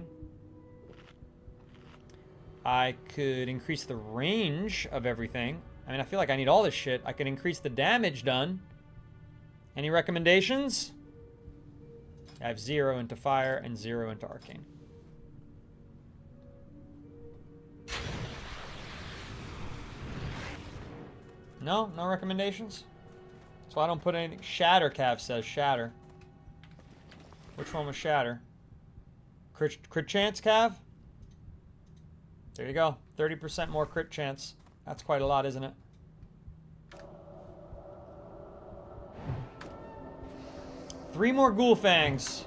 I could increase the range of everything. I mean, I feel like I need all this shit. I could increase the damage done. Any recommendations? I have 0 into fire and 0 into arcane. No? No recommendations? So I don't put anything. Shatter, Cav says. Shatter. Which one was Shatter? Crit chance, Cav? There you go. 30% more crit chance. That's quite a lot, isn't it? Three more ghoul fangs.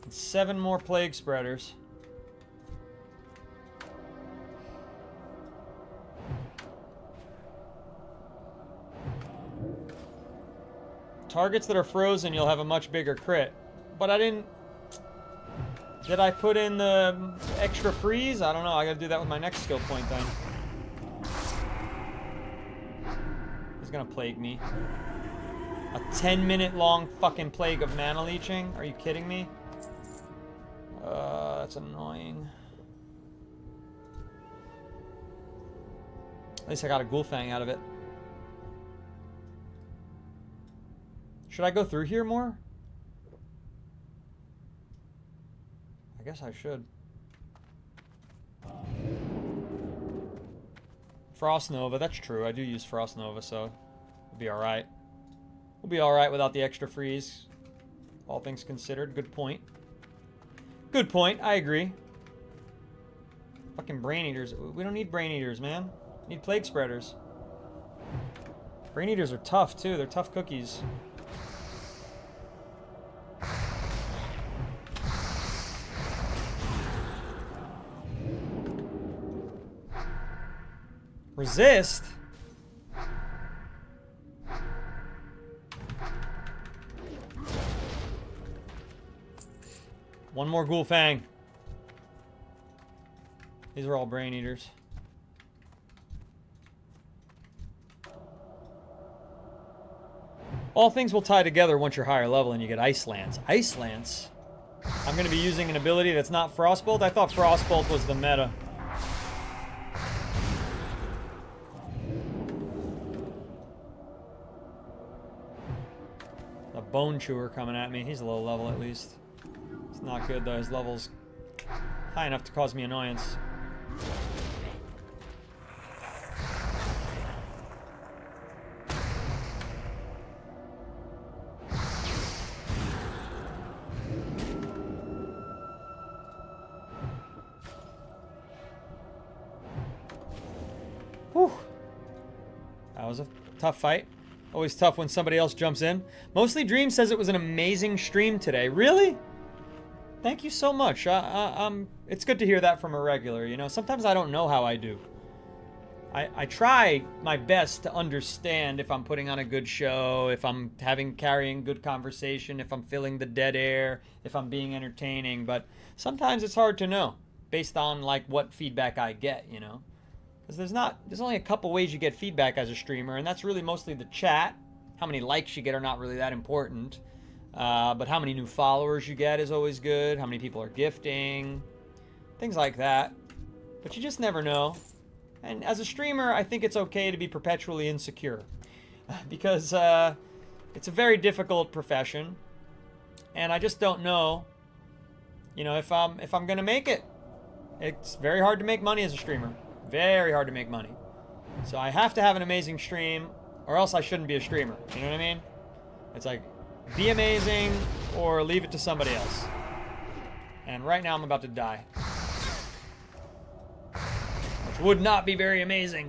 And 7 more plague spreaders. Targets that are frozen, you'll have a much bigger crit. But I didn't... Did I put in the extra freeze? I don't know. I gotta do that with my next skill point then. He's gonna plague me. A 10-minute long fucking plague of mana leeching? Are you kidding me? That's annoying. At least I got a ghoul fang out of it. Should I go through here more? I guess I should. Frost Nova, that's true. I do use Frost Nova, so we'll be alright. We'll be alright without the extra freeze. All things considered. Good point. Good point. I agree. Fucking Brain Eaters. We don't need Brain Eaters, man. We need Plague Spreaders. Brain Eaters are tough, too. They're tough cookies. Resist? One more ghoul fang. These are all brain eaters. All things will tie together once you're higher level and you get Ice Lance. Ice Lance? I'm going to be using an ability that's not Frostbolt? I thought Frostbolt was the meta. A Bone Chewer coming at me. He's a low level at least. It's not good though. His level's high enough to cause me annoyance. Whew. That was a tough fight. Always tough when somebody else jumps in. Mostly Dream says it was an amazing stream today. Really? Thank you so much. It's good to hear that from a regular, you know. Sometimes I don't know how I do. I try my best to understand if I'm putting on a good show, if I'm carrying good conversation, if I'm filling the dead air, if I'm being entertaining, but sometimes it's hard to know based on like what feedback I get, you know. Because there's only a couple ways you get feedback as a streamer, and that's really mostly the chat. How many likes you get are not really that important. But how many new followers you get is always good. How many people are gifting. Things like that. But you just never know. And as a streamer, I think it's okay to be perpetually insecure. Because it's a very difficult profession. And I just don't know, you know, if I'm going to make it. It's very hard to make money as a streamer. Very hard to make money. So I have to have an amazing stream, or else I shouldn't be a streamer. You know what I mean? It's like, be amazing, or leave it to somebody else. And right now I'm about to die. Which would not be very amazing.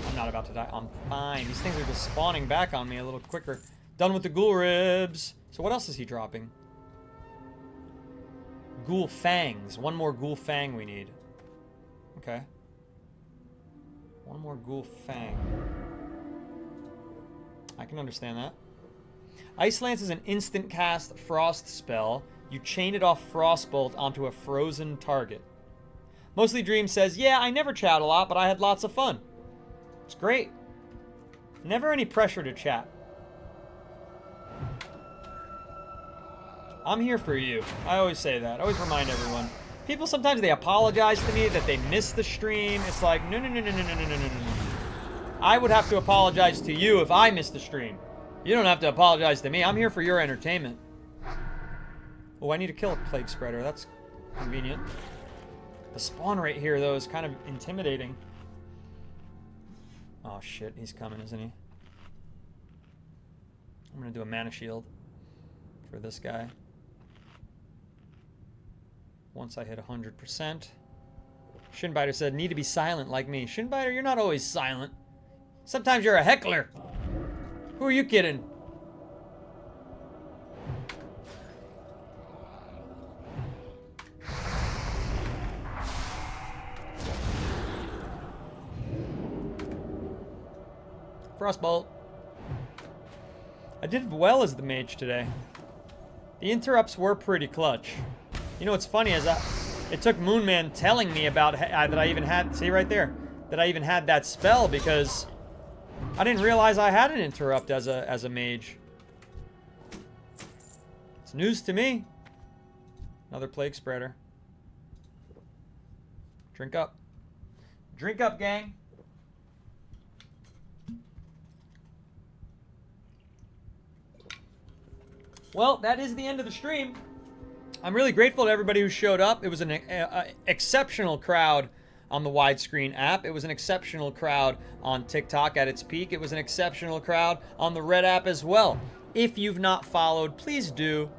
I'm not about to die. I'm fine. These things are just spawning back on me a little quicker. Done with the ghoul ribs. So what else is he dropping? Ghoul fangs. One more ghoul fang we need. Okay. One more ghoul fang. I can understand that. Ice Lance is an instant cast frost spell. You chain it off Frostbolt onto a frozen target. Mostly Dream says, yeah, I never chat a lot, but I had lots of fun. It's great. Never any pressure to chat. I'm here for you. I always say that. I always remind everyone. People sometimes they apologize to me that they missed the stream. It's like, no. I would have to apologize to you if I missed the stream. You don't have to apologize to me. I'm here for your entertainment. Oh, I need to kill a plague spreader. That's convenient. The spawn rate here, though, is kind of intimidating. Oh, shit. He's coming, isn't he? I'm going to do a mana shield for this guy. Once I hit 100%. Shinbiter said, need to be silent like me. Shinbiter, you're not always silent. Sometimes you're a heckler. Who are you kidding? Frostbolt. I did well as the mage today. The interrupts were pretty clutch. You know what's funny is it took Moonman telling me about that I even had, see right there, that I even had that spell because I didn't realize I had an interrupt as a mage. It's news to me. Another plague spreader. Drink up. Drink up, gang. Well, that is the end of the stream. I'm really grateful to everybody who showed up. It was an exceptional crowd on the widescreen app. It was an exceptional crowd on TikTok at its peak. It was an exceptional crowd on the Red app as well. If you've not followed, please do.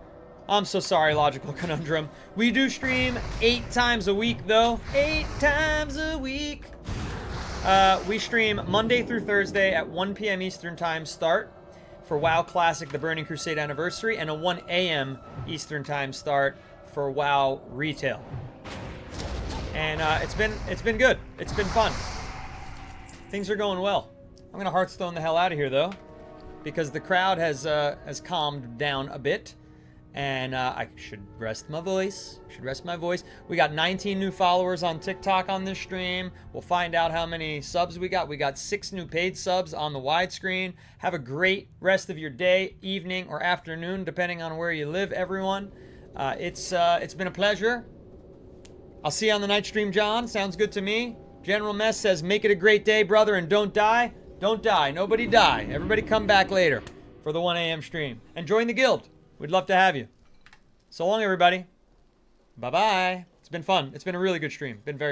I'm so sorry, Logical Conundrum. We do stream 8 times a week, though. 8 times a week. We stream Monday through Thursday at 1 p.m. Eastern Time start for WoW Classic, the Burning Crusade Anniversary, and a 1 a.m. Eastern Time start for WoW Retail. And it's been good. It's been fun. Things are going well. I'm gonna Hearthstone the hell out of here though, because the crowd has calmed down a bit, and I should rest my voice. We got 19 new followers on TikTok on this stream. We'll find out how many subs we got. We got 6 new paid subs on the widescreen. Have a great rest of your day, evening, or afternoon, depending on where you live, everyone. It's been a pleasure. I'll see you on the night stream, John. Sounds good to me. General Mess says, make it a great day, brother, and don't die. Don't die. Nobody die. Everybody come back later for the 1 a.m. stream. And join the guild. We'd love to have you. So long, everybody. Bye-bye. It's been fun. It's been a really good stream. Been very